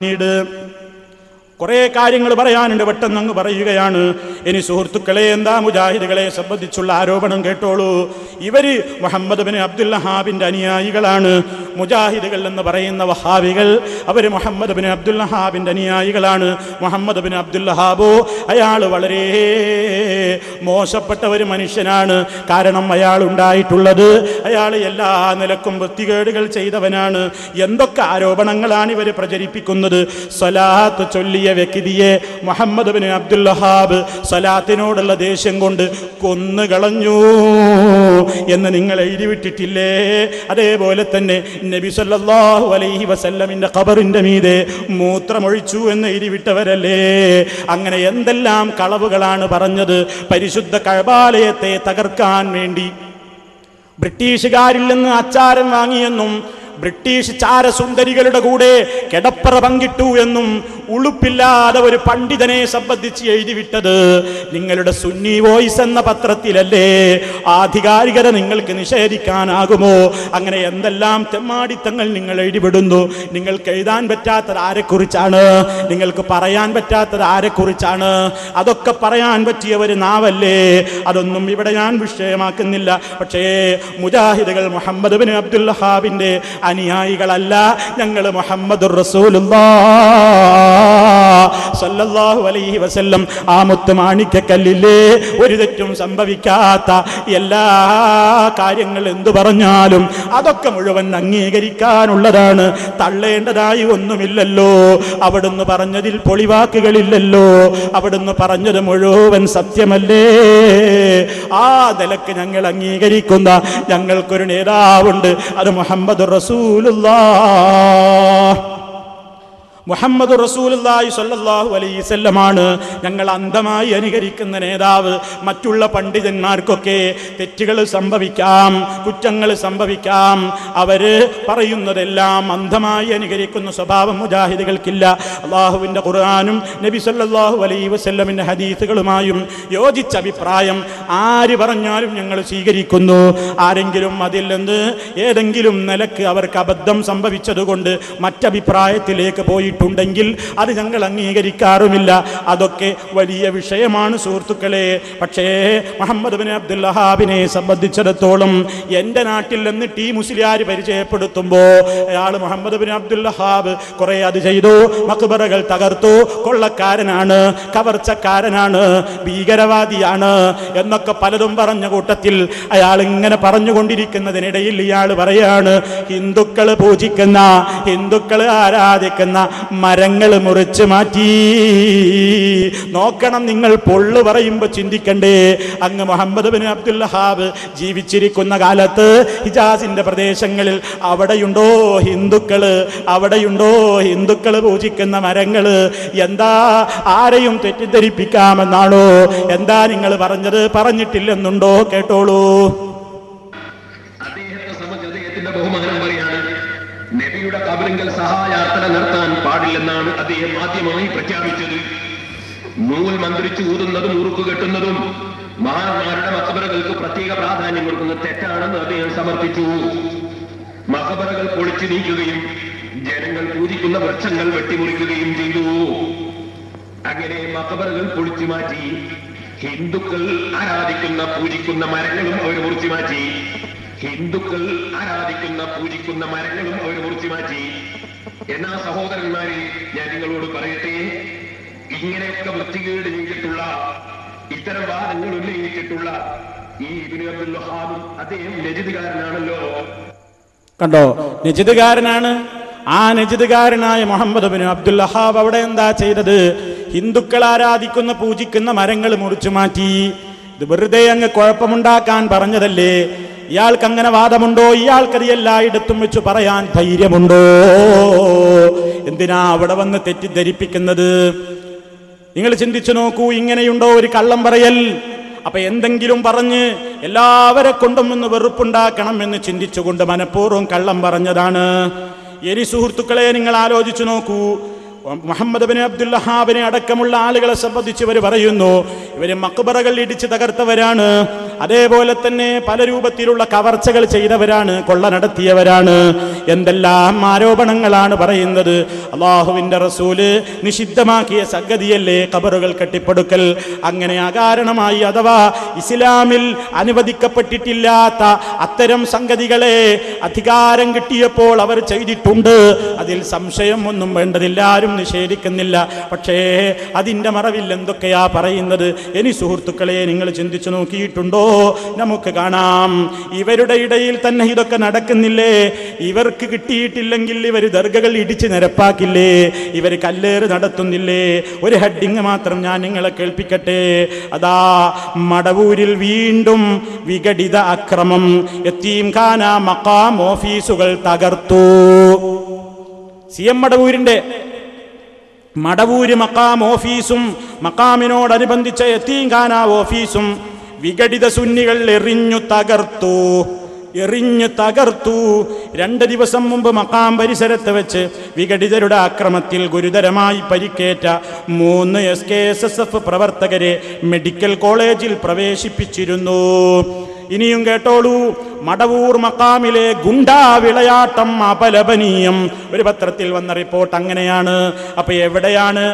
പിന്നീട് കുറേ കാര്യങ്ങൾ പറയാനുണ്ട്, പെട്ടെന്ന് അങ്ങ് പറയുകയാണ്. ഇനി സുഹൃത്തുക്കളെ, എന്താ മുജാഹിദുകളെ സംബന്ധിച്ചുള്ള ആരോപണം കേട്ടോളൂ. ഇവര് മുഹമ്മദ് ബിൻ അബ്ദുൽ വഹാബിന്റെ അനുയായികളാണ്. മുജാഹിദുകൾ എന്ന് പറയുന്ന വഹാബികൾ അവർ മുഹമ്മദ് ബിൻ അബ്ദുൽ വഹാബിന്റെ അനുയായികളാണ്. മുഹമ്മദ് ബിൻ അബ്ദുൽ വഹാബോ അയാൾ വളരെ മോശപ്പെട്ട ഒരു മനുഷ്യനാണ്. കാരണം അയാൾ ഉണ്ടായിട്ടുള്ളത്, അയാൾ എല്ലാ നിലക്കും വൃത്തികേടുകൾ ചെയ്തവനാണ്. എന്തൊക്കെ ആരോപണങ്ങളാണ് ഇവർ പ്രചരിപ്പിക്കുന്നത്. സ്വലാത്ത് ചൊല്ലിയ വ്യക്തിയെ മുഹമ്മദ് ബിൻ അബ്ദുൽ വഹാബ് സ്വലാത്തിനോടുള്ള ദേഷ്യം കൊണ്ട് കൊന്നുകളഞ്ഞു എന്ന് നിങ്ങൾ എഴുതിവിട്ടിട്ടില്ലേ? അതേപോലെ തന്നെ നബി സല്ലല്ലാഹു അലൈഹി വസല്ലമിന്റെ ഖബറിന്റെ മീതെ മൂത്രമൊഴിച്ചു എന്ന് എഴുതിവിട്ടവരല്ലേ? അങ്ങനെ എന്തെല്ലാം കളവുകളാണ് പറഞ്ഞത്. പരിശുദ്ധ കഅബാലയത്തെ തകർക്കാൻ വേണ്ടി ബ്രിട്ടീഷുകാരിൽ നിന്ന് അച്ചാരം വാങ്ങിയെന്നും ബ്രിട്ടീഷ് ചാരസുന്ദരികളുടെ കൂടെ കിടപ്പറ പങ്കിട്ടു എന്നും ഉളുപ്പില്ലാതെ ഒരു പണ്ഡിതനെ സംബന്ധിച്ച് എഴുതിവിട്ടത് നിങ്ങളുടെ സുന്നി വോയിസ് എന്ന പത്രത്തിലല്ലേ? ആധികാരികത നിങ്ങൾക്ക് നിഷേധിക്കാനാകുമോ? അങ്ങനെ എന്തെല്ലാം തെമ്മാടിത്തങ്ങൾ നിങ്ങൾ എഴുതിവിടുന്നു. നിങ്ങൾക്ക് എഴുതാൻ പറ്റാത്തത് ആരെക്കുറിച്ചാണ്? നിങ്ങൾക്ക് പറയാൻ പറ്റാത്തത് ആരെക്കുറിച്ചാണ്? അതൊക്കെ പറയാൻ പറ്റിയ ഒരു നാവല്ലേ? അതൊന്നും ഇവിടെ ഞാൻ വിഷയമാക്കുന്നില്ല. പക്ഷേ മുജാഹിദുകൾ മുഹമ്മദ് ബിൻ അബ്ദുൽ വഹാബിന്റെ അനുയായികളല്ല. ഞങ്ങൾ മുഹമ്മദുർ റസൂലുള്ളാഹി സ്വല്ലല്ലാഹു അലൈഹി വസല്ലം ആ മുത്ത് മാണിക്കക്കല്ലില്ലേ, ഒരു തെറ്റും സംഭവിക്കാത്ത എല്ലാ കാര്യങ്ങൾ എന്തു പറഞ്ഞാലും അതൊക്കെ മുഴുവൻ അംഗീകരിക്കാനുള്ളതാണ്. തള്ളേണ്ടതായി ഒന്നുമില്ലല്ലോ. അവിടുന്ന് പറഞ്ഞതിൽ പൊളിവാക്കുകളില്ലല്ലോ. അവിടുന്ന് പറഞ്ഞത് മുഴുവൻ സത്യമല്ലേ? ആ നിലക്ക് ഞങ്ങൾ അംഗീകരിക്കുന്ന ഞങ്ങൾക്കൊരു നേതാവുണ്ട്. അത് മുഹമ്മദുർ റസൂലുള്ളാഹി മുഹമ്മദ് റസൂലുള്ളാഹി സ്വല്ലല്ലാഹു അലൈഹി വസല്ലമാണ് ഞങ്ങൾ അന്ധമായി അനുകരിക്കുന്ന നേതാവ്. മറ്റുള്ള പണ്ഡിതന്മാർക്കൊക്കെ തെറ്റുകൾ സംഭവിക്കാം, കുറ്റങ്ങൾ സംഭവിക്കാം. അവര് പറയുന്നതെല്ലാം അന്ധമായി അനുകരിക്കുന്ന സ്വഭാവം മുജാഹിദുകൾക്കില്ല. അള്ളാഹുവിൻ്റെ ഖുർആനും നബി സല്ലല്ലാഹു അലൈഹി വസല്ലമിൻ്റെ ഹദീസുകളുമായും യോജിച്ച അഭിപ്രായം ആര് പറഞ്ഞാലും ഞങ്ങൾ സ്വീകരിക്കുന്നു. ആരെങ്കിലും അതിൽ നിന്ന് ഏതെങ്കിലും നിലക്ക് അവർക്ക് അബദ്ധം സംഭവിച്ചതുകൊണ്ട് മറ്റഭിപ്രായത്തിലേക്ക് പോയിട്ടുണ്ടെങ്കിൽ അത് ഞങ്ങൾ അംഗീകരിക്കാറുമില്ല. അതൊക്കെ വലിയ വിഷയമാണ് സുഹൃത്തുക്കളെ. പക്ഷേ മുഹമ്മദ് ബിൻ അബ്ദുൽ വഹാബിനെ സംബന്ധിച്ചിടത്തോളം എൻ്റെ നാട്ടിൽ നിന്ന് ടി മുസ്ലിയാർ പരിചയപ്പെടുത്തുമ്പോൾ അയാൾ മുഹമ്മദ് ബിൻ അബ്ദുൽ വഹാബ് കുറെ അത് ചെയ്തു, മഖ്ബറകൾ തകർത്തു, കൊള്ളക്കാരനാണ്, കവർച്ചക്കാരനാണ്, ഭീകരവാദിയാണ് എന്നൊക്കെ പലതും പറഞ്ഞ കൂട്ടത്തിൽ അയാൾ ഇങ്ങനെ പറഞ്ഞുകൊണ്ടിരിക്കുന്നതിനിടയിൽ ഇയാൾ പറയാണ്, ഹിന്ദുക്കൾ പൂജിക്കുന്ന, ഹിന്ദുക്കൾ ആരാധിക്കുന്ന മരങ്ങൾ മുറിച്ച് മാറ്റി. നോക്കണം നിങ്ങൾ, പൊള്ളു പറയുമ്പോൾ ചിന്തിക്കണ്ടേ. അങ്ങ് മുഹമ്മദ് ബിൻ അബ്ദുൽ വഹാബ് ജീവിച്ചിരിക്കുന്ന കാലത്ത് ഹിജാസിന്റെ പ്രദേശങ്ങളിൽ അവിടെയുണ്ടോ ഹിന്ദുക്കള്? അവിടെയുണ്ടോ ഹിന്ദുക്കൾ പൂജിക്കുന്ന മരങ്ങള്? എന്താ ആരെയും തെറ്റിദ്ധരിപ്പിക്കാമെന്നാണോ? എന്താ നിങ്ങൾ പറഞ്ഞത്? പറഞ്ഞിട്ടില്ലെന്നുണ്ടോ? കേട്ടോളൂ. നബിയുടെ ഖബറിങ്കൽ സഹായാർത്ഥന നടത്താൻ പാടില്ലെന്നാണ് അദ്ദേഹം ആദ്യമായി പ്രഖ്യാപിച്ചത്. നൂൽ മന്ത്രിച്ച് ഊതുന്നതും ഉറുക്കു കെട്ടുന്നതും മഹാന്മാരുടെ മഖബറുകൾക്ക് പ്രത്യേക പ്രാധാന്യം കൊടുക്കുന്നത് തെറ്റാണെന്ന് അദ്ദേഹം സമർപ്പിച്ചു. മഖബറുകൾ പൊളിച്ചു നീക്കുകയും ജനങ്ങൾ പൂജിക്കുന്ന വൃക്ഷങ്ങൾ വെട്ടിമുറിക്കുകയും ചെയ്തു. അങ്ങനെ മഖബറുകൾ പൊളിച്ചു മാറ്റി. ഹിന്ദുക്കൾ ആരാധിക്കുന്ന പൂജിക്കുന്ന മരങ്ങളും അവർ മുറിച്ചു മാറ്റി. ഹിന്ദുക്കൾ ആരാധിക്കുന്ന പൂജിക്കുന്ന മരങ്ങളും അവർ മുറിച്ചു മാറ്റി. എന്നാ സഹോദരന്മാരെ, ഞാൻ നിങ്ങളോട് പറയട്ടെ, ഇങ്ങനെയൊക്കെ വൃത്തികേട് ചെയ്തിട്ടുള്ള, ഇത്തരം വാദങ്ങൾ ഉന്നയിച്ചിട്ടുള്ള ഈ ഇബ്നു അബ്ദുൽ വഹാബും അദ്ദേഹം നജിദ്കാരനാണല്ലോ. കണ്ടോ, നജിദ്കാരനാണ്. ആ നജിദ്കാരനായ മുഹമ്മദ് ബിൻ അബ്ദുൽ വഹാബ് അവിടെ എന്താ ചെയ്തത്? ഹിന്ദുക്കൾ ആരാധിക്കുന്ന പൂജിക്കുന്ന മരങ്ങൾ മുറിച്ചു മാറ്റി. ഇത് വെറുതെ അങ്ങ് കുഴപ്പമുണ്ടാക്കാൻ പറഞ്ഞതല്ലേ? ഇയാൾക്ക് അങ്ങനെ വാദമുണ്ടോ? ഇയാൾക്കത് എല്ലായിടത്തും വെച്ച് പറയാൻ ധൈര്യമുണ്ടോ? എന്തിനാ അവിടെ വന്ന് തെറ്റിദ്ധരിപ്പിക്കുന്നത്? നിങ്ങൾ ചിന്തിച്ചു നോക്കൂ. ഇങ്ങനെയുണ്ടോ ഒരു കള്ളം പറയൽ? അപ്പൊ എന്തെങ്കിലും പറഞ്ഞ് എല്ലാവരെ കൊണ്ടും ഒന്ന് വെറുപ്പുണ്ടാക്കണം എന്ന് ചിന്തിച്ചുകൊണ്ട് മനഃപൂർവ്വം കള്ളം പറഞ്ഞതാണ്. ഇനി സുഹൃത്തുക്കളെ, നിങ്ങൾ ആലോചിച്ചു നോക്കൂ. മുഹമ്മദ് ബിൻ അബ്ദുൽ വഹാബിനെ അടക്കമുള്ള ആളുകളെ സംബന്ധിച്ച് ഇവർ പറയുന്നു, ഇവര് മഖ്ബറകൾ ഇടിച്ച് തകർത്തവരാണ്. അതേപോലെ തന്നെ പല രൂപത്തിലുള്ള കവർച്ചകൾ ചെയ്തവരാണ്, കൊള്ള നടത്തിയവരാണ്. എന്തെല്ലാം ആരോപണങ്ങളാണ് പറയുന്നത്. അല്ലാഹുവിന്റെ റസൂല് നിഷിദ്ധമാക്കിയ സംഗതിയല്ലേ ഖബറുകൾ കെട്ടിപ്പടുക്കൽ. അങ്ങനെ അകാരണമായി അഥവാ ഇസ്ലാമിൽ അനുവദിക്കപ്പെട്ടിട്ടില്ലാത്ത അത്തരം സംഗതികളെ അധികാരം കിട്ടിയപ്പോൾ അവർ ചെയ്തിട്ടുണ്ട്. അതിൽ സംശയം ഒന്നും വേണ്ടതില്ല, ആരും നിഷേധിക്കുന്നില്ല. പക്ഷേ അതിൻ്റെ മറവിൽ എന്തൊക്കെയാ പറയുന്നത്? ഇനി സുഹൃത്തുക്കളെ, നിങ്ങൾ ചിന്തിച്ചു നോക്കിയിട്ടുണ്ടോ? നമുക്ക് കാണാം ഇവരുടെ ഇടയിൽ തന്നെ ഇതൊക്കെ നടക്കുന്നില്ലേ. ഇവർക്ക് കിട്ടിയിട്ടില്ലെങ്കിൽ ഇവർ ദർഗകൾ ഇടിച്ച് നിരപ്പാക്കില്ലേ, ഇവർ കല്ലേറ് നടത്തുന്നില്ലേ. ഒരു ഹെഡിങ് മാത്രം ഞാൻ നിങ്ങളെ കേൾപ്പിക്കട്ടെ. അതാ മടവൂരിൽ വീണ്ടും വിഘടിത അക്രമം. യതീംഖാന മഖാം ഓഫീസുകൾ തകർത്തു. CM മടവൂരിന്റെ മടവൂര് മഖാം ഓഫീസും മഖാമിനോടനുബന്ധിച്ച യതീംഖാന ഓഫീസും വിഘടിത സുന്നികൾ എറിഞ്ഞു തകർത്തു. 2 ദിവസം മുമ്പ് മഖാം പരിസരത്ത് വെച്ച് വിഘടിതരുടെ ആക്രമത്തിൽ ഗുരുതരമായി പരിക്കേറ്റ 3 SKSSF പ്രവർത്തകരെ മെഡിക്കൽ കോളേജിൽ പ്രവേശിപ്പിച്ചിരുന്നു. ഇനിയും കേട്ടോളൂ. മടവൂർ മഖാമിലെ ഗുണ്ടാ വിളയാട്ടം അപലപനീയം. ഒരു പത്രത്തിൽ വന്ന റിപ്പോർട്ട് അങ്ങനെയാണ്. അപ്പൊ എവിടെയാണ്,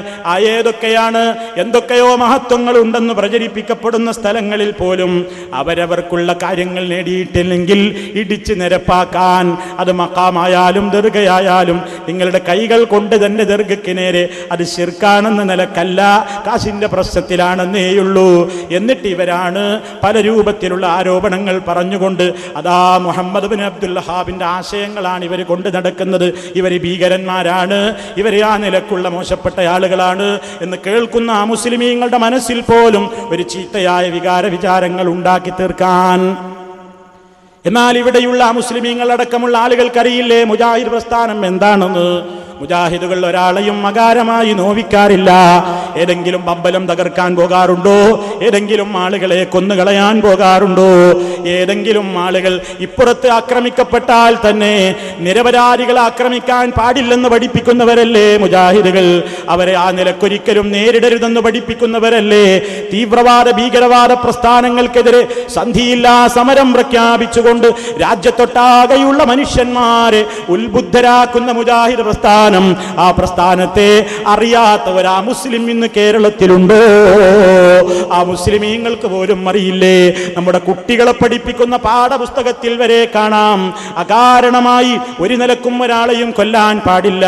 ഏതൊക്കെയാണ്, എന്തൊക്കെയോ മഹത്വങ്ങൾ ഉണ്ടെന്ന് പ്രചരിപ്പിക്കപ്പെടുന്ന സ്ഥലങ്ങളിൽ പോലും അവരവർക്കുള്ള കാര്യങ്ങൾ നേടിയിട്ടില്ലെങ്കിൽ ഇടിച്ച് നിരപ്പാക്കാൻ, അത് മഖാമായാലും ദർഗയായാലും നിങ്ങളുടെ കൈകൾ കൊണ്ട് തന്നെ ദർഗയ്ക്ക് നേരെ, അത് ശിർക്കാണെന്ന നിലക്കല്ല, കാശിന്റെ പ്രശ്നത്തിലാണെന്നേയുള്ളൂ. എന്നിട്ട് ഇവരാണ് പല രൂപത്തിലുള്ള ആരോപണങ്ങൾ പറഞ്ഞുകൊണ്ട് അതാ മുഹമ്മദ് ബിൻ അബ്ദുൽ വഹാബിന്റെ ആശയങ്ങളാണ് ഇവർ കൊണ്ട് നടക്കുന്നത്. ഇവർ ഭീകരന്മാരാണ്, ഇവർ ആ നിലക്കുള്ള മോശപ്പെട്ട ആളുകളാണ് എന്ന് കേൾക്കുന്ന ആ മുസ്ലിമീങ്ങളുടെ മനസ്സിൽ പോലും ഒരു ചീത്തയായ വികാര വിചാരങ്ങൾ ഉണ്ടാക്കി തീർക്കാൻ. എന്നാൽ ഇവിടെയുള്ള മുസ്ലിമീങ്ങളടക്കമുള്ള ആളുകൾക്കറിയില്ലേ മുജാഹിദ് പ്രസ്ഥാനം എന്താണെന്ന്. മുജാഹിദുകൾ ഒരാളെയും അകാരമായി നോവിക്കാറില്ല. ഏതെങ്കിലും അമ്പലം തകർക്കാൻ പോകാറുണ്ടോ? ഏതെങ്കിലും ആളുകളെ കൊന്നുകളയാൻ പോകാറുണ്ടോ? ഏതെങ്കിലും ആളുകൾ ഇപ്പുറത്ത് ആക്രമിക്കപ്പെട്ടാൽ തന്നെ നിരപരാധികളെ ആക്രമിക്കാൻ പാടില്ലെന്ന് പഠിപ്പിക്കുന്നവരല്ലേ മുജാഹിദുകൾ? അവരെ ആ നിലക്കൊരിക്കലും നേരിടരുതെന്ന് പഠിപ്പിക്കുന്നവരല്ലേ? തീവ്രവാദ ഭീകരവാദ പ്രസ്ഥാനങ്ങൾക്കെതിരെ സന്ധിയില്ലാ സമരം പ്രഖ്യാപിച്ചുകൊണ്ട് രാജ്യത്തൊട്ടാകെയുള്ള മനുഷ്യന്മാരെ ഉത്ബുദ്ധരാക്കുന്ന മുജാഹിദ് പ്രസ്ഥാനം, ആ പ്രസ്ഥാനത്തെ അറിയാത്ത ഒരാ മുസ്ലിം ഇന്ന് കേരളത്തിലുണ്ടോ? ആ മുസ്ലിമീങ്ങൾക്ക് പോലും അറിയില്ലേ. നമ്മുടെ കുട്ടികളെ പഠിപ്പിക്കുന്ന പാഠപുസ്തകത്തിൽ വരെ കാണാം, അകാരണമായി ഒരു നിലക്കും ഒരാളെയും കൊല്ലാൻ പാടില്ല,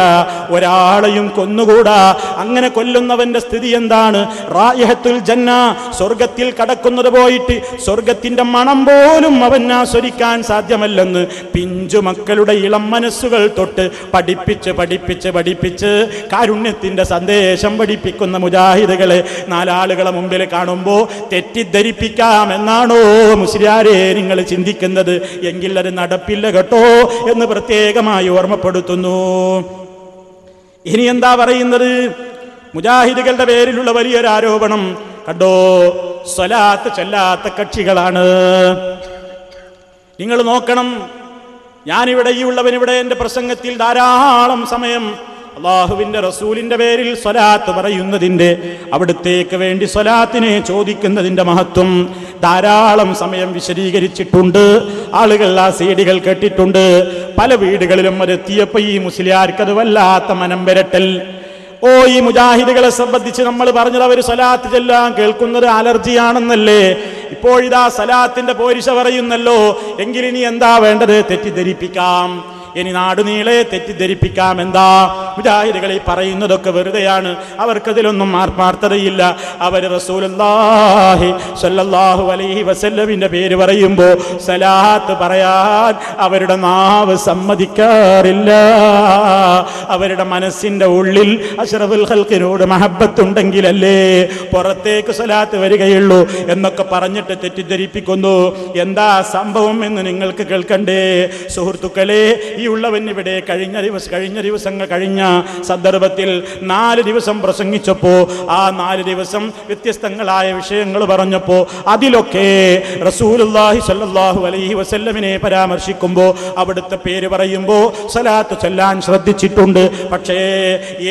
ഒരാളെയും കൊന്നുകൂടാ. അങ്ങനെ കൊല്ലുന്നവന്റെ സ്ഥിതി എന്താണ്? റായിഹത്തുൽ ജന്ന, സ്വർഗത്തിൽ കടക്കുന്നത് പോയിട്ട് സ്വർഗത്തിന്റെ മണം പോലും അവൻ ആസ്വദിക്കാൻ സാധ്യമല്ലെന്ന് പിഞ്ചു മക്കളുടെ ഇളം മനസ്സുകൾ തൊട്ട് പഠിപ്പിച്ച് കാരുണ്യത്തിന്റെ സന്ദേശം പഠിപ്പിക്കുന്ന മുജാഹിദുകളെ നാലാളുകളെ മുമ്പിൽ കാണുമ്പോൾ തെറ്റിദ്ധരിപ്പിക്കാമെന്നാണോ മുസ്ലിയാരെ നിങ്ങൾ ചിന്തിക്കുന്നത്? എങ്കിൽ അത് നടപ്പില്ല കേട്ടോ എന്ന് പ്രത്യേകമായി ഓർമ്മപ്പെടുത്തുന്നു. ഇനി എന്താ പറയുന്നത്? മുജാഹിദുകളുടെ പേരിലുള്ള വലിയൊരു ആരോപണം കണ്ടോ, സ്വലാത്ത് ചൊല്ലാത്ത കക്ഷികളാണ്. നിങ്ങൾ നോക്കണം, ഞാനിവിടെ ഈ ഉള്ളവനിവിടെ എൻ്റെ പ്രസംഗത്തിൽ ധാരാളം സമയം അള്ളാഹുവിന്റെ റസൂലിന്റെ പേരിൽ സ്വലാത്ത് പറയുന്നതിന്റെ, അവിടുത്തേക്ക് വേണ്ടി സ്വലാത്തിനെ ചോദിക്കുന്നതിന്റെ മഹത്വം ധാരാളം സമയം വിശദീകരിച്ചിട്ടുണ്ട്. ആളുകൾ ആ സീഡികൾ കേട്ടിട്ടുണ്ട്. പല വീടുകളിലും അത് എത്തിയപ്പോൾ ഈ മുസ്ലിയാർക്ക് അത് വല്ലാത്ത മനം വരട്ടൽ. ഈ മുജാഹിദുകളെ സംബന്ധിച്ച് നമ്മൾ പറഞ്ഞത് അവർ സ്വലാത്ത് ചെല്ലാൻ കേൾക്കുന്നത് അലർജിയാണെന്നല്ലേ? ഇപ്പോഴിതാ സലാത്തിന്റെ പോരിശ പറയുന്നല്ലോ. എങ്കിലിനി എന്താ വേണ്ടത്? തെറ്റിദ്ധരിപ്പിക്കാം. ഇനി നാടുനീളെ തെറ്റിദ്ധരിപ്പിക്കാം. എന്താ മുജാഹിദുകൾ ഈ പറയുന്നതൊക്കെ വെറുതെയാണ്, അവർക്കതിലൊന്നും ആത്മാർത്ഥതയില്ല. അവർ റസൂലുള്ളാഹി സ്വല്ലല്ലാഹു അലൈഹി വസല്ലമിന്റെ പേര് പറയുമ്പോൾ സലാത്ത് പറയാൻ അവരുടെ നാവ് സമ്മതിക്കാറില്ല. അവരുടെ മനസ്സിന്റെ ഉള്ളിൽ അഷ്റഫുൽ ഖൽഖിനോട് മഹബ്ബത്തുണ്ടെങ്കിലല്ലേ പുറത്തേക്ക് സലാത്ത് വരികയുള്ളൂ എന്നൊക്കെ പറഞ്ഞിട്ട് തെറ്റിദ്ധരിപ്പിക്കുന്നു. എന്താ സംഭവം എന്ന് നിങ്ങൾക്ക് കേൾക്കണ്ടേ സുഹൃത്തുക്കളെ? ഈ ഉള്ളവൻ ഇവിടെ കഴിഞ്ഞ ദിവസങ്ങൾ കഴിഞ്ഞ സന്ദർഭത്തിൽ 4 ദിവസം പ്രസംഗിച്ചപ്പോ ആ 4 ദിവസം വ്യത്യസ്തങ്ങളായ വിഷയങ്ങൾ പറഞ്ഞപ്പോ അതിലൊക്കെ റസൂലുള്ളാഹി സ്വല്ലല്ലാഹു അലൈഹി വസല്ലമിനെ പരാമർശിക്കുമ്പോ അവിടുത്തെ പേര് പറയുമ്പോ സ്വലാത്ത് ചൊല്ലാൻ ശ്രദ്ധിച്ചിട്ടുണ്ട്. പക്ഷേ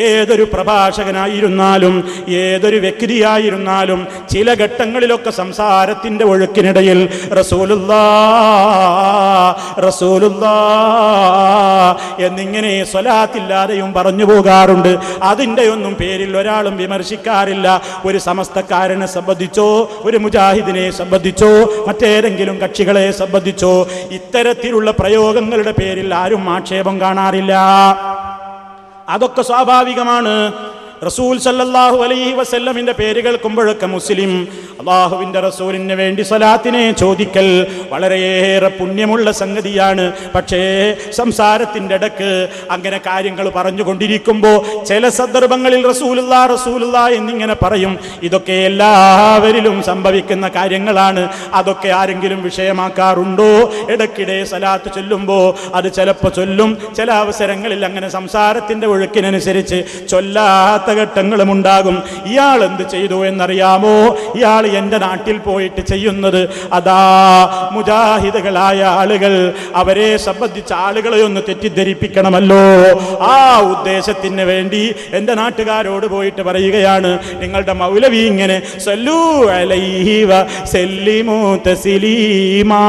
ഏതൊരു പ്രഭാഷകനായിരുന്നാലും ഏതൊരു വ്യക്തിയായിരുന്നാലും ചില ഘട്ടങ്ങളിലൊക്കെ സംസാരത്തിന്റെ ഒഴുക്കിനിടയിൽ റസൂലുള്ളാഹ് എന്നിങ്ങനെ സ്വലാത്തില്ലാതെയും പറഞ്ഞു പോകാറുണ്ട്. അതിൻ്റെ ഒന്നും പേരിൽ ഒരാളും വിമർശിക്കാറില്ല. ഒരു സമസ്തക്കാരനെ സംബന്ധിച്ചോ ഒരു മുജാഹിദിനെ സംബന്ധിച്ചോ മറ്റേതെങ്കിലും കക്ഷികളെ സംബന്ധിച്ചോ ഇത്തരത്തിലുള്ള പ്രയോഗങ്ങളുടെ പേരിൽ ആരും ആക്ഷേപം കാണാറില്ല. അതൊക്കെ സ്വാഭാവികമാണ്. റസൂൽ സല്ലല്ലാഹു അലൈഹി വസല്ലമിന്റെ പേര് കേൾക്കുമ്പോഴൊക്കെ മുസ്ലിം അല്ലാഹുവിന്റെ റസൂലിന് വേണ്ടി സ്വലാത്തിനെ ചോദിക്കൽ വളരെയേറെ പുണ്യമുള്ള സംഗതിയാണ്. പക്ഷേ സംസാരത്തിന്റെ ഇടക്ക് അങ്ങനെ കാര്യങ്ങൾ പറഞ്ഞുകൊണ്ടിരിക്കുമ്പോൾ ചില സന്ദർഭങ്ങളിൽ റസൂലുള്ളാ എന്നിങ്ങനെ പറയും. ഇതൊക്കെ എല്ലാവരിലും സംഭവിക്കുന്ന കാര്യങ്ങളാണ്. അതൊക്കെ ആരെങ്കിലും വിഷയമാക്കാറുണ്ടോ? ഇടയ്ക്കിടെ സ്വലാത്ത് ചൊല്ലുമ്പോൾ അത് ചിലപ്പോൾ ചൊല്ലും, ചില അവസരങ്ങളിൽ അങ്ങനെ സംസാരത്തിന്റെ ഒഴുക്കിനനുസരിച്ച് ചൊല്ലാത്ത ഘട്ടങ്ങളും ഉണ്ടാകും. ഇയാൾ എന്ത് ചെയ്തു എന്നറിയാമോ? ഇയാൾ എൻ്റെ നാട്ടിൽ പോയിട്ട് ചെയ്യുന്നത് അതാ മുജാഹിദുകളായ ആളുകൾ, അവരെ സംബന്ധിച്ച ആളുകളെ ഒന്ന് തെറ്റിദ്ധരിപ്പിക്കണമല്ലോ, ആ ഉദ്ദേശത്തിന് വേണ്ടി എൻ്റെ നാട്ടുകാരോട് പോയിട്ട് പറയുകയാണ്, നിങ്ങളുടെ മൗലവി ഇങ്ങനെ സല്ലൂ അലൈഹി വസല്ലിമു തസ്ലീമാ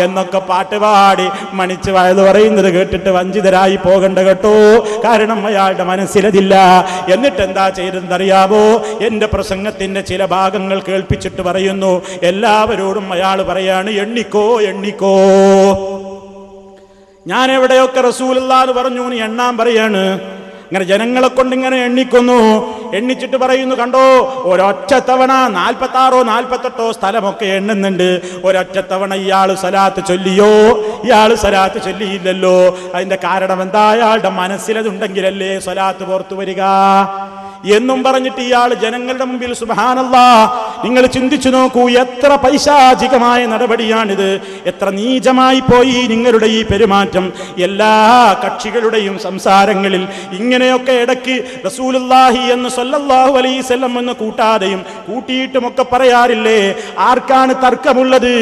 എന്നൊക്കെ പാട്ടുപാടി മണിച്ച് വയത് പറയുന്നത് കേട്ടിട്ട് വഞ്ചിതരായി പോകണ്ട കേട്ടോ. കാരണം അയാളുടെ മനസ്സിലതില്ല. എന്നിട്ട് എന്താ ചെയ്തെന്നറിയാമോ? എൻ്റെ പ്രസംഗത്തിന്റെ ചില ഭാഗങ്ങൾ കേൾപ്പിച്ചിട്ട് പറയുന്നു, എല്ലാവരോടും അയാൾ പറയാണ്, എണ്ണിക്കോ എണ്ണിക്കോ. ഞാൻ എവിടെയൊക്കെ റസൂലുള്ളാഹ് എന്ന് പറഞ്ഞു നീ എണ്ണാൻ പറയാണ്. അങ്ങനെ ജനങ്ങളെ കൊണ്ട് ഇങ്ങനെ എണ്ണിക്കുന്നു. എണ്ണിച്ചിട്ട് പറയുന്നു, കണ്ടോ ഒരൊറ്റ തവണ 46 48 സ്ഥലമൊക്കെ എണ്ണുന്നുണ്ട്. ഒരൊറ്റ തവണ ഇയാൾ സലാത്ത് ചൊല്ലിയോ? ഇയാൾ സലാത്ത് ചൊല്ലിയില്ലല്ലോ. അതിന്റെ കാരണം എന്താ? അയാളുടെ മനസ്സിലതുണ്ടെങ്കിലല്ലേ സലാത്ത് പുറത്തു വരിക എന്നും പറഞ്ഞിട്ട് ഇയാൾ ജനങ്ങളുടെ മുമ്പിൽ സുബ്ഹാനല്ലാഹ്, നിങ്ങൾ ചിന്തിച്ചു നോക്കൂ, എത്ര പൈശാചികമായ നടപടിയാണിത്, എത്ര നീചമായി പോയി നിങ്ങളുടെ ഈ പെരുമാറ്റം. എല്ലാ കക്ഷികളുടെയും സംസാരങ്ങളിൽ ഇങ്ങനെയൊക്കെ ഇടയ്ക്ക് റസൂലുള്ളാഹി എന്ന് സ്വല്ലല്ലാഹു അലൈഹി വസല്ലം എന്ന് കൂട്ടാതെയും കൂട്ടിയിട്ടുമൊക്കെ പറയാറില്ലേ? ആർക്കാണ് തർക്കമുള്ളത്?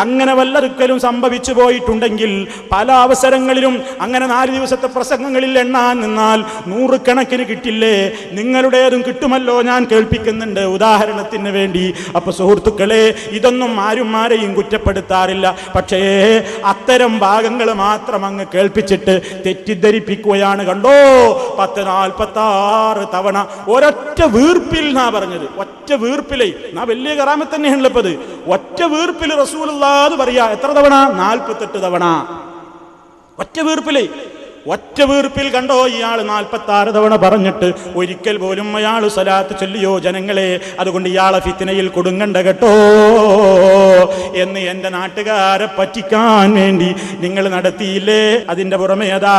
അങ്ങനെ വല്ലതൊരിക്കലും സംഭവിച്ചു പോയിട്ടുണ്ടെങ്കിൽ പല അവസരങ്ങളിലും അങ്ങനെ 4 ദിവസത്തെ പ്രസംഗങ്ങളിൽ എണ്ണാൻ നിന്നാൽ 100 കണക്കിന് കിട്ടില്ലേ? നിങ്ങളുടേതും കിട്ടുമല്ലോ. ഞാൻ കേൾപ്പിക്കുന്നുണ്ട് ഉദാഹരണത്തിന് വേണ്ടി. അപ്പൊ സുഹൃത്തുക്കളെ, ഇതൊന്നും ആരെയും കുറ്റപ്പെടുത്താറില്ല. പക്ഷേ അത്തരം ഭാഗങ്ങൾ മാത്രം അങ്ങ് കേൾപ്പിച്ചിട്ട് തെറ്റിദ്ധരിപ്പിക്കുകയാണ്. കണ്ടോ 1046 തവണ ഒരൊറ്റ വീർപ്പിൽ നാ പറഞ്ഞത്. ഒറ്റ വീർപ്പിലേ നാ വലിയ കറാമത്ത് തന്നെയാണല്ലോ ഇപ്പത്. ഒറ്റ വീർപ്പിൽ റസൂലുള്ളാഹ് പറയാ. എത്ര തവണ? 48 തവണ. ഒറ്റ വീർപ്പിൽ കണ്ടോ ഇയാൾ 46 തവണ പറഞ്ഞിട്ട് ഒരിക്കൽ പോലും അയാൾ സ്വലാത്ത് ചൊല്ലിയോ? ജനങ്ങളെ, അതുകൊണ്ട് ഇയാളെ ഫിത്നയിൽ കൊടുങ്ങണ്ട കേട്ടോ എന്ന് എൻ്റെ നാട്ടുകാരെ പറ്റിക്കാൻ വേണ്ടി നിങ്ങൾ നടത്തിയില്ലേ? അതിൻ്റെ പുറമെ അതാ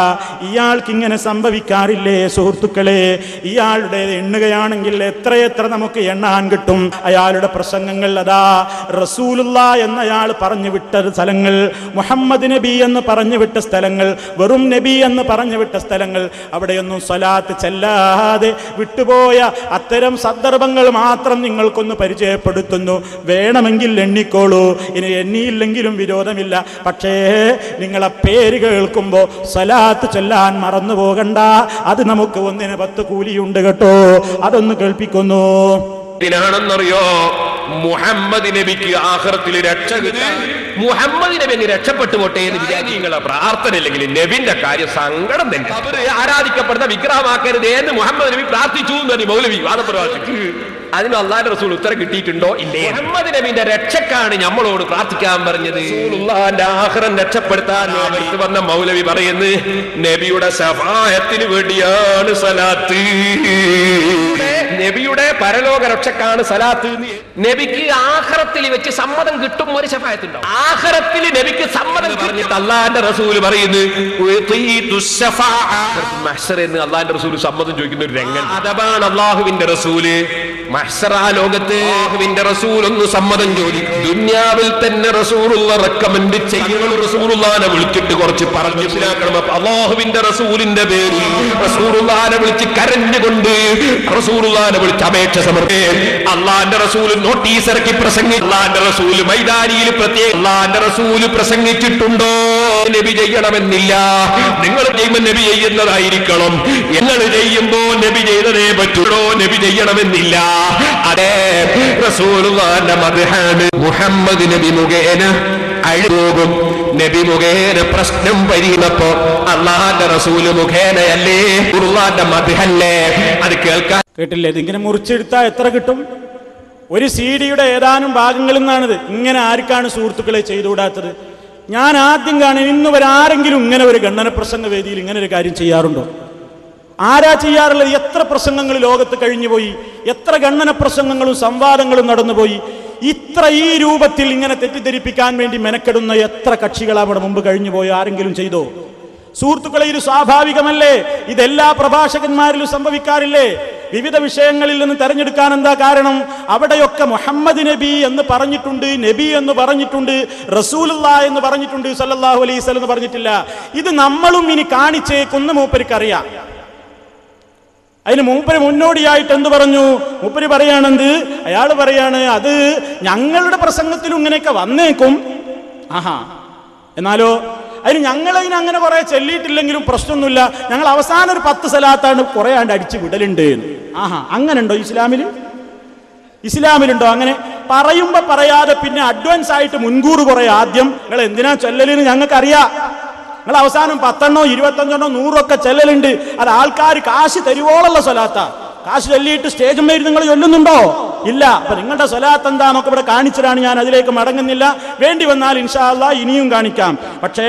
ഇയാൾക്ക് ഇങ്ങനെ സംഭവിക്കാറില്ലേ സുഹൃത്തുക്കളെ? ഇയാളുടെ എണ്ണുകയാണെങ്കിൽ എത്രയെത്ര നമുക്ക് എണ്ണാൻ കിട്ടും. അയാളുടെ പ്രസംഗങ്ങൾ അതാ റസൂലുള്ളാഹ് എന്നയാൾ പറഞ്ഞു വിട്ട സ്ഥലങ്ങൾ, മുഹമ്മദ് നബി എന്ന് പറഞ്ഞു വിട്ട സ്ഥലങ്ങൾ, വെറും നബി എന്ന് പറഞ്ഞു വിട്ട സ്ഥലങ്ങൾ, അവിടെയൊന്നും സ്വലാത്ത് ചെല്ലാതെ വിട്ടുപോയ അത്തരം സന്ദർഭങ്ങൾ മാത്രം നിങ്ങൾക്കൊന്ന് പരിചയപ്പെടുത്തുന്നു. വേണമെങ്കിൽ എണ്ണിക്കോളൂ, ഇനി എണ്ണിയില്ലെങ്കിലും വിരോധമില്ല. പക്ഷേ നിങ്ങളെ പേര് കേൾക്കുമ്പോൾ സ്വലാത്ത് ചൊല്ലാൻ മറന്നു പോകണ്ട. അത് നമുക്ക് 1-ന് 10 കൂലിയുണ്ട് കേട്ടോ. അതൊന്ന് കേൾപ്പിക്കുന്നു. ാണെന്നറിയോ? മുഹമ്മദ് നബിക്ക് ആഖിറത്തിൽ രക്ഷ കിട്ടാൻ മുഹമ്മദ് നബി അങ്ങ് രക്ഷപ്പെട്ടു പോട്ടെ എന്ന് വിചാരിക്കുന്ന പ്രാർത്ഥന ഇല്ലെങ്കിൽ നബിന്റെ കാര്യം സങ്കടം തന്നെ. അവര് ആരാധിക്കപ്പെടുന്ന വിഗ്രഹമാക്കരുത് എന്ന് മുഹമ്മദ് നബി പ്രാർത്ഥിച്ചു എന്ന് മൗലവി വാദപ്രവാസിക്ക്. അതിന് അല്ലാഹുവിന്റെ റസൂൽ ഉത്തരം കിട്ടിയിട്ടുണ്ടോ? ഇല്ലേ. മുഹമ്മദ് നബിന്റെ രക്ഷക്കാണ് നമ്മളോട് പ്രാർത്ഥിക്കാൻ പറഞ്ഞത്. റസൂലുള്ളാഹിന്റെ ആഖിറം രക്ഷപ്പെടുത്താൻ അവർക്ക് വന്ന മൗലവി പറയുന്നു, നബിയുടെ ശഫാഅത്തിന് വേണ്ടിയാണ് സലാത്ത്, നബിയുടെ പരലോക രക്ഷക്കാണ് സലാത്ത്. നബിക്ക് ആഖിറത്തിൽ വെച്ച് സമ്മതം കിട്ടും. ഒരു ശഫാഅത്തുണ്ടോ? ആഖിറത്തിൽ നബിക്ക് സമ്മതം പറഞ്ഞിട്ട് അല്ലാഹുവിന്റെ റസൂൽ പറയുന്നു, മഹ്ശർ എന്ന് അല്ലാഹുവിന്റെ റസൂൽ സമ്മതം ചോദിക്കുന്ന ഒരു രംഗം. അതാണ് അല്ലാഹുവിന്റെ റസൂല് മഹ്ശറാ ലോകത്ത് അല്ലാഹുവിന്റെ റസൂൽ ഒന്ന് സമ്മതം ചോദിക്കും. ദുനിയാവിൽ തന്നെ റസൂലുള്ള റെക്കമെൻഡ് ചെയ്യണം. റസൂലുള്ളാഹിനെ വിളിച്ചിട്ട് കുറച്ച് പറഞ്ഞു മനസ്സിലാക്കണം. അല്ലാഹുവിന്റെ റസൂലിന്റെ പേരിൽ റസൂലുള്ളാഹിനെ വിളിച്ച് കരഞ്ഞുകൊണ്ട് റസൂലുള്ളാഹിനെ വിളിച്ച് അപേക്ഷ സമർപ്പിക്കും. അല്ലാഹുവിന്റെ റസൂൽ നോട്ടീസ് ഇറക്കി പ്രസംഗിച്ചു. അല്ലാഹുവിന്റെ റസൂൽ മൈതാനിയിൽ പ്രത്യേക അല്ലാഹുവിന്റെ റസൂൽ പ്രസംഗിച്ചിട്ടുണ്ടോ? നബി ചെയ്യണമെന്നില്ല. നിങ്ങൾ ചെയ്യുമ്പോൾ നബി ചെയ്യുന്നതായിരിക്കണം. നിങ്ങൾ ചെയ്യുമ്പോ നബി ചെയ്തതേ പറ്റുള്ളൂ. നബി ചെയ്യണമെന്നില്ല. അതെ, റസൂലുള്ളാഹിന്റെ മദ്ഹാണ്. മുഹമ്മദ് നബി മുഖേന അഴിപോകും. നബി മുഖേന പ്രശ്നം പരിഹരിച്ചപ്പോ അല്ലാഹുവിന്റെ റസൂൽ മുഖേനയല്ലേ, ഖുർആന്റെ മദ്ഹല്ലേ? അത് കേൾക്കാൻ കേട്ടില്ലേ? ഇതിങ്ങനെ മുറിച്ചെടുത്താൽ എത്ര കിട്ടും? ഒരു CD-യുടെ ഏതാനും ഭാഗങ്ങളിൽ നിന്നാണിത്. ഇങ്ങനെ ആർക്കാണ് സുഹൃത്തുക്കളെ ചെയ്തുകൂടാത്തത്? ഞാൻ ആദ്യം കാണും. ഇന്ന് ആരെങ്കിലും ഇങ്ങനെ ഒരു ഖണ്ഡന പ്രസംഗ വേദിയിൽ ഇങ്ങനെ ഒരു കാര്യം ചെയ്യാറുണ്ടോ? ആരാ ചെയ്യാറുള്ളത്? എത്ര പ്രസംഗങ്ങൾ ലോകത്ത് കഴിഞ്ഞുപോയി, എത്ര ഖണ്ഡന പ്രസംഗങ്ങളും സംവാദങ്ങളും നടന്നുപോയി. ഈ രൂപത്തിൽ ഇങ്ങനെ തെറ്റിദ്ധരിപ്പിക്കാൻ വേണ്ടി മെനക്കെടുന്ന എത്ര കക്ഷികൾ അവിടെ മുമ്പ് കഴിഞ്ഞുപോയി? ആരെങ്കിലും ചെയ്തോ? സുഹൃത്തുക്കളെ, ഇത് സ്വാഭാവികമല്ലേ? ഇതെല്ലാ പ്രഭാഷകന്മാരിലും സംഭവിക്കാറില്ലേ? വിവിധ വിഷയങ്ങളിൽ നിന്ന് തെരഞ്ഞെടുക്കാൻ എന്താ കാരണം? അവിടെയൊക്കെ മുഹമ്മദ് നബി എന്ന് പറഞ്ഞിട്ടുണ്ട്, നബി എന്ന് പറഞ്ഞിട്ടുണ്ട്, റസൂലുള്ളാഹി എന്ന് പറഞ്ഞിട്ടുണ്ട്, സല്ലല്ലാഹു അലൈഹി വസല്ലം എന്ന് പറഞ്ഞിട്ടില്ല. ഇത് നമ്മളും ഇനി കാണിച്ചേക്കുന്ന മൂപ്പർക്കറിയാം. അതിന് മൂപ്പര് മുന്നോടിയായിട്ട് എന്ത് പറഞ്ഞു? മൂപ്പര് പറയാണെന്ത്? അയാൾ പറയാണ്, അത് ഞങ്ങളുടെ പ്രസംഗത്തിലും ഇങ്ങനെയൊക്കെ വന്നേക്കും. ആഹാ, എന്നാലോ അതിന് അങ്ങനെ കുറെ ചെല്ലിയിട്ടില്ലെങ്കിലും പ്രശ്നമൊന്നുമില്ല. ഞങ്ങൾ അവസാനം ഒരു 10 സലാത്താണ് കുറെ ആണ്ട് അടിച്ചു വിടലുണ്ട്. ആഹാ, അങ്ങനെ ഉണ്ടോ ഇസ്ലാമിലുണ്ടോ? അങ്ങനെ പറയുമ്പോ പറയാതെ പിന്നെ അഡ്വാൻസ് ആയിട്ട് മുൻകൂർ കുറെ ആദ്യം നിങ്ങൾ എന്തിനാ ചൊല്ലലെന്ന് ഞങ്ങൾക്കറിയാം. നിങ്ങൾ അവസാനം 10 25 100 ചെല്ലലുണ്ട്. അത് ആൾക്കാർ കാശ് തരുവോളുള്ള സ്വലാത്താ. കാശ് ചൊല്ലിയിട്ട് സ്റ്റേജും മേരി നിങ്ങൾ ചൊല്ലുന്നുണ്ടോ? ഇല്ല. അപ്പൊ നിങ്ങളുടെ സ്വലാത്ത് എന്താന്നൊക്കെ ഇവിടെ കാണിച്ചിട്ടാണ്. ഞാൻ അതിലേക്ക് മടങ്ങുന്നില്ല. വേണ്ടി വന്നാൽ ഇൻഷാ അല്ലാഹ് ഇനിയും കാണിക്കാം. പക്ഷേ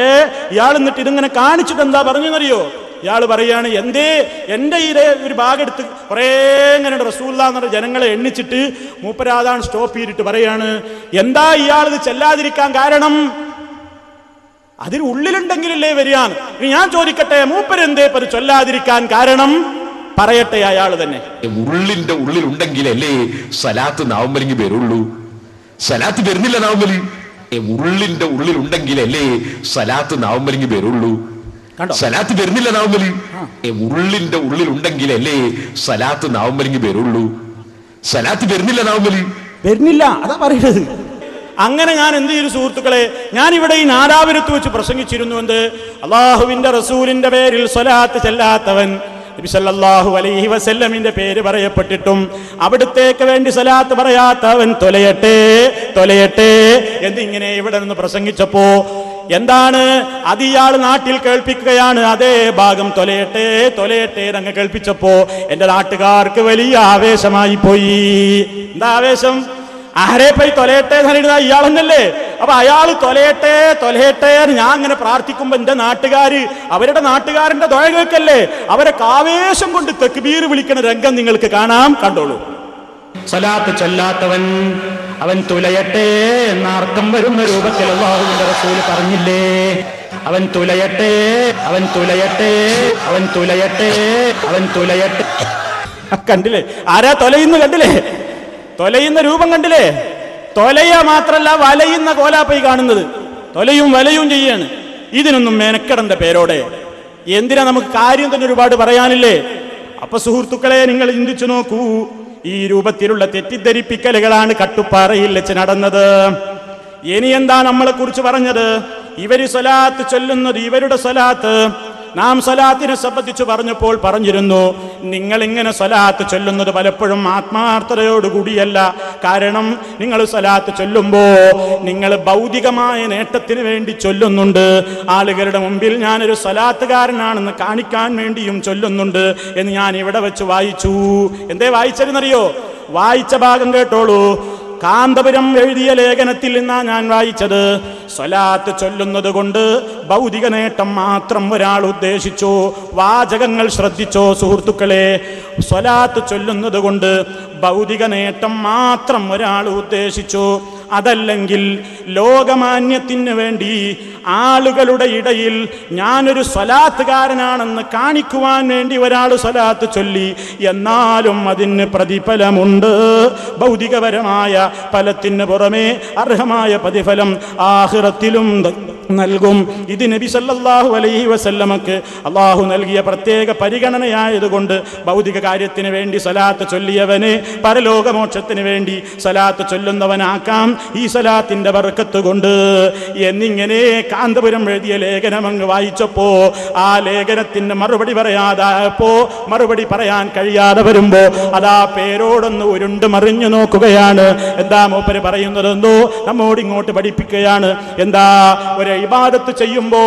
ഇയാൾ എന്നിട്ട് ഇതിങ്ങനെ കാണിച്ചിട്ട് എന്താ പറഞ്ഞെന്നറിയോ? ഇയാൾ പറയാണ്, എന്റെ ഈ ഒരു ഭാഗം എടുത്ത് കുറേ ഇങ്ങനെ റസൂലുള്ളാഹി എന്ന് പറഞ്ഞ ജനങ്ങളെ എണ്ണിച്ചിട്ട് മൂപ്പരാതാണ് സ്റ്റോപ്പ് ചെയ്തിട്ട് പറയാണ്, എന്താ ഇയാൾ ഇത് ചെല്ലാതിരിക്കാൻ കാരണം? അതിന് ഉള്ളിലുണ്ടെങ്കിലല്ലേ വരികയാണ്. ഇനി ഞാൻ ചോദിക്കട്ടെ, മൂപ്പരെന്തേ അത് ചൊല്ലാതിരിക്കാൻ കാരണം? പറയട്ടെ അയാൾ തന്നെ. ഉള്ളിന്റെ ഉള്ളിലുണ്ടെങ്കിലല്ലേ സലാത്ത് നാവുമ്പലെങ്കിൽ വരുള്ളൂ. സലാത്ത് വരുന്നില്ല നാവുമ്പല്. ഉള്ളിന്റെ ഉള്ളിലുണ്ടെങ്കിലല്ലേ സലാത്ത് നാവുമ്പലെങ്കിൽ വരുള്ളൂ. സലാത്ത് വരുന്നില്ല നാവുമ്പല്. ഉള്ളിന്റെ ഉള്ളിലുണ്ടെങ്കിലല്ലേ സലാത്ത് നാവുമ്പലെങ്കിൽ വരുള്ളൂ. സലാത്ത് വരുന്നില്ല നാവുമ്പല്. വരുന്നില്ല, അതാ പറയുന്നത്. അങ്ങനെ ഞാൻ എന്ത് ചെയ്തു സുഹൃത്തുക്കളെ? ഞാൻ ഇവിടെ ഈ നാദാപുരത്ത് വെച്ച് പ്രസംഗിച്ചിരുന്നു. എന്ത്? അള്ളാഹുവിന്റെ റസൂലിന്റെ പേരിൽ സ്വലാത്ത് ചെല്ലാത്തവൻ, നബി സല്ലല്ലാഹു അലൈഹി വസല്ലമിന്റെ പേര് പറയപ്പെട്ടിട്ടും അവിടുത്തേക്ക് വേണ്ടി സ്വലാത്ത് പറയാത്തവൻ തൊലയട്ടെ എന്നിങ്ങനെ ഇവിടെ നിന്ന് പ്രസംഗിച്ചപ്പോ എന്താണ് അത്? ഇയാൾ നാട്ടിൽ കേൾപ്പിക്കുകയാണ്. അതേ ഭാഗം തൊലയട്ടെ അങ്ങ് കേൾപ്പിച്ചപ്പോ എന്റെ നാട്ടുകാർക്ക് വലിയ ആവേശമായി പോയി. എന്താ ആവേശം? ആരെ പോയി തൊലയട്ടെ എന്നിരുന്ന ഇയാളെന്നല്ലേ. അപ്പൊ അയാൾ തൊലയട്ടെ ഞാൻ അങ്ങനെ പ്രാർത്ഥിക്കുമ്പോ എന്റെ നാട്ടുകാര് അവരുടെ നാട്ടുകാരന്റെ ദുആ കേൾക്കല്ലേ, അവരെ ആവേശം കൊണ്ട് തക്ബീർ വിളിക്കുന്ന രംഗം നിങ്ങൾക്ക് കാണാം. കണ്ടോളൂ. സ്വലാത്ത് ചൊല്ലാത്തവൻ അവൻ തുലയട്ടെ എന്ന അർത്ഥം വരുന്ന രൂപത്തിൽ അല്ലാഹുവിന്റെ റസൂൽ പറഞ്ഞില്ലേ? അവൻ തുലയട്ടെ. കണ്ടില്ലേ? ആരാ തൊലയുന്നു? കണ്ടില്ലേ? തൊലയുന്ന രൂപം കണ്ടില്ലേ? തൊലയ മാത്രല്ല വലയുന്ന കോലാപ്പൈ കാണുന്നത്. തൊലയും വലയും ചെയ്യാണ്. ഇതിനൊന്നും മെനക്കെടേണ്ട പേരോടെ എന്തിനാ? നമുക്ക് കാര്യം തന്നെ ഒരുപാട് പറയാനില്ലേ? അപ്പൊ സുഹൃത്തുക്കളെ, നിങ്ങൾ ചിന്തിച്ചു നോക്കൂ. ഈ രൂപത്തിലുള്ള തെറ്റിദ്ധരിപ്പിക്കലുകളാണ് കട്ടുപ്പാറയിൽ വെച്ച് നടന്നത്. ഇനി എന്താ നമ്മളെ കുറിച്ച് പറഞ്ഞത്? ഇവര് സ്വലാത്ത് ചൊല്ലുന്നത്, ഇവരുടെ സ്വലാത്ത്. നാം സ്വലാത്തിനെ സംബന്ധിച്ച് പറഞ്ഞപ്പോൾ പറഞ്ഞിരുന്നു, നിങ്ങൾ ഇങ്ങനെ സ്വലാത്ത് ചൊല്ലുന്നത് പലപ്പോഴും ആത്മാർത്ഥതയോടുകൂടിയല്ല. കാരണം നിങ്ങൾ സ്വലാത്ത് ചൊല്ലുമ്പോ നിങ്ങൾ ഭൗതികമായ നേട്ടത്തിന് വേണ്ടി ചൊല്ലുന്നുണ്ട്. ആളുകളുടെ മുമ്പിൽ ഞാനൊരു സ്വലാത്തുകാരനാണെന്ന് കാണിക്കാൻ വേണ്ടിയും ചൊല്ലുന്നുണ്ട് എന്ന് ഞാൻ ഇവിടെ വെച്ച് വായിച്ചു. എന്തേ വായിച്ചതെന്നറിയോ? വായിച്ച ഭാഗം കേട്ടോളൂ. കാന്തപുരം എഴുതിയ ലേഖനത്തിൽ നിന്നാ ഞാൻ വായിച്ചത്. സ്വലാത്ത് ചൊല്ലുന്നത് കൊണ്ട് ഭൗതിക നേട്ടം മാത്രം ഒരാൾ ഉദ്ദേശിച്ചു. വാചകങ്ങൾ ശ്രദ്ധിച്ചോ സുഹൃത്തുക്കളെ? സ്വലാത്ത് ചൊല്ലുന്നത് കൊണ്ട് ഭൗതിക നേട്ടം മാത്രം ഒരാൾ ഉദ്ദേശിച്ചു. അതല്ലെങ്കിൽ ലോകമാന്യത്തിന് വേണ്ടി ആളുകളുടെ ഇടയിൽ ഞാനൊരു സ്വലാത്തുകാരനാണെന്ന് കാണിക്കുവാൻ വേണ്ടി ഒരാൾ സ്വലാത്ത് ചൊല്ലി, എന്നാലും അതിന് പ്രതിഫലമുണ്ട്. ഭൗതികപരമായ ഫലത്തിന് പുറമേ അർഹമായ പ്രതിഫലം ആഖിറത്തിലും നൽകും. ഇത് നബി സല്ലല്ലാഹു അലൈഹി വസല്ലമക്ക് അള്ളാഹു നൽകിയ പ്രത്യേക പരിഗണനയായതുകൊണ്ട് ഭൗതിക കാര്യത്തിന് വേണ്ടി സ്വലാത്ത് ചൊല്ലിയവനെ പരലോകമോക്ഷത്തിന് വേണ്ടി സ്വലാത്ത് ചൊല്ലുന്നവനാക്കാം ഈ സ്വലാത്തിന്റെ ബർക്കത്ത് കൊണ്ട്. എന്നിങ്ങനെ കാന്തപുരം എഴുതിയ ലേഖനം അങ്ങ് വായിച്ചപ്പോ ആ ലേഖനത്തിന് മറുപടി പറയാതായപ്പോ, മറുപടി പറയാൻ കഴിയാതെ വരുമ്പോ അതാ പേരോടൊന്ന് ഉരുണ്ട് മറിഞ്ഞു നോക്കുകയാണ്. എന്താ മൂപ്പര് പറയുന്നതെന്നോ നമ്മോട് ഇങ്ങോട്ട് പഠിപ്പിക്കുകയാണ്. എന്താ, ഒരു ഇബാദത്ത് ചെയ്യുമ്പോ,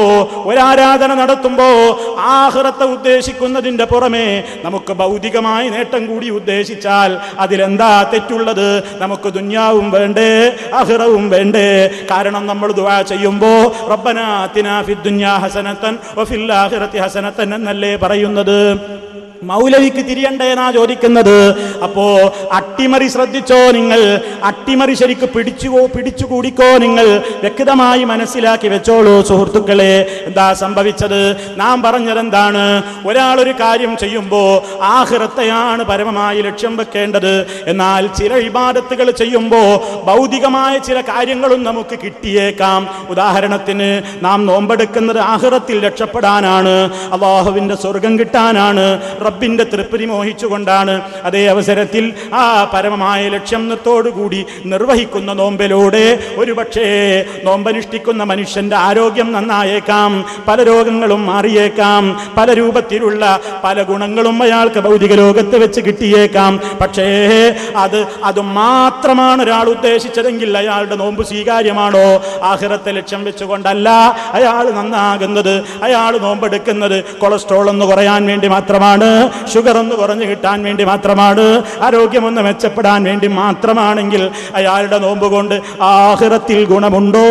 ഒരാരാധന നടത്തുമ്പോ ആഖിറത്തെ ഉദ്ദേശിക്കുന്നതിന്റെ പുറമെ നമുക്ക് ഭൗതികമായ നേട്ടം കൂടി ഉദ്ദേശിച്ചാൽ അതിലെന്താ തെറ്റുള്ളത്? നമുക്ക് ദുനിയാവും വേണ്ടേ ആഖിറവും വേണ്ടേ? കാരണം നമ്മൾ ദുആ ചെയ്യുമ്പോ റബ്ബനാ ആതിനാ ഫിദ്ദുനിയാ ഹസനതൻ വഫിൽ ആഖിറതി ഹസനതൻ എന്നല്ലേ പറയുന്നത്. മൗലവിക്ക് തിരിയണ്ടേന്നാ ചോദിക്കുന്നത്. അപ്പോ അട്ടിമറി ശ്രദ്ധിച്ചോ നിങ്ങൾ, അട്ടിമറി ശരിക്ക് പിടിച്ചുകൂടിക്കോ നിങ്ങൾ, വ്യക്തമായി മനസ്സിലാക്കി വെച്ചോളൂ സുഹൃത്തുക്കളെ. എന്താ സംഭവിച്ചത്? നാം പറഞ്ഞതെന്താണ്? ഒരാളൊരു കാര്യം ചെയ്യുമ്പോ ആഖിറത്തെയാണ് പരമമായി ലക്ഷ്യം വെക്കേണ്ടത്. എന്നാൽ ചില ഇബാദത്തുകൾ ചെയ്യുമ്പോ ഭൗതികമായ ചില കാര്യങ്ങളും നമുക്ക് കിട്ടിയേക്കാം. ഉദാഹരണത്തിന് നാം നോമ്പെടുക്കുന്നത് ആഖിറത്തിൽ രക്ഷപ്പെടാനാണ്, അല്ലാഹുവിന്റെ സ്വർഗം കിട്ടാനാണ്, റബ്ബിന്റെ തൃപ്തി മോഹിച്ചുകൊണ്ടാണ്. അതേ അവസരത്തിൽ ആ പരമമായ ലക്ഷ്യത്തോടുകൂടി നിർവഹിക്കുന്ന നോമ്പിലൂടെ ഒരുപക്ഷേ നോമ്പനുഷ്ഠിക്കുന്ന മനുഷ്യന്റെ ആരോഗ്യം നന്നായേക്കാം, പല രോഗങ്ങളും മാറിയേക്കാം, പല രൂപത്തിലുള്ള പല ഗുണങ്ങളും അയാൾക്ക് ഭൗതിക ലോകത്ത് വെച്ച് കിട്ടിയേക്കാം. പക്ഷേ അത് മാത്രമാണ് ഒരാൾ ഉദ്ദേശിച്ചതെങ്കിൽ അയാളുടെ നോമ്പ് സ്വീകാര്യമാണോ? ആഖിറത്തെ ലക്ഷ്യം വെച്ചുകൊണ്ടല്ല അയാൾ നന്നാകുന്നത്. അയാൾ നോമ്പെടുക്കുന്നത് കൊളസ്ട്രോൾ ഒന്ന് കുറയാൻ വേണ്ടി മാത്രമാണ്, ഷുഗർ ഒന്ന് കുറഞ്ഞു കിട്ടാൻ വേണ്ടി മാത്രമാണ്, ആരോഗ്യമൊന്ന് മെച്ചപ്പെടാൻ വേണ്ടി മാത്രമാണെങ്കിൽ അയാളുടെ നോമ്പ് കൊണ്ട് ആഖിറത്തിൽ ഗുണമുണ്ടോ?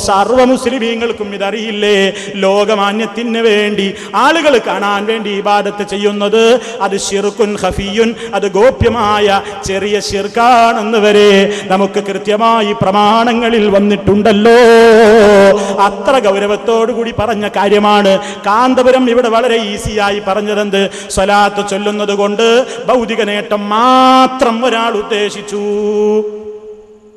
സർവ മുസ്ലിമീങ്ങൾക്കും ഇതറിയില്ലേ? ലോകമാന്യത്തിന് വേണ്ടി ആളുകൾ കാണാൻ വേണ്ടി ഇബാദത്ത് ചെയ്യുന്നത് അത് ശിർക്കുൻ ഖഫിയുൻ, അത് ഗോപ്യമായ ചെറിയ ശിർക്കാണെന്ന് വരെ നമുക്ക് കൃത്യമായി പ്രമാണങ്ങളിൽ വന്നിട്ടുണ്ടല്ലോ. അത്ര ഗൗരവത്തോടു കൂടി പറഞ്ഞ കാര്യമാണ്. കാന്തപുരം ഇവിടെ വളരെ ഈസിയായി പറഞ്ഞതെന്ത്? സ്വലാത്ത് ചൊല്ലുന്നത് കൊണ്ട് ഭൗതിക നേട്ടം മാത്രം ഒരാൾ ഉദ്ദേശിച്ചു.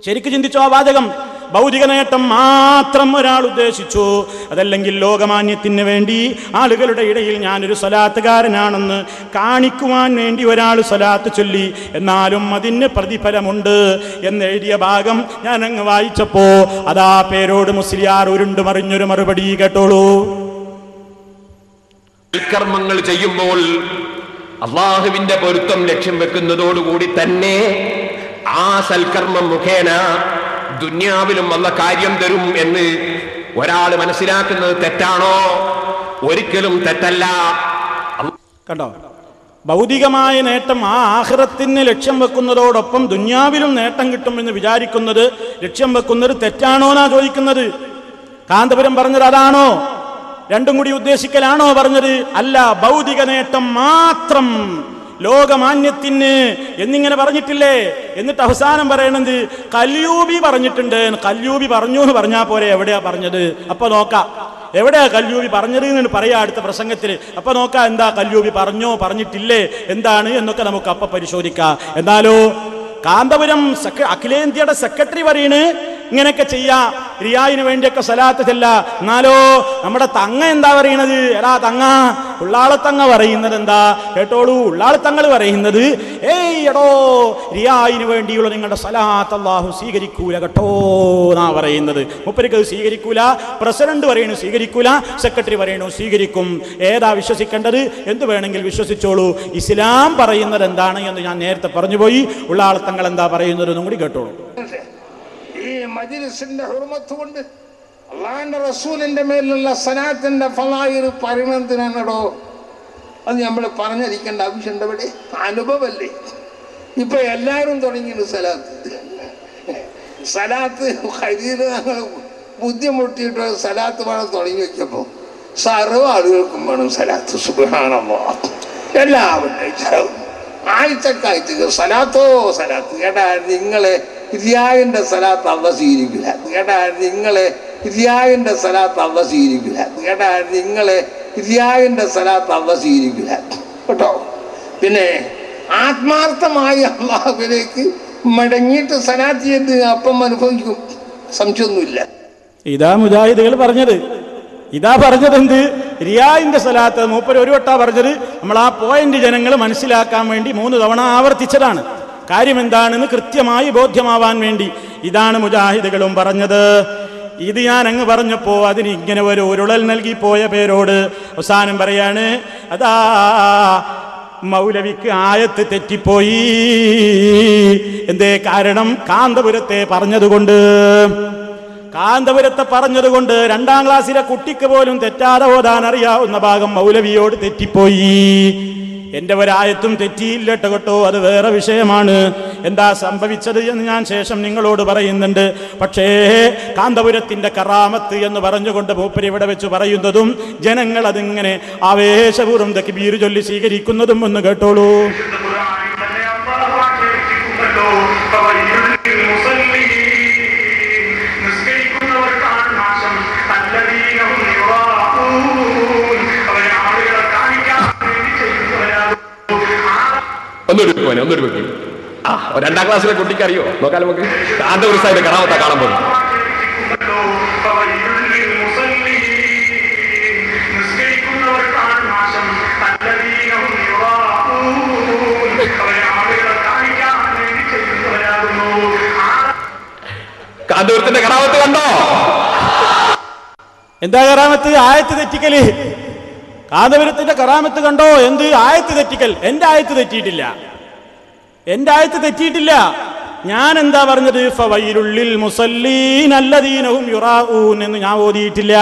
ശരിക്ക് ചിന്തിച്ചോ ആ വാചകം? ഭൗതിക നേട്ടം മാത്രം ഒരാൾ ഉദ്ദേശിച്ചു. അതല്ലെങ്കിൽ ലോകമാന്യത്തിന് വേണ്ടി ആളുകളുടെ ഇടയിൽ ഞാനൊരു സ്വലാത്തുകാരനാണെന്ന് കാണിക്കുവാൻ വേണ്ടി ഒരാൾ സ്വലാത്ത് ചൊല്ലി, എന്നാലും അതിന് പ്രതിഫലമുണ്ട് എന്നെഴുതിയ ഭാഗം ഞാൻ അങ്ങ് വായിച്ചപ്പോ അതാ പേരോട് മുസ്ലിയാർ ഉരുണ്ടു മറിഞ്ഞൊരു മറുപടി കേട്ടോളൂ. കർമ്മങ്ങൾ ചെയ്യുമ്പോൾ അള്ളാഹുവിന്റെ പൊരുത്തം ലക്ഷ്യം വെക്കുന്നതോടുകൂടി തന്നെ ആ സൽക്കർമ്മം മുഖേന ദുന്യാവിലും വല്ല കാര്യം തരും എന്ന് ഒരാൾ മനസ്സിലാക്കുന്നത് തെറ്റാണോ? ഒരിക്കലും തെറ്റല്ല. കണ്ടോ, ഭൗതികമായ നേട്ടം ആ ആഖിറത്തിന് ലക്ഷ്യം വെക്കുന്നതോടൊപ്പം ദുന്യാവിലും നേട്ടം കിട്ടുമെന്ന് വിചാരിക്കുന്നത്, ലക്ഷ്യം വെക്കുന്നത് തെറ്റാണോ എന്നാ ചോദിക്കുന്നത്. കാന്തപുരം പറഞ്ഞത് അതാണോ? രണ്ടും കൂടി ഉദ്ദേശിക്കലാണോ പറഞ്ഞത്? അല്ല, ഭൗതിക നേട്ടം മാത്രം, ലോകമാന്യത്തിന് എന്നിങ്ങനെ പറഞ്ഞിട്ടില്ലേ? എന്നിട്ട് അവസാനം പറയണത് കല്യൂബി പറഞ്ഞിട്ടുണ്ട്. കല്യൂബി പറഞ്ഞു എന്ന് പറഞ്ഞാൽ പോരെ, എവിടെയാ പറഞ്ഞത്? അപ്പൊ നോക്കാം എവിടെയാ കല്യൂബി പറഞ്ഞത് എന്ന് പറയാ അടുത്ത പ്രസംഗത്തിൽ. അപ്പൊ നോക്കാം എന്താ കല്യൂബി പറഞ്ഞോ പറഞ്ഞിട്ടില്ലേ എന്താണ് എന്നൊക്കെ നമുക്ക് അപ്പൊ പരിശോധിക്കാം. എന്നാലോ കാന്തപുരം അഖിലേന്ത്യയുടെ സെക്രട്ടറി പറയണ് ഇങ്ങനെയൊക്കെ ചെയ്യാ, റിയായിന് വേണ്ടിയൊക്കെ സലാത്ത് ചെല്ല. എന്നാലോ നമ്മുടെ തങ്ങ എന്താ പറയണത്? എടാ തങ്ങ, ഉള്ളാളത്തങ്ങ പറയുന്നത് എന്താ കേട്ടോളൂ. ഉള്ളാളത്തങ്ങൾ പറയുന്നത് ഏയ് എടോ, റിയായിന് വേണ്ടിയുള്ള നിങ്ങളുടെ സലാത്ത് അല്ലാഹു സ്വീകരിക്കൂല കേട്ടോ എന്നാ പറയുന്നത്. മുപ്പരിക്ക് സ്വീകരിക്കൂല, പ്രസിഡന്റ് പറയണു സ്വീകരിക്കൂല, സെക്രട്ടറി പറയണു സ്വീകരിക്കും. ഏതാ വിശ്വസിക്കേണ്ടത്? എന്ത് വേണമെങ്കിൽ വിശ്വസിച്ചോളൂ. ഇസ്ലാം പറയുന്നത് എന്താണ് എന്ന് ഞാൻ നേരത്തെ പറഞ്ഞുപോയി. ഉള്ളാളത്തങ്ങൾ എന്താ പറയുന്നത് എന്നും കൂടി കേട്ടോളൂ. ഈ മജ്‌ലിസിന്റെ ഹുർമത്ത് കൊണ്ട് അല്ലാഹുവിന്റെ റസൂലിന്റെ മേലുള്ള സലാത്തിന്റെ ഫളായിൽ പരിമന്തിനാണോ? അത് നമ്മൾ പറഞ്ഞിരിക്കേണ്ട ആവശ്യമുണ്ട്. ഇവിടെ അനുഭവമല്ലേ? ഇപ്പൊ എല്ലാവരും തുടങ്ങിയത് സലാത്ത് ഖരീദ് ബുദ്ധിമുട്ടിയിട്ട് സലാത്ത് വേണം തുടങ്ങി വെച്ചപ്പോ സർവ്വ ആളുകൾക്കും വേണം സലാത്ത്. സുബ്ഹാനല്ലാഹ്, എല്ലാവരും ആഴ്ചക്കാഴ്ച സലാത്തോ സലാത്ത്. കേട്ടാ നിങ്ങളെ റിയായിന്റെ സലാത്ത് അള്ള സ്വീകരിക്കില്ല കേട്ടാ. നിങ്ങളെ റിയായിന്റെ സലാത്ത് അള്ള സ്വീകരിക്കില്ല കേട്ടാ. നിങ്ങളെ റിയായിന്റെ സലാത്ത് അള്ള സ്വീകരിക്കില്ല കേട്ടോ. പിന്നെ ആത്മാർത്ഥമായി അള്ളാഹുവിലേക്ക് മടങ്ങിയിട്ട് സലാത്ത് ചെയ്ത് അപ്പം അനുഭവിക്കും, സംശയമൊന്നുമില്ല. ഇതാ മുജാഹിദുകൾ പറഞ്ഞത്. ഇതാ പറഞ്ഞത് എന്ത്? റിയായിന്റെ സലാത്ത് മൂപ്പര് ഒരു വട്ടാ പറഞ്ഞത്. നമ്മൾ ആ പോയിന്റ് ജനങ്ങൾ മനസ്സിലാക്കാൻ വേണ്ടി 3 തവണ ആവർത്തിച്ചതാണ്. കാര്യം എന്താണെന്ന് കൃത്യമായി ബോധ്യമാവാൻ വേണ്ടി. ഇതാണ് മുജാഹിദുകളും പറഞ്ഞത്. ഇത് ഞാൻ അങ്ങ് പറഞ്ഞപ്പോ അതിന് ഇങ്ങനെ ഒരു ഉരുളൽ നൽകി പോയ പേരോട് അവസാനം പറയാണ്, അതാ മൗലവിക്ക് ആയത്ത് തെറ്റിപ്പോയി. എന്തേ കാരണം? കാന്തപുരത്തെ പറഞ്ഞതുകൊണ്ട്. കാന്തപുരത്തെ പറഞ്ഞതുകൊണ്ട് 2ാം ക്ലാസ്സിലെ കുട്ടിക്ക് പോലും തെറ്റാതെ ഓതാൻ അറിയാവുന്ന ഭാഗം മൗലവിയോട് തെറ്റിപ്പോയി. എന്റെ ഒരായത്തും തെറ്റിയില്ല കേട്ടോ, അത് വേറെ വിഷയമാണ്. എന്താ സംഭവിച്ചത് എന്ന് ഞാൻ ശേഷം നിങ്ങളോട് പറയുന്നുണ്ട്. പക്ഷേ കാന്തപുരത്തിന്റെ കറാമത്ത് എന്ന് പറഞ്ഞുകൊണ്ട് മൂപ്പര് ഇവിടെ വെച്ച് പറയുന്നതും ജനങ്ങൾ അതിങ്ങനെ ആവേശപൂർവ്വം തക്ബീർ ചൊല്ലി സ്വീകരിക്കുന്നതും ഒന്ന് കേട്ടോളൂ. ഒന്നൊരു 2ാം ക്ലാസ്സിലെ കുട്ടിക്ക് അറിയോ? നോക്കാൻ നമുക്ക്. കാന്തപുര സാഹിബിന്റെ കറാമത്താ കാണാൻ പോകും. കാന്തപുരത്തിന്റെ കറാമത്ത് കണ്ടോ? എന്താ കറാമത്ത്? ആയത്ത് തെറ്റിക്കല്. കാന്തപുരത്തിന്റെ കറാമത്ത് കണ്ടോ? എന്ത് ആയത്ത് തെറ്റിക്കൽ? എന്റെ ആയത്ത് തെറ്റിയിട്ടില്ല, എന്റെ ആയത്ത് തെറ്റിയിട്ടില്ല. ഞാൻ എന്താ പറഞ്ഞത്? ഫവൈലുൽ മുസല്ലീൻ അല്ലദീന ഹും യുറാഊൻ എന്ന് ഞാൻ ഓതിയിട്ടില്ല.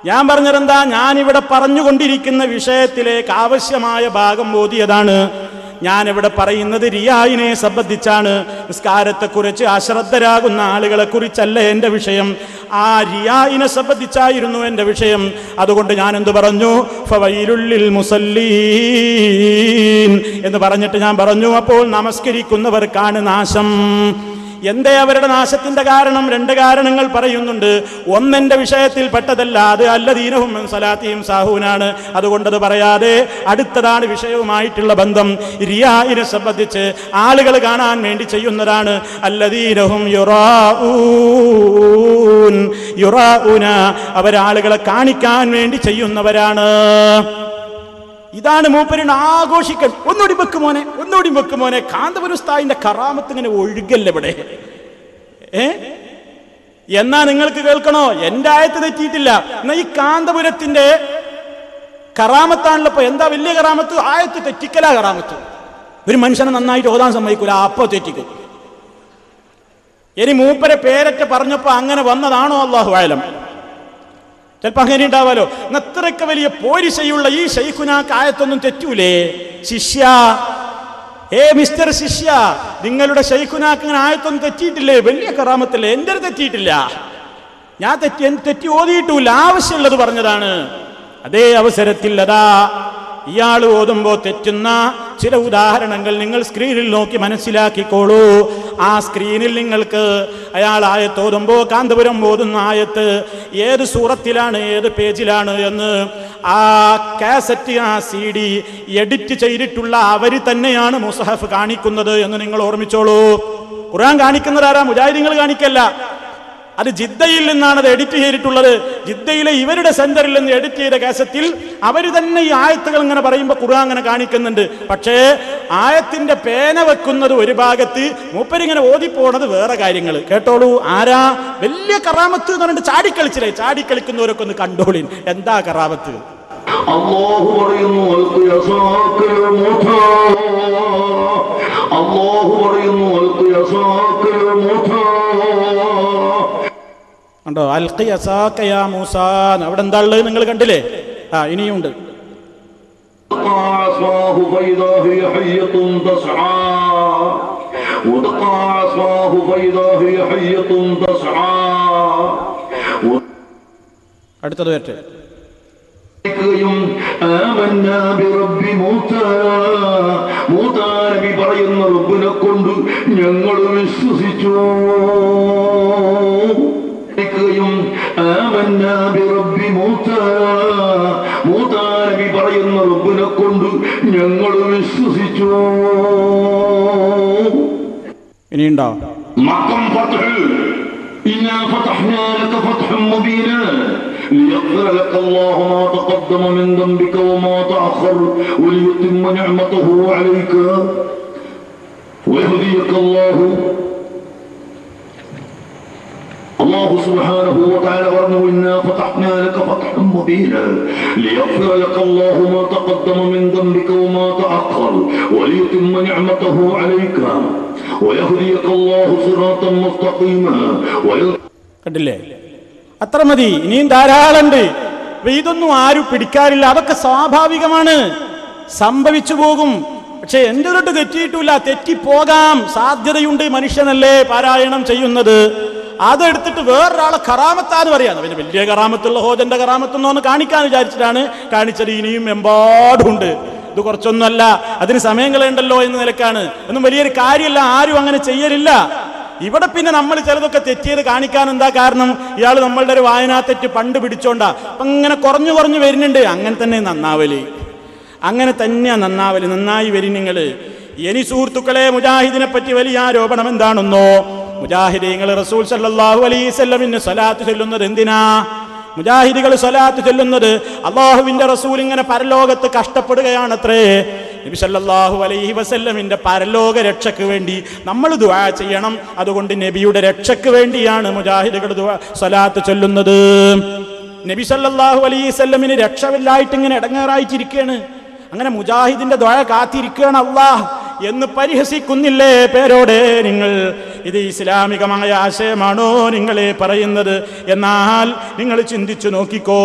ഞാൻ പറഞ്ഞതെന്താ? ഞാനിവിടെ പറഞ്ഞുകൊണ്ടിരിക്കുന്ന വിഷയത്തിലേക്ക് ആവശ്യമായ ഭാഗം ഓതിയതാണ്. ഞാനിവിടെ പറയുന്നത് റിയായിനെ സംബന്ധിച്ചാണ്. നിസ്കാരത്തെക്കുറിച്ച് അശ്രദ്ധരാകുന്ന ആളുകളെ കുറിച്ചല്ല എൻ്റെ വിഷയം. ആ റിയായിനെ സംബന്ധിച്ചായിരുന്നു എൻ്റെ വിഷയം. അതുകൊണ്ട് ഞാൻ എന്ത് പറഞ്ഞു? ഫവൈലുൽ മുസല്ലീൻ എന്ന് പറഞ്ഞിട്ട് ഞാൻ പറഞ്ഞു, അപ്പോൾ നമസ്കരിക്കുന്നവർക്കാണ് നാശം. എന്തേ അവരുടെ നാശത്തിന്റെ കാരണം? 2 കാരണങ്ങൾ പറയുന്നുണ്ട്. ഒന്നെന്റെ വിഷയത്തിൽ പെട്ടതല്ല, അത് അല്ലദീനഹും മിൻ സലാത്തിഹിം സാഹൂനാണ്. അതുകൊണ്ടത് പറയാതെ അടുത്തതാണ് വിഷയവുമായിട്ടുള്ള ബന്ധം. റിയായിനെ സംബന്ധിച്ച് ആളുകൾ കാണാൻ വേണ്ടി ചെയ്യുന്നതാണ്. അല്ലദീനഹും യുറാഊൻ, യുറാഊന, അവരാളുകളെ കാണിക്കാൻ വേണ്ടി ചെയ്യുന്നവരാണ്. ഇതാണ് മൂപ്പരിന് ആഘോഷിക്കൽ. ഒന്നുകൂടി വെക്കുമോനെ, ഒന്നുകൂടി വെക്കുമോനെ. കാന്തപുരസ്താദിന്റെ കറാമത്ത് ഇങ്ങനെ ഒഴുകല്ലേ ഇവിടെ. എന്നാ നിങ്ങൾക്ക് കേൾക്കണോ? എന്റെ ആയത്ത് തെറ്റിയിട്ടില്ല. എന്നാ ഈ കാന്തപുരത്തിന്റെ കറാമത്താണല്ലോ. ഇപ്പൊ എന്താ വലിയ കറാമത്ത്? ആയത്ത് തെറ്റിക്കലാ കറാമത്ത്. ഒരു മനുഷ്യനെ നന്നായിട്ട് ഓതാൻ സമ്മതിക്കൂല, അപ്പൊ തെറ്റിക്കും. ഇനി മൂപ്പരെ പേരറ്റ് പറഞ്ഞപ്പോ അങ്ങനെ വന്നതാണോ? അല്ലാഹു അഅലം. ചിലപ്പോ അങ്ങനെ ഉണ്ടാവാലോ. അത്രയ്ക്ക് വലിയ പോരിശയുള്ള ഈ ശൈഖുനാക്ക് ആയത്തൊന്നും തെറ്റൂലേ? ശിഷ്യ, മിസ്റ്റർ ശിഷ്യ, നിങ്ങളുടെ ശൈഖുനാക്ക് ഇങ്ങനെ ആയത്തൊന്നും തെറ്റിയിട്ടില്ലേ? വലിയ കറാമത്തല്ലേ? എൻ്റെ തെറ്റിയിട്ടില്ല, ഞാൻ തെറ്റി ഓതിയിട്ടുമില്ല, ആവശ്യമുള്ളത് പറഞ്ഞതാണ്. അതേ അവസരത്തിൽ അതാ ഇയാൾ ഓതുമ്പോ തെറ്റുന്ന ചില ഉദാഹരണങ്ങൾ നിങ്ങൾ സ്ക്രീനിൽ നോക്കി മനസ്സിലാക്കിക്കോളൂ. ആ സ്ക്രീനിൽ നിങ്ങൾക്ക് അയാൾ ആയത്ത് ഓതുമ്പോ, കാന്തപുരം ഓതുന്ന ആയത്ത് ഏത് സൂറത്തിലാണ്, ഏത് പേജിലാണ് എന്ന് ആ കാസറ്റ്, ആ CD എഡിറ്റ് ചെയ്തിട്ടുള്ള അവർ തന്നെയാണ് മുസ്ഹഫ് കാണിക്കുന്നത് എന്ന് നിങ്ങൾ ഓർമ്മിച്ചോളൂ. ഖുർആൻ കാണിക്കുന്നത് ആരാ? മുജാഹിദീങ്ങൾ കാണിക്കല്ല. അത് ജിദ്ദയിൽ നിന്നാണ് അത് എഡിറ്റ് ചെയ്തിട്ടുള്ളത്. ജിദ്ദയിലെ ഇവരുടെ സെന്ററിൽ നിന്ന് എഡിറ്റ് ചെയ്ത കാസറ്റിൽ അവർ തന്നെ ഈ ആയത്തുകൾ ഇങ്ങനെ പറയുമ്പോൾ ഖുർആൻ അങ്ങനെ കാണിക്കുന്നുണ്ട്. പക്ഷേ ആയത്തിന്റെ പേന വെക്കുന്നത് ഒരു ഭാഗത്ത്, മൂപ്പരിങ്ങനെ ഓതിപ്പോണത് വേറെ കാര്യങ്ങൾ. കേട്ടോളൂ. ആരാ? വലിയ കറാമത്ത് എന്ന് പറഞ്ഞിട്ട് ചാടിക്കളിച്ചില്ലേ? ചാടിക്കളിക്കുന്നവരൊക്കെ ഒന്ന് കണ്ടോളിൻ. എന്താ കറാമത്ത്? അല്ലാഹു പറയുന്നു, അല്ലാഹു പറയുന്നു കണ്ടോ? അൽഖി അസാക യാ മൂസ. അവിടെ എന്താ ഉള്ളത് നിങ്ങൾ കണ്ടില്ലേ? ഇനിയുണ്ട്. അടുത്തത് വരട്ടെ. آمنا برب موسى മൂസാ നബി പറയുന്ന റബ്ബിനെ കൊണ്ട് ഞങ്ങൾ വിശ്വസിച്ചു. ആമന്നാ ബിറബ്ബി മൂസാ നബി പറയുന്ന റബ്ബിനെ കൊണ്ട് ഞങ്ങൾ വിശ്വസിച്ചു. ഇനിയുണ്ടോ? മക്കം ഫത്ഹ് ഇന്നാ ഫതഹ്നാ ലക ഫത്ഹൻ മുബീനാ ليغفر لك الله ما تقدم من ذنبك وما تأخر وليتم نعمته عليك ويهديك الله سبحانه وتعالى ورنه إنا فتحنا لك فتحا مبينا ليغفر لك الله ما تقدم من ذنبك وما تأخر وليتم نعمته عليك ويهديك الله صراطا مستقيما. കണ്ടില്ലേ? അത്ര മതി. ഇനിയും ധാരാളമുണ്ട്. ഇതൊന്നും ആരും പിടിക്കാറില്ല. അതൊക്കെ സ്വാഭാവികമാണ്, സംഭവിച്ചു പോകും. പക്ഷെ എൻ്റെ തൊട്ട് തെറ്റിയിട്ടില്ല, തെറ്റിപ്പോകാം, സാധ്യതയുണ്ട്. മനുഷ്യനല്ലേ പാരായണം ചെയ്യുന്നത്. അതെടുത്തിട്ട് വേറൊരാളെ കറാമത്താന്ന് പറയാം. പിന്നെ വലിയ കറാമത്തുള്ള ഹോജന്റെ കറാമത്തൊന്നും കാണിക്കാൻ വിചാരിച്ചിട്ടാണ് കാണിച്ചത്. ഇനിയും എമ്പാടുണ്ട്. ഇത് കുറച്ചൊന്നുമല്ല, അതിന് സമയം കളയണ്ടല്ലോ എന്ന നിലക്കാണ്. ഒന്നും വലിയൊരു കാര്യമല്ല, ആരും അങ്ങനെ ചെയ്യലില്ല. ഇവിടെ പിന്നെ നമ്മൾ ചിലതൊക്കെ തെറ്റിയത് കാണിക്കാൻ എന്താ കാരണം? ഇയാൾ നമ്മളുടെ ഒരു വായനാ തെറ്റ് പണ്ട് പിടിച്ചോണ്ടാ അപ്പൊ ഇങ്ങനെ കുറഞ്ഞു കുറഞ്ഞു വരുന്നുണ്ട്. അങ്ങനെ തന്നെ നന്നാവല്, അങ്ങനെ തന്നെയാ നന്നാവല്. നന്നായി വരും നിങ്ങൾ. ഇനി സുഹൃത്തുക്കളെ, മുജാഹിദിനെ പറ്റി വലിയ ആരോപണം എന്താണെന്നോ? മുജാഹിദീങ്ങൾ റസൂൽ സല്ലല്ലാഹു അലൈഹി വസല്ലമിന് സ്വലാത്ത് ചൊല്ലുന്നത് എന്തിനാ? മുജാഹിദികൾ സ്വലാത്ത് ചൊല്ലുന്നത് അല്ലാഹുവിന്റെ റസൂൽ ഇങ്ങനെ പരലോകത്ത് കഷ്ടപ്പെടുകയാണത്രേ. നബി സല്ലല്ലാഹു അലൈഹി വസല്ലമിന്റെ പരലോക രക്ഷയ്ക്ക് വേണ്ടി നമ്മൾ ദുആ ചെയ്യണം. അതുകൊണ്ട് നബിയുടെ രക്ഷയ്ക്ക് വേണ്ടിയാണ് മുജാഹിദുകൾ സ്വലാത്ത് ചൊല്ലുന്നത്. നബി സല്ലല്ലാഹു അലൈഹി വസല്ലമിന് രക്ഷമില്ലായിട്ട് ഇങ്ങനെ ഇടങ്ങേറായിട്ടിരിക്കുകയാണ്. അങ്ങനെ മുജാഹിദിന്റെ ദുആ കാത്തിരിക്കുകയാണ് അല്ലാഹ് എന്ന് പരിഹസിക്കുന്നില്ലേ പേരോടെ നിങ്ങൾ? ഇത് ഇസ്ലാമികമായ ആശയമാണോ നിങ്ങളെ പറയുന്നത്? എന്നാൽ നിങ്ങൾ ചിന്തിച്ചു നോക്കിക്കോ.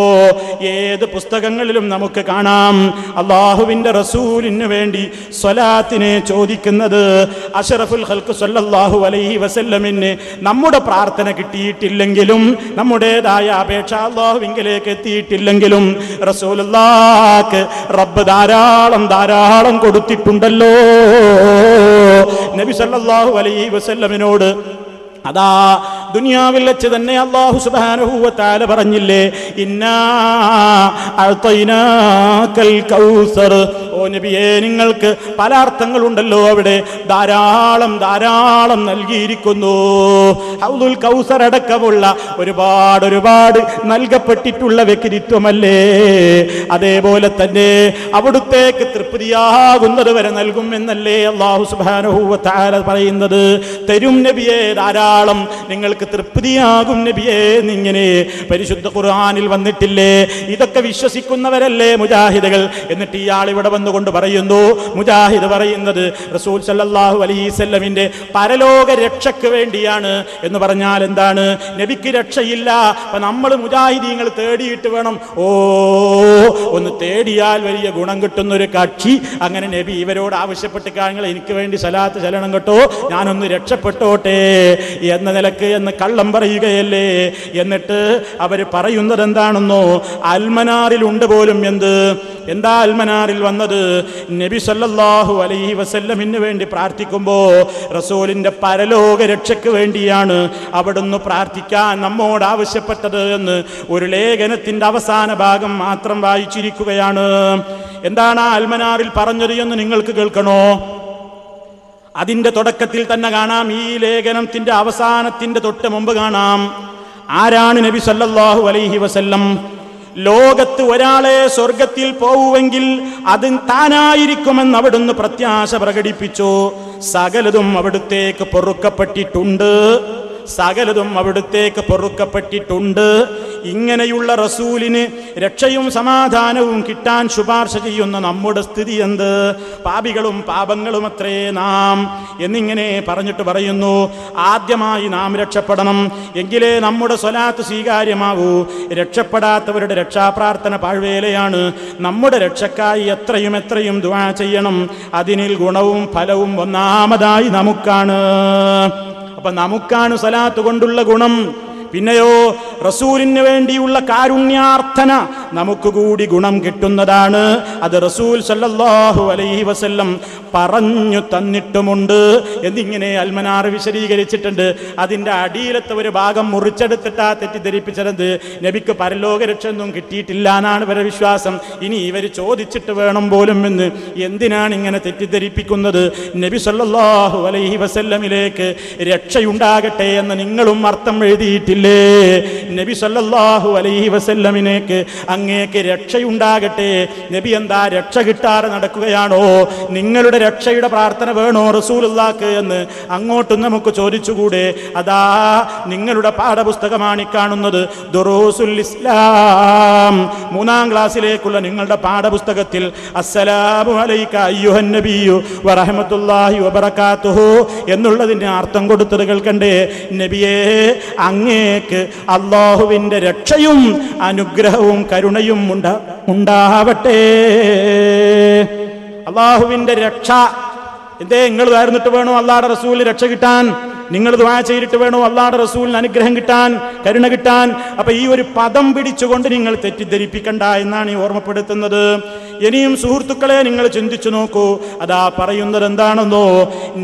ഏത് പുസ്തകങ്ങളിലും നമുക്ക് കാണാം അല്ലാഹുവിൻ്റെ റസൂലിന് വേണ്ടി സ്വലാത്തിനെ ചോദിക്കുന്നത്. അഷ്റഫുൽ ഖൽഖ് സല്ലല്ലാഹു അലൈഹി വസല്ലമിന് നമ്മുടെ പ്രാർത്ഥന കിട്ടിയിട്ടില്ലെങ്കിലും, നമ്മുടേതായ അപേക്ഷ അല്ലാഹുവിങ്കലേക്ക് എത്തിയിട്ടില്ലെങ്കിലും റസൂലുള്ളാഹിക്ക് റബ്ബ് ധാരാളം കൊടുത്തിട്ടുണ്ടല്ലോ. നബി സല്ലല്ലാഹു അലൈഹി വസല്ലമിനോട് അതാ ദുനിയാവിൽ വെച്ച് തന്നെ അല്ലാഹു സുബ്ഹാനഹു വ തആല പറഞ്ഞില്ലേ, ഇന്നാ അഅ്തൈനാകൽ കൗസർ. ഓ നബിയേ, നിങ്ങൾക്ക് പല അർത്ഥങ്ങളുണ്ടല്ലോ അവിടെ. ധാരാളം നൽകിയിരിക്കുന്നു. ഹൗദുൽ കൗസർ അടക്കമുള്ള ഒരുപാട് നൽകപ്പെട്ടിട്ടുള്ള വ്യക്തിത്വമല്ലേ. അതേപോലെ തന്നെ അവിടുത്തേക്ക് തൃപ്തിയാകുന്നത് വരെ നൽകും എന്നല്ലേ അല്ലാഹു സുബ്ഹാനഹു വ തആല പറയുന്നത്. തരും നബിയേ, ധാരാളം നിങ്ങൾക്ക് തൃപ്തിയാകും നബിയേ എന്നിങ്ങനെ പരിശുദ്ധ ഖുർആനിൽ വന്നിട്ടില്ലേ? ഇതൊക്കെ വിശ്വസിക്കുന്നവരല്ലേ മുജാഹിദുകൾ? എന്നിട്ട് ഇയാൾ ഇവിടെ വന്നുകൊണ്ട് പറയുന്നു, മുജാഹിദ് പറയുന്നത് റസൂൽ സല്ലല്ലാഹു അലൈഹി വസല്ലമിന്റെ പരലോക രക്ഷയ്ക്ക് വേണ്ടിയാണ് എന്ന് പറഞ്ഞാൽ എന്താണ്? നബിക്ക് രക്ഷയില്ല. അപ്പൊ നമ്മൾ മുജാഹിദീങ്ങൾ തേടിയിട്ട് വേണം. ഒന്ന് തേടിയാൽ വലിയ ഗുണം കിട്ടുന്നൊരു കക്ഷി. അങ്ങനെ നബി ഇവരോട് ആവശ്യപ്പെട്ട് കാര്യങ്ങൾ എനിക്ക് വേണ്ടി സലാത്ത് ചലനം കേട്ടോ, ഞാനൊന്ന് രക്ഷപ്പെട്ടോട്ടെ എന്ന നിലക്ക് എന്ന് കള്ളം പറയുകയല്ലേ. എന്നിട്ട് അവർ പറയുന്നത് എന്താണെന്നോ? അൽമനാറിൽ ഉണ്ട് പോലും. എന്താ അൽമനാറിൽ വന്നത്? നബി സല്ലല്ലാഹു അലൈഹി വസല്ലമിന് വേണ്ടി പ്രാർത്ഥിക്കുമ്പോൾ റസൂലിന്റെ പരലോക രക്ഷയ്ക്ക് വേണ്ടിയാണ് അവിടുന്ന് പ്രാർത്ഥിക്കാൻ നമ്മോട് ആവശ്യപ്പെട്ടത് എന്ന് ഒരു ലേഖനത്തിന്റെ അവസാന ഭാഗം മാത്രം വായിച്ചിരിക്കുകയാണ്. എന്താണ് ആ അൽമനാറിൽ പറഞ്ഞത് എന്ന് നിങ്ങൾക്ക് കേൾക്കണോ? അതിന്റെ തുടക്കത്തിൽ തന്നെ കാണാം, ഈ ലേഖനത്തിന്റെ അവസാനത്തിന്റെ തൊട്ട് മുമ്പ് കാണാം, ആരാണ് നബി സല്ലല്ലാഹു അലൈഹി വസല്ലം? ലോകത്ത് ഒരാളെ സ്വർഗത്തിൽ പോവുമെങ്കിൽ അത് താനായിരിക്കുമെന്ന് അവിടുന്ന് പ്രത്യാശ പ്രകടിപ്പിച്ചു. സകലതും അവിടുത്തേക്ക് പൊറുക്കപ്പെട്ടിട്ടുണ്ട്. ഇങ്ങനെയുള്ള റസൂലിന് രക്ഷയും സമാധാനവും കിട്ടാൻ ശുപാർശ ചെയ്യുന്ന നമ്മുടെ സ്ഥിതി എന്ത്? പാപികളും പാപങ്ങളും അത്രേ നാം എന്നിങ്ങനെ പറഞ്ഞിട്ട് പറയുന്നു, ആദ്യമായി നാം രക്ഷപ്പെടണം, എങ്കിലേ നമ്മുടെ സ്വലാത്ത് സ്വീകാര്യമാവൂ. രക്ഷപ്പെടാത്തവരുടെ രക്ഷാപ്രാർത്ഥന പാഴ്വേലയാണ്. നമ്മുടെ രക്ഷക്കായി എത്രയും ദുആ ചെയ്യണം. അതിനിൽ ഗുണവും ഫലവും ഒന്നാമതായി നമുക്കാണ്. അപ്പൊ നമുക്കാണ് സ്വലാത്ത് കൊണ്ടുള്ള ഗുണം. പിന്നെയോ റസൂലിന് വേണ്ടിയുള്ള കാരുണ്യാർത്ഥന നമുക്ക് കൂടി ഗുണം കിട്ടുന്നതാണ്. അത് റസൂൽ സല്ലല്ലാഹു അലൈഹി വസല്ലം പറഞ്ഞു തന്നിട്ടുമുണ്ട് എന്നിങ്ങനെ അൽമനാർ വിശദീകരിച്ചിട്ടുണ്ട്. അതിൻ്റെ അടിയിലത്തെ ഒരു ഭാഗം മുറിച്ചെടുത്തിട്ടാ തെറ്റിദ്ധരിപ്പിച്ചത്. നബിക്ക് പരലോക രക്ഷയൊന്നും കിട്ടിയിട്ടില്ല എന്നാണ് ഇവരുടെ വിശ്വാസം. ഇനി ഇവർ ചോദിച്ചിട്ട് വേണം പോലും എന്ന്. എന്തിനാണ് ഇങ്ങനെ തെറ്റിദ്ധരിപ്പിക്കുന്നത്? നബി സല്ലല്ലാഹു അലൈഹി വസല്ലമിലേക്ക് രക്ഷയുണ്ടാകട്ടെ എന്ന് നിങ്ങളും അർത്ഥം എഴുതിയിട്ടില്ലേ? നബി സല്ലല്ലാഹു അലൈഹി വസല്ലമിലേക്ക് അങ്ങേക്ക് രക്ഷയുണ്ടാകട്ടെ. നബി എന്താ രക്ഷ കിട്ടാതെ നടക്കുകയാണോ? നിങ്ങളുടെ രക്ഷയുടെ പ്രാർത്ഥന വേണോ റസൂലുള്ളാഹിക്ക് എന്ന് അങ്ങോട്ടും നമുക്ക് ചോദിച്ചുകൂടെ? അതാ നിങ്ങളുടെ പാഠപുസ്തകമാണ് ഈ കാണുന്നത്, ദുറൂസുൽ ഇസ്ലാം, 3-ാം ക്ലാസ്സിലേക്കുള്ള നിങ്ങളുടെ പാഠപുസ്തകത്തിൽ അസ്സലാമു അലൈക അയ്യുഹൻ നബിയു വറഹ്മത്തുള്ളാഹി വബറകാതുഹു എന്നുള്ളതിന് അർത്ഥം കൊടുത്തത് കേൾക്കണ്ടേ? നബിയേ, അങ്ങേക്ക് അല്ലാഹുവിൻ്റെ രക്ഷയും അനുഗ്രഹവും കരുണയും ഉണ്ടാവട്ടെ. അല്ലാഹുവിൻ്റെ രക്ഷ എന്തേ? നിങ്ങൾ ആയിരുന്നിട്ട് വേണോ അല്ലാഹുവിന്റെ റസൂലിന് രക്ഷ കിട്ടാൻ? നിങ്ങൾ ദുആ ചെയ്തിട്ട് വേണോ അല്ലാഹുവിന്റെ റസൂലിന് അനുഗ്രഹം കിട്ടാൻ, കരുണ കിട്ടാൻ? അപ്പൊ ഈ ഒരു പദം പിടിച്ചുകൊണ്ട് നിങ്ങൾ തെറ്റിദ്ധരിപ്പിക്കണ്ട എന്നാണ് ഈ ഓർമ്മപ്പെടുത്തുന്നത്. ഇനിയും സുഹൃത്തുക്കളെ നിങ്ങൾ ചിന്തിച്ചു നോക്കൂ. അതാ പറയുന്നത് എന്താണെന്നോ,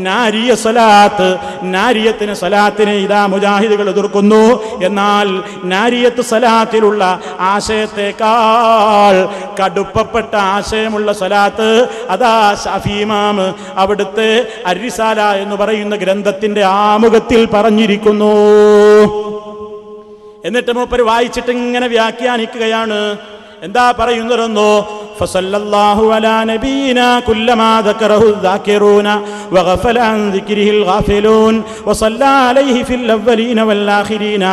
നാരിയ സലാത്ത്, നാരിയത്തിന് സലാത്തിനെ ഇതാ മുജാഹിദുകൾ എതിർക്കുന്നു. എന്നാൽ നാരിയത്ത് സലാത്തിലുള്ള ആശയത്തെക്കാൾ കടുപ്പപ്പെട്ട ആശയമുള്ള സലാത്ത് അതാ ശാഫി ഇമാം അവിടുത്തെ അർരിസാല എന്ന് പറയുന്ന ഗ്രന്ഥത്തിന്റെ ആമുഖത്തിൽ പറഞ്ഞിരിക്കുന്നു. എന്നിട്ട് മൂപ്പര് വായിച്ചിട്ട് ഇങ്ങനെ വ്യാഖ്യാനിക്കുകയാണ്. എന്താ പറയുന്നതെന്നോ, ഫസല്ലല്ലാഹു അലാ നബീനാ കുല്ലമാ ദക്കറഹു ദാകിറൂന വഗഫല അൻ ദിക്രിഹിൽ ഗാഫിലൂൻ വസല്ലാ അലൈഹി ഫിൽ അവ്വലീന വൽ ആഖിരീന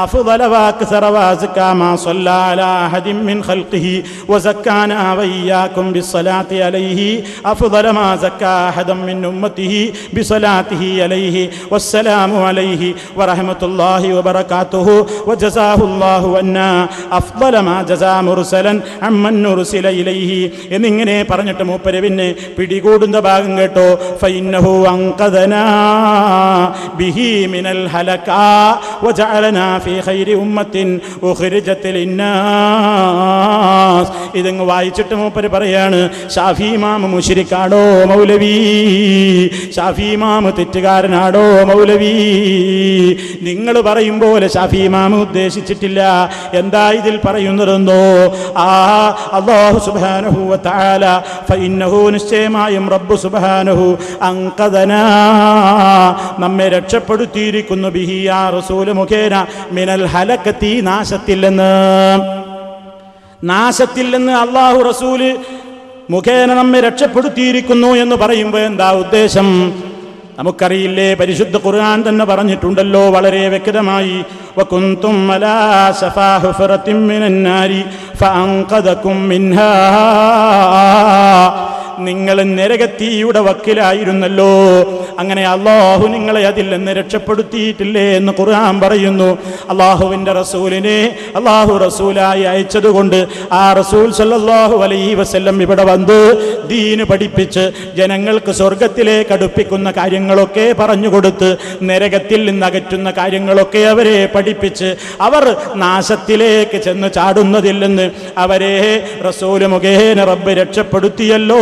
അഫ്ളല വഅക്സറ വഅസ്കാ മാ സല്ലാ അലാ അഹദിൻ മിൻ ഖൽഖിഹി വസക്കാനാ വഇയ്യാകും ബിസ്സലാത്തി അലൈഹി അഫ്ളല മാ സക്കാ അഹദൻ മിൻ ഉമ്മത്തിഹി ബിസ്സലാത്തിഹി അലൈഹി വസ്സലാമു അലൈഹി വറഹ്മത്തുള്ളാഹി വബറകാതുഹു വജസാഹുല്ലാഹു അന്നാ അഫ്ളല മാ ജസാ മുർസലൻ അമ്മൻ നുർസില ഇലൈഹി എന്നിങ്ങനെ പറഞ്ഞിട്ട് മൂപ്പര് പിന്നെ പിടികൂടുന്ന ഭാഗം കേട്ടോ. ഫഇന്നഹു അൻഖദനാ ബിഹി മിനൽ ഹലകാ വജഅലനാ ഫീ ഖൈരി ഉമ്മത്തിൻ ഉഖ്രിജത് ലിന്നാസ്. ഇതങ്ങ് വായിച്ചിട്ട് മൂപ്പര് പറയാണ്, ഷാഫി ഇമാം മുശ്രിക്കാണോ മൗലവി? ഷാഫി ഇമാം തെറ്റുകാരനാണോ മൗലവി? നിങ്ങൾ പറയും പോലെ ഷാഫി ഇമാം ഉദ്ദേശിച്ചിട്ടില്ല. എന്താ ഇതിൽ പറയുന്നതെന്നോ, അല്ലാഹു സുബ്ഹാനഹു വ തആല ഫഇന്നഹു നിശ്ചയമായും റബ്ബ് സുബ്ഹാനഹു അൻഖദനാ നമ്മെ രക്ഷപ്പെടുത്തിയിരിക്കുന്നു ബിഹി യാ റസൂൽ മുഖേന മിനൽ ഹലകതി നാശത്തിൽ നിന്ന് അല്ലാഹു റസൂല് മുഖേന നമ്മെ രക്ഷപ്പെടുത്തിയിരിക്കുന്നു എന്ന് പറയുമ്പോൾ എന്താ ഉദ്ദേശം? നമുക്കറിയില്ലേ, പരിശുദ്ധ ഖുർആൻ തന്നെ പറഞ്ഞിട്ടുണ്ടല്ലോ വളരെ വ്യക്തമായി, വകുന്തും അലാ ശഫാ ഹുഫറത്തിൻ മിനൻ നാരി ഫഅൻഖദകും മിൻഹാ. നിങ്ങൾ നരകത്തീയുടെ വക്കിലായിരുന്നല്ലോ, അങ്ങനെ അല്ലാഹു നിങ്ങളെ അതിൽ നിന്ന് രക്ഷപ്പെടുത്തിയിട്ടില്ലേ എന്ന് ഖുർആൻ പറയുന്നു. അല്ലാഹുവിൻ്റെ റസൂലിനെ അല്ലാഹു റസൂലായി അയച്ചതുകൊണ്ട് ആ റസൂൽ സല്ലല്ലാഹു അലൈഹി വസല്ലം ഇവിടെ വന്ന് ദീന് പഠിപ്പിച്ച് ജനങ്ങൾക്ക് സ്വർഗത്തിലേക്ക് അടുപ്പിക്കുന്ന കാര്യങ്ങളൊക്കെ പറഞ്ഞുകൊടുത്ത് നരകത്തിൽ നിന്ന് അകറ്റുന്ന കാര്യങ്ങളൊക്കെ അവരെ പഠിപ്പിച്ച് അവർ നാശത്തിലേക്ക് ചെന്ന് ചാടുന്നതില്ലെന്ന് അവരെ റസൂൽ മുഖേന റബ്ബ് രക്ഷപ്പെടുത്തിയല്ലോ.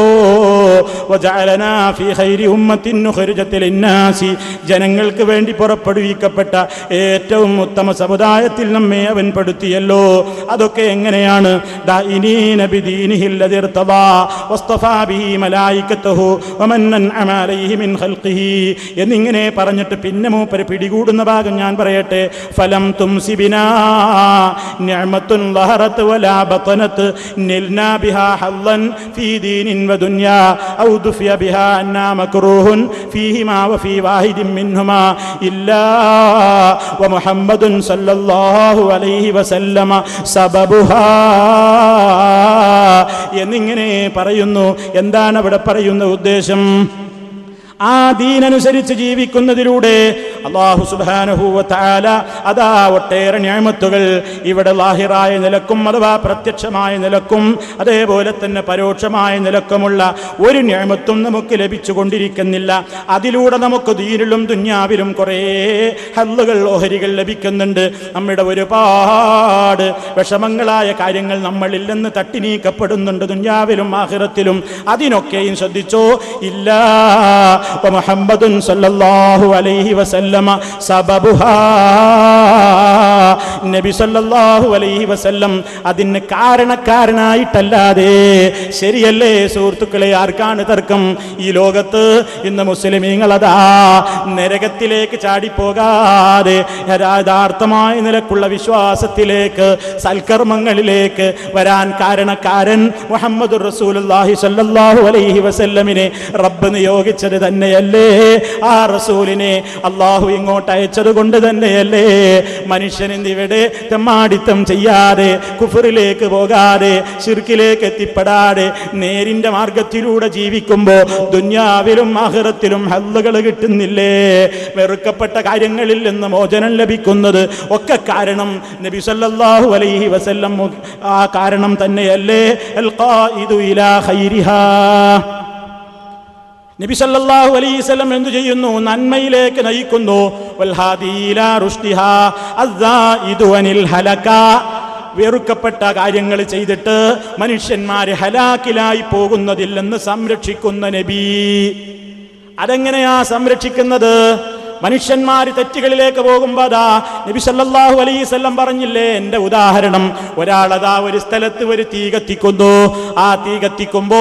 വജഅലനാ ഫീ ഖൈരി ഉമ്മത്തിൻ ഉഖ്രിജത് ലിന്നാസി, ജനങ്ങൾക്ക് വേണ്ടി പുറപ്പെടുവിക്കപ്പെട്ട ഏറ്റവും ഉത്തമ സമുദായത്തിൽ നമ്മെ അവൻ പെടുത്തിയല്ലോ. അതൊക്കെ എങ്ങനെയാണ്? ദാഇനീന ബിദീനിഹിൽ ലദി ഇർതദാ വസ്തഫാ ബിഹി മലായികതഹു വമൻ അൻഅമ അലൈഹി മിൻ ഖൽഖിഹി എന്നിങ്ങനെ പറഞ്ഞിട്ട് പിന്നെ മൂപ്പര് പിടികൂടുന്ന ഭാഗം ഞാൻ പറയട്ടെ. ഫലം തുംസിബിനാ നിഅമത്തുൻ ലഹറത് വലാ ബതനത് നിൽനാ ബിഹാ ഹല്ലൻ ഫീ ദീനിൻ വദുനിയാ ഔ ദുഫിയ ബിഹാ അന്നാ മക്റൂഹുൻ ഫീഹിമാ വഫീ വാഹിദിൻ മിൻഹുമാ ഇല്ലാ വമുഹമ്മദുൻ സല്ലല്ലാഹു അലൈഹി വസല്ലമ സബബുഹാ എന്നിങ്ങനെ പറയുന്നു. എന്താണ് അവിടെ പറയുന്ന ഉദ്ദേശം? ആ ദീനനുസരിച്ച് ജീവിക്കുന്നതിലൂടെ അല്ലാഹു സുബ്ഹാനഹു വ തആല അതാ ഒട്ടേറെ നിഅമത്തുകൾ ഇവിടെ ലാഹിറായ നിലക്കും അഥവാ പ്രത്യക്ഷമായ നിലക്കും അതേപോലെ തന്നെ പരോക്ഷമായ നിലക്കുമുള്ള ഒരു നിഅമത്തും നമുക്ക് ലഭിച്ചുകൊണ്ടിരിക്കുന്നില്ല. അതിലൂടെ നമുക്ക് ദീനിലും ദുനിയാവിലും കുറേ ഹല്ലുകൾ ഓഹരികൾ ലഭിക്കുന്നുണ്ട്. നമ്മുടെ ഒരുപാട് വിഷമങ്ങളായ കാര്യങ്ങൾ നമ്മളിൽ നിന്ന് തട്ടി നീക്കപ്പെടുന്നുണ്ട് ദുനിയാവിലും ആഖിറത്തിലും. അതിനൊക്കെയും ശ്രദ്ധിച്ചോ. ഇല്ലാ മുഹമ്മദുൻ സല്ലല്ലാഹു അലൈഹി വസല്ലമ സബബുഹാ, നബി സല്ലല്ലാഹു അലൈഹി വസല്ലം അതിന് കാരണക്കാരനായിട്ടല്ലാതെ. ശരിയല്ലേ സുഹൃത്തുക്കളെ? ആർക്കാണ് തർക്കം? ഈ ലോകത്ത് ഇന്ന് മുസ്ലിമീങ്ങളതാ നരകത്തിലേക്ക് ചാടിപ്പോകാതെ യഥാർത്ഥമായ നിലക്കുള്ള വിശ്വാസത്തിലേക്ക് സൽക്കർമ്മങ്ങളിലേക്ക് വരാൻ കാരണക്കാരൻ മുഹമ്മദുർ റസൂലുള്ളാഹി സ്വല്ലല്ലാഹു അലൈഹി വസല്ലമിനെ റബ്ബ് നിയോഗിച്ചത് തന്നെയല്ലേ? ആ റസൂലിനെ അള്ളാഹു ഇങ്ങോട്ട് അയച്ചത് കൊണ്ട് തന്നെയല്ലേ മനുഷ്യൻ ഇന്നിവിടെ തെമ്മാടിത്തം ചെയ്യാതെ കുഫറിലേക്ക് പോകാതെ ശിർക്കിലേക്ക് എത്തിപ്പെടാതെ നേരിന്റെ മാർഗത്തിലൂടെ ജീവിക്കുമ്പോൾ ദുനിയാവിലും ആഖിറത്തിലും ഹല്ലുകൾ കിട്ടുന്നില്ലേ? വെറുക്കപ്പെട്ട കാര്യങ്ങളിൽ നിന്ന് മോചനം ലഭിക്കുന്നത് ഒക്കെ കാരണം നബി സല്ലല്ലാഹു അലൈഹി വസല്ലം ആ കാരണം തന്നെയല്ലേ? അൽ ഖായിദു ഇലാ ഖൈരിഹാ. നബി സല്ലല്ലാഹു അലൈഹി വസല്ലം എന്തു ചെയ്യുന്നു? നന്മയിലേക്ക് നയിക്കുന്നു. വൽ ഹാദി ഇലാ റുഷ്ദിഹാ അസ്സായിദു അനിൽ ഹലക. വെറുക്കപ്പെട്ട കാര്യങ്ങൾ ചെയ്തിട്ട് മനുഷ്യന്മാരെ ഹലാക്കിലായി പോകുന്നതില്ലെന്ന് സംരക്ഷിക്കുന്ന നബി. അതെങ്ങനെയാ സംരക്ഷിക്കുന്നത്? മനുഷ്യന്മാർ തെറ്റുകളിലേക്ക് പോകുമ്പോൾ അതാ നബി സല്ലല്ലാഹു അലൈഹി വസല്ലം പറഞ്ഞില്ലേ എൻ്റെ ഉദാഹരണം. ഒരാളതാ ഒരു സ്ഥലത്ത് ഒരു തീ കത്തിക്കുന്നു. ആ തീ കത്തിക്കുമ്പോ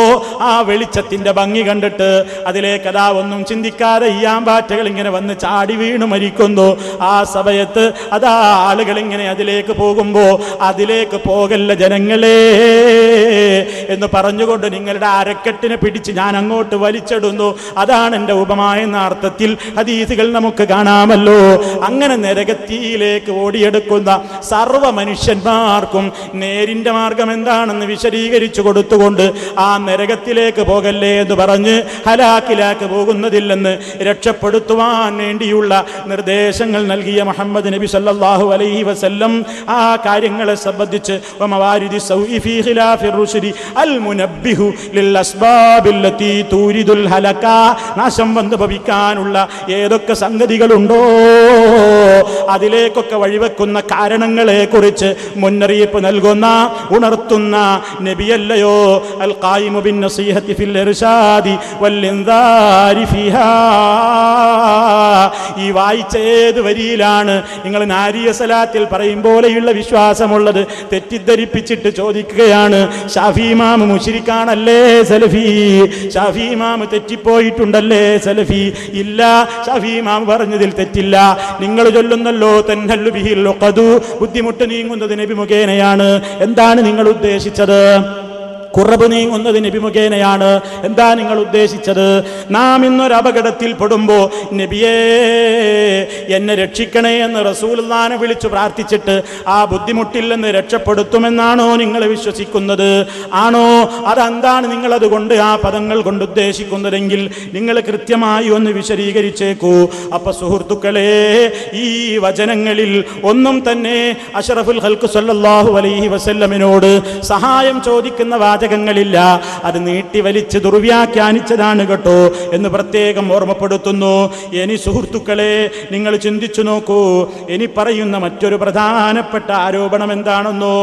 ആ വെളിച്ചത്തിന്റെ ഭംഗി കണ്ടിട്ട് അതിലേക്കതാ ഒന്നും ചിന്തിക്കാതെ ഈയാമ്പാറ്റകൾ ഇങ്ങനെ വന്ന് ചാടി വീണ് മരിക്കുന്നു. ആ സമയത്ത് അതാ ആളുകൾ ഇങ്ങനെ അതിലേക്ക് പോകുമ്പോ അതിലേക്ക് പോകല്ല ജനങ്ങളെ എന്ന് പറഞ്ഞുകൊണ്ട് നിങ്ങളുടെ അരക്കെട്ടിനെ പിടിച്ച് ഞാൻ അങ്ങോട്ട് വലിച്ചിടുന്നു. അതാണ് എൻ്റെ ഉപമ എന്ന അർത്ഥത്തിൽ ഹദീസുകൾ നമുക്ക് കാണാമല്ലോ. അങ്ങനെ നരകത്തിയിലേക്ക് ഓടിയെടുക്കുന്ന സർവ്വ മനുഷ്യന്മാർക്കും നേരിന്റെ മാർഗം എന്താണെന്ന് വിശദീകരിച്ചു കൊടുത്തുകൊണ്ട് ആ നരകത്തിലേക്ക് പോകല്ലേ എന്ന് പറഞ്ഞ് ഹലാക്കിലേക്ക് പോകുന്നതില്ലെന്ന് രക്ഷപ്പെടുത്തുവാൻ വേണ്ടിയുള്ള നിർദ്ദേശങ്ങൾ നൽകിയ മുഹമ്മദ് നബി സല്ലല്ലാഹു അലൈഹി വസല്ലം ആ കാര്യങ്ങളെ സംബന്ധിച്ച് വമവാരിദി സൗഇ ഫീ ഖിലാഫി റുശ്ദി അൽ മുനബ്ബിഹു ലിൽ അസ്ബാബില്ലതി തൂരിദുൽ ഹലക. നാശം വന്നു ഭവിക്കാനുള്ള ഏതൊക്കെ സംഗതികളുണ്ടോ അതിലേക്കൊക്കെ വഴിവെക്കുന്ന കാരണങ്ങളെ കുറിച്ച് മുന്നറിയിപ്പ് നൽകുന്ന ഉണർത്തുന്ന നബിയല്ലയോ അൽ ഖായിമു ബിൻ നസീഹത്തി ഫിൽ ഇർശാദി വൽ ഇൻദാരി ഫിഹാ. ഈ വായിച്ച ഏത് വരിയിലാണ് നിങ്ങൾ നാരിയ സലാത്തിൽ പറയും പോലെയുള്ള വിശ്വാസമുള്ളത്? തെറ്റിദ്ധരിപ്പിച്ചിട്ട് ചോദിക്കുകയാണ്, ഷാഫി ഇമാം മുശ്രിക്കാണല്ലേ സലഫി? ഷാഫി ഇമാം തെറ്റിപ്പോയിട്ടുണ്ടല്ലേ സലഫി? ഇല്ല, ഷാഫി ഇമാം പറഞ്ഞതിൽ തെറ്റില്ല. നിങ്ങൾ ചൊല്ലുന്നല്ലോ തൻഹല്ലു ബിഹിൽ ഉഖദു, ബുദ്ധിമുട്ട് നീങ്ങുന്നത് നബി മുഖേനയാണ്. എന്താണ് നിങ്ങൾ ഉദ്ദേശിച്ചത്? കുറവ് നീങ്ങുന്നത് നബി മുഖേനയാണ്. എന്താ നിങ്ങൾ ഉദ്ദേശിച്ചത്? നാം ഇന്നൊരു അപകടത്തിൽ പെടുമ്പോ നബിയേ എന്നെ രക്ഷിക്കണേ എന്ന് റസൂലുള്ളാഹിനെ വിളിച്ചു പ്രാർത്ഥിച്ചിട്ട് ആ ബുദ്ധിമുട്ടിൽ നിന്ന് രക്ഷപ്പെടുത്തുമെന്നാണോ നിങ്ങൾ വിശ്വസിക്കുന്നത്? ആണോ? അതെന്താണ് നിങ്ങൾ അതുകൊണ്ട് ആ പദങ്ങൾ കൊണ്ട് ഉദ്ദേശിക്കുന്നതെങ്കിൽ നിങ്ങൾ കൃത്യമായി ഒന്ന് വിശദീകരിച്ചേക്കൂ. അപ്പൊ സുഹൃത്തുക്കളെ, ഈ വചനങ്ങളിൽ ഒന്നും തന്നെ അഷ്റഫുൽ ഖൽഖ് സല്ലല്ലാഹു അലൈഹി വസല്ലമിനോട് സഹായം ചോദിക്കുന്ന വാചകങ്ങളില്ല. അത് നീട്ടി വലിച്ച് ദുർവ്യാഖ്യാനിച്ചതാണ് കേട്ടോ എന്ന് പ്രത്യേകം ഓർമ്മപ്പെടുത്തുന്നു. ഇനി സുഹൃത്തുക്കളെ, നിങ്ങൾ ചിന്തിച്ചു നോക്കൂ. ഇനി പറയുന്ന മറ്റൊരു പ്രധാനപ്പെട്ട ആരോപണം എന്താണെന്നോ?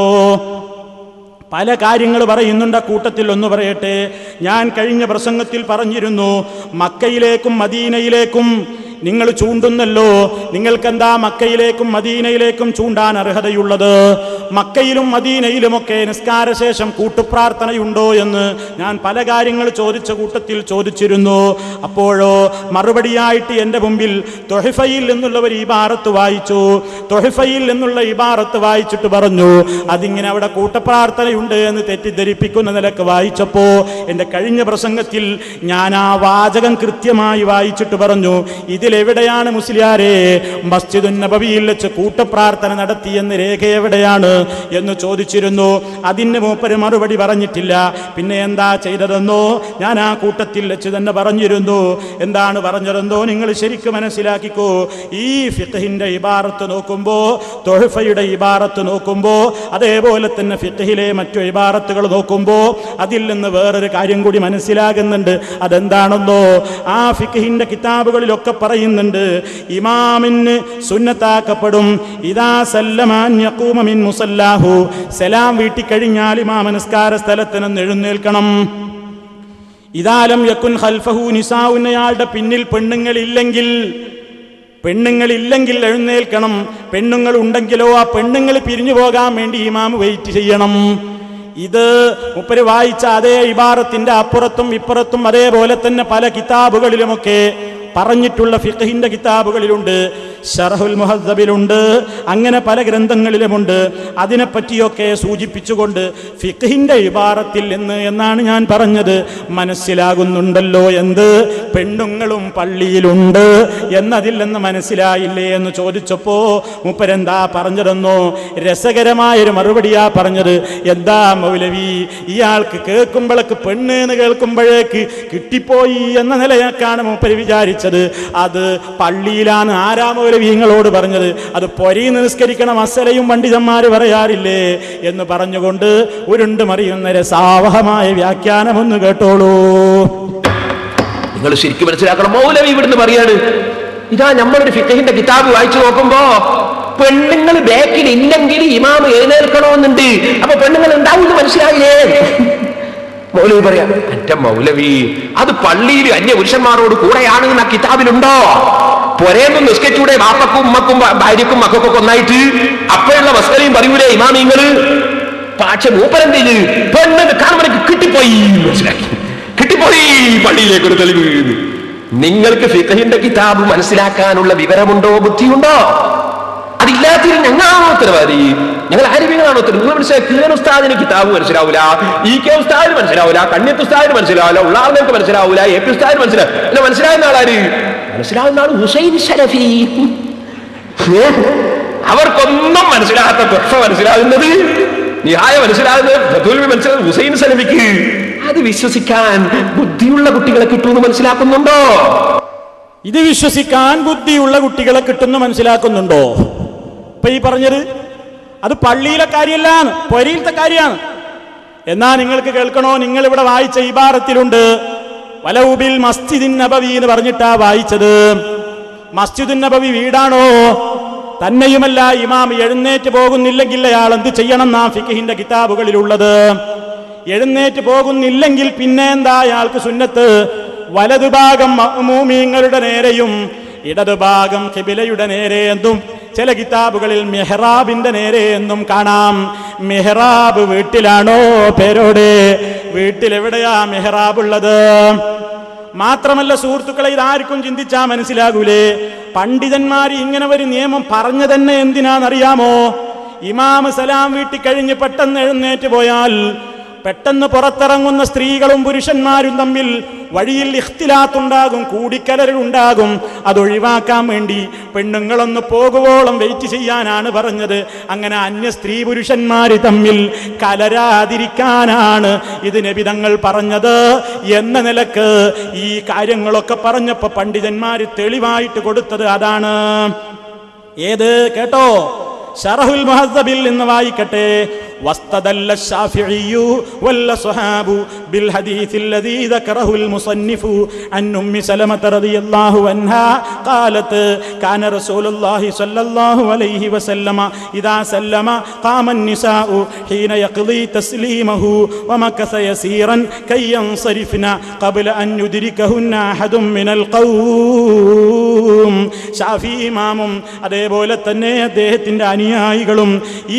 പല കാര്യങ്ങൾ പറയുന്നുണ്ട്. കൂട്ടത്തിൽ ഒന്ന് പറയട്ടെ. ഞാൻ കഴിഞ്ഞ പ്രസംഗത്തിൽ പറഞ്ഞിരുന്നു, മക്കയിലേക്കും മദീനയിലേക്കും നിങ്ങൾ ചൂണ്ടുന്നല്ലോ. നിങ്ങൾക്കെന്താ മക്കയിലേക്കും മദീനയിലേക്കും ചൂണ്ടാൻ അർഹതയുള്ളത്? മക്കയിലും മദീനയിലുമൊക്കെ നിസ്കാരശേഷം കൂട്ടുപ്രാർത്ഥനയുണ്ടോ എന്ന് ഞാൻ പല കാര്യങ്ങൾ ചോദിച്ച കൂട്ടത്തിൽ ചോദിച്ചിരുന്നു. അപ്പോഴോ മറുപടിയായിട്ട് എൻ്റെ മുമ്പിൽ തൊഹഫയിൽ എന്നുള്ള ഒരു ഇബാറത്ത് വായിച്ചു. തൊഹഫയിൽ എന്നുള്ള ഇബാറത്ത് വായിച്ചിട്ട് പറഞ്ഞു, അതിങ്ങനെ അവിടെ കൂട്ടപ്രാർത്ഥനയുണ്ട് എന്ന് തെറ്റിദ്ധരിപ്പിക്കുന്ന നിലക്ക് വായിച്ചപ്പോ എൻ്റെ കഴിഞ്ഞ പ്രസംഗത്തിൽ ഞാൻ ആ വാചകം കൃത്യമായി വായിച്ചിട്ട് പറഞ്ഞു, ഇതിൽ ഫിഖ്ഹിൽ എവിടെയാണ് മുസ്ലിയാരെ മസ്ജിദുൻ നബവിയിൽ വെച്ച് കൂട്ടപ്രാർത്ഥന നടത്തിയെന്ന് രേഖ എവിടെയാണ് എന്ന് ചോദിച്ചിരുന്നു. അതിന് മൂപ്പര് മറുപടി പറഞ്ഞിട്ടില്ല. പിന്നെ എന്താ ചെയ്തതെന്നോ, ഞാൻ ആ കൂട്ടത്തിൽ വെച്ച് തന്നെ പറഞ്ഞിരുന്നു. എന്താണ് പറഞ്ഞതെന്നോ നിങ്ങൾ ശരിക്കും മനസ്സിലാക്കിക്കോ. ഈ ഫിഖ്ഹിന്റെ ഇബാറത്ത് നോക്കുമ്പോ, തുഹ്ഫയുടെ ഇബാറത്ത് നോക്കുമ്പോ, അതേപോലെ തന്നെ ഫിഖ്ഹിലെ മറ്റു ഇബാറത്തുകൾ നോക്കുമ്പോ അതിൽ നിന്ന് വേറൊരു കാര്യം കൂടി മനസ്സിലാകുന്നുണ്ട്. അതെന്താണെന്നോ, ആ ഫിഖ്ഹിന്റെ കിതാബുകളിലൊക്കെ പറയുന്നുണ്ട്, ഇമാമിന് സുന്നത്താക്കപ്പെടും ഇദാ സല്ലമാൻ യഖൂമ മിൻ മുസല്ലാഹു, സലാം വീട്ടിക്കഴിഞ്ഞാൽ ഇമാം നിസ്കാര സ്ഥലത്ത് നിന്ന് എഴുന്നേൽക്കണം. ഇദാലം യകുൻ ഖൽഫഹു നിസാഉൻ, അയാളുടെ പിന്നിൽ പെണ്ണുങ്ങളില്ലെങ്കിൽ എഴുന്നേൽക്കണം. പെണ്ണുങ്ങൾ ഉണ്ടെങ്കിലോ ആ പെണ്ണുങ്ങൾ പിരിഞ്ഞു പോകാൻ വേണ്ടി ഇമാം വെയിറ്റ് ചെയ്യണം. ഇത് മുപ്പര് വായിച്ച അതേ ഇബാറത്തിന്റെ അപ്പുറത്തും ഇപ്പുറത്തും അതേപോലെ തന്നെ പല കിതാബുകളിലുമൊക്കെ പറഞ്ഞിട്ടുള്ള ഫിഖ്ഹിന്റെ കിതാബുകളിലുണ്ട്, ശർഹുൽ മുഹദ്ദബിലുണ്ട്, അങ്ങനെ പല ഗ്രന്ഥങ്ങളിലുമുണ്ട്. അതിനെപ്പറ്റിയൊക്കെ സൂചിപ്പിച്ചുകൊണ്ട് ഫിഖ്ഹിന്റെ ഇബാറത്തിൽ എന്നാണ് ഞാൻ പറഞ്ഞത്. മനസ്സിലാകുന്നുണ്ടല്ലോ എന്ത്, പെണ്ണുങ്ങളും പള്ളിയിലുണ്ട് എന്നതിൽ നിന്ന് മനസ്സിലായില്ലേ എന്ന് ചോദിച്ചപ്പോ മൂപ്പരെന്താ പറഞ്ഞതെന്നോ, രസകരമായൊരു മറുപടിയാ പറഞ്ഞത്. എന്താ മൗലവി, ഇയാൾക്ക് കേൾക്കുമ്പോഴേക്ക് പെണ്ണ് എന്ന് കേൾക്കുമ്പോഴേക്ക് കിട്ടിപ്പോയി എന്ന നിലയാക്കാണ് മൂപ്പര് വിചാരിച്ചത്. അത് പള്ളിയിലാണ്. ആരാ മൗലവി നിങ്ങളോട് പറഞ്ഞത്? അത് പൊരിയിൽ നിസ്കരിക്കണ മസലയും പണ്ഡിതന്മാര് പറയാറില്ലേ എന്ന് പറഞ്ഞുകൊണ്ട് ഉരുണ്ട് മറിയുന്ന രസാവഹമായ വ്യാഖ്യാനം ഒന്ന് കേട്ടോളൂ. നിങ്ങൾ ശരിക്കും മനസ്സിലാക്കണം. മൗലവി ഇവിടുന്ന് പറയാണ്, ഇതാ നമ്മളൊരു ഫിഖ്ഹിന്റെ കിതാബ് വായിച്ചു നോക്കുമ്പോ പെണ്ണുങ്ങൾ ബാക്കിൽ ഇല്ലെങ്കിൽ ഇമാം എഴുന്നേൽക്കണമെന്നുണ്ട്. അപ്പൊ പെണ്ണുങ്ങൾ ഉണ്ടാവുമെന്ന് മനസ്സിലായില്ലേ? മൗലവി പറയാം, എന്റെ മൗലവി, അത് പള്ളിയിൽ അന്യപുരുഷന്മാരോട് കൂടെയാണ് ആ കിതാബിലുണ്ടോ? പൊരേന്നും നിസ്കരിച്ചൂടെ ബാപ്പക്കും ഉമ്മക്കും ഭാര്യക്കും മക്കൾക്കൊക്കെ ഒന്നായിട്ട്? അപ്പോഴുള്ള മസ്കലയും പറയൂലേ ഇമാമിങ്ങള്? പക്ഷെ മൂപ്പരെന്ത് പെണ്ണ് കാണുമ്പോൾ കിട്ടിപ്പോയി, മനസ്സിലാക്കി, കിട്ടിപ്പോയി, പള്ളിയിലേക്ക് ഒരു തെളിവ്. നിങ്ങൾക്ക് ഫിഖ്ഹിന്റെ കിതാബ് മനസ്സിലാക്കാനുള്ള വിവരമുണ്ടോ, ബുദ്ധിയുണ്ടോ? അതില്ലാത്ത ഞങ്ങളാണോ ഉത്തരവാദി? ഞങ്ങൾ ആരോഗ്യങ്ങളാണോ ഉത്തരവ്? നിങ്ങൾ മനസ്സിലാക്കി, കിഴൻ ഉസ്താദിന് കിതാബ് മനസ്സിലാവൂല, ഇ കെ ഉസ്താദിന് മനസ്സിലാവൂല, കണ്യത്ത് ഉസ്താദിന് മനസ്സിലാവില്ല, ഉള്ളാർക്ക് മനസ്സിലാവൂല, എ പി ഉസ്താദിന് മനസ്സിലാവില്ല. മനസ്സിലാവുന്ന ആളാര്? മനസ്സിലാവുന്ന ആൾ ഹുസൈൻ സലഫി. അവർക്കൊന്നും മനസ്സിലാകാത്ത തുഹ്ഫ മനസ്സിലാകുന്നത്, നിഹായ മനസ്സിലാകുന്നത് ഹുസൈൻ സലഫിക്ക്. അത് വിശ്വസിക്കാൻ ബുദ്ധിയുള്ള കുട്ടികളെ കിട്ടുമെന്ന് മനസ്സിലാക്കുന്നുണ്ടോ? ഇത് വിശ്വസിക്കാൻ ബുദ്ധിയുള്ള കുട്ടികളെ കിട്ടുന്നു മനസ്സിലാക്കുന്നുണ്ടോ? ഇപ്പൊ ഈ പറഞ്ഞത് അത് പള്ളിയിലെ കാര്യമല്ല, പൊരയിലത്തെ കാര്യമാണ്. എന്നാ നിങ്ങൾക്ക് കേൾക്കണോ? നിങ്ങൾ ഇവിടെ വായിച്ച ഇബാറത്തിലുണ്ട്, വലൗബിൽ മസ്ജിദിൻ നബവി എന്ന് പറഞ്ഞിട്ടാ വായിച്ചത്. മസ്ജിദുൻ നബവി വീടാണോ? തന്നെയുമല്ല, ഇമാം എഴുന്നേറ്റ് പോകുന്നില്ലെങ്കിൽ അയാൾ എന്ത് ചെയ്യണം എന്നാ ഫിഖ്ഹിന്റെ കിതാബുകളിലുള്ളത്. എഴുന്നേറ്റ് പോകുന്നില്ലെങ്കിൽ പിന്നെ എന്താ അയാൾക്ക് സുന്നത്ത്? വലതുഭാഗം മഅ്മൂമീങ്ങളുടെ നേരെയും ഇടതുഭാഗം ഖിബിലയുടെ നേരെ എന്നും ചില കിതാബുകളിൽ മെഹ്റാബിന്റെ നേരെ എന്നും കാണാം. മെഹ്റാബ് വീട്ടിലാണോ? പേരോടെ വീട്ടിലെവിടെയാ മെഹ്റാബ് ഉള്ളത്? മാത്രമല്ല സുഹൃത്തുക്കളെ, ഇതാർക്കും ചിന്തിച്ചാ മനസ്സിലാകൂലേ? പണ്ഡിതന്മാര് ഇങ്ങനെ ഒരു നിയമം പറഞ്ഞു തന്നെ എന്തിനാണെന്നറിയാമോ? ഇമാം സലാം വീട്ടി കഴിഞ്ഞ് പെട്ടെന്ന് എഴുന്നേറ്റ് പോയാൽ പെട്ടെന്ന് പുറത്തിറങ്ങുന്ന സ്ത്രീകളും പുരുഷന്മാരും തമ്മിൽ വഴിയിൽ ഇഖ്തിലാത്തുണ്ടാകും, കൂടിക്കലരുണ്ടാകും. അതൊഴിവാക്കാൻ വേണ്ടി പെണ്ണുങ്ങളൊന്ന് പോകുവോളം വെയിറ്റ് ചെയ്യാനാണ് പറഞ്ഞത്. അങ്ങനെ അന്യ സ്ത്രീ പുരുഷന്മാര് തമ്മിൽ കലരാതിരിക്കാനാണ് ഇത് നബി തങ്ങൾ പറഞ്ഞത് എന്ന നിലക്ക് ഈ കാര്യങ്ങളൊക്കെ പറഞ്ഞപ്പോ പണ്ഡിതന്മാര് തെളിവായിട്ട് കൊടുത്തത് അതാണ്. ഏത് കേട്ടോ? ശറഹുൽ മുഹദ്ദബിൽ നിന്ന് വായിക്കട്ടെ. واستدل الشافعي والأصحاب بالحديث الذي ذكره المصنف عن أم سلمة رضي الله عنها قالت كان رسول الله صلى الله عليه وسلم إذا سلم قام النساء حين يقضي تسليمه ومكث يسيرا كي ينصرفن قبل أن يدركهن أحد من القوم. ഷാഫി ഇമാമും അതേപോലെ തന്നെ അദ്ദേഹത്തിന്റെ അനുയായികളും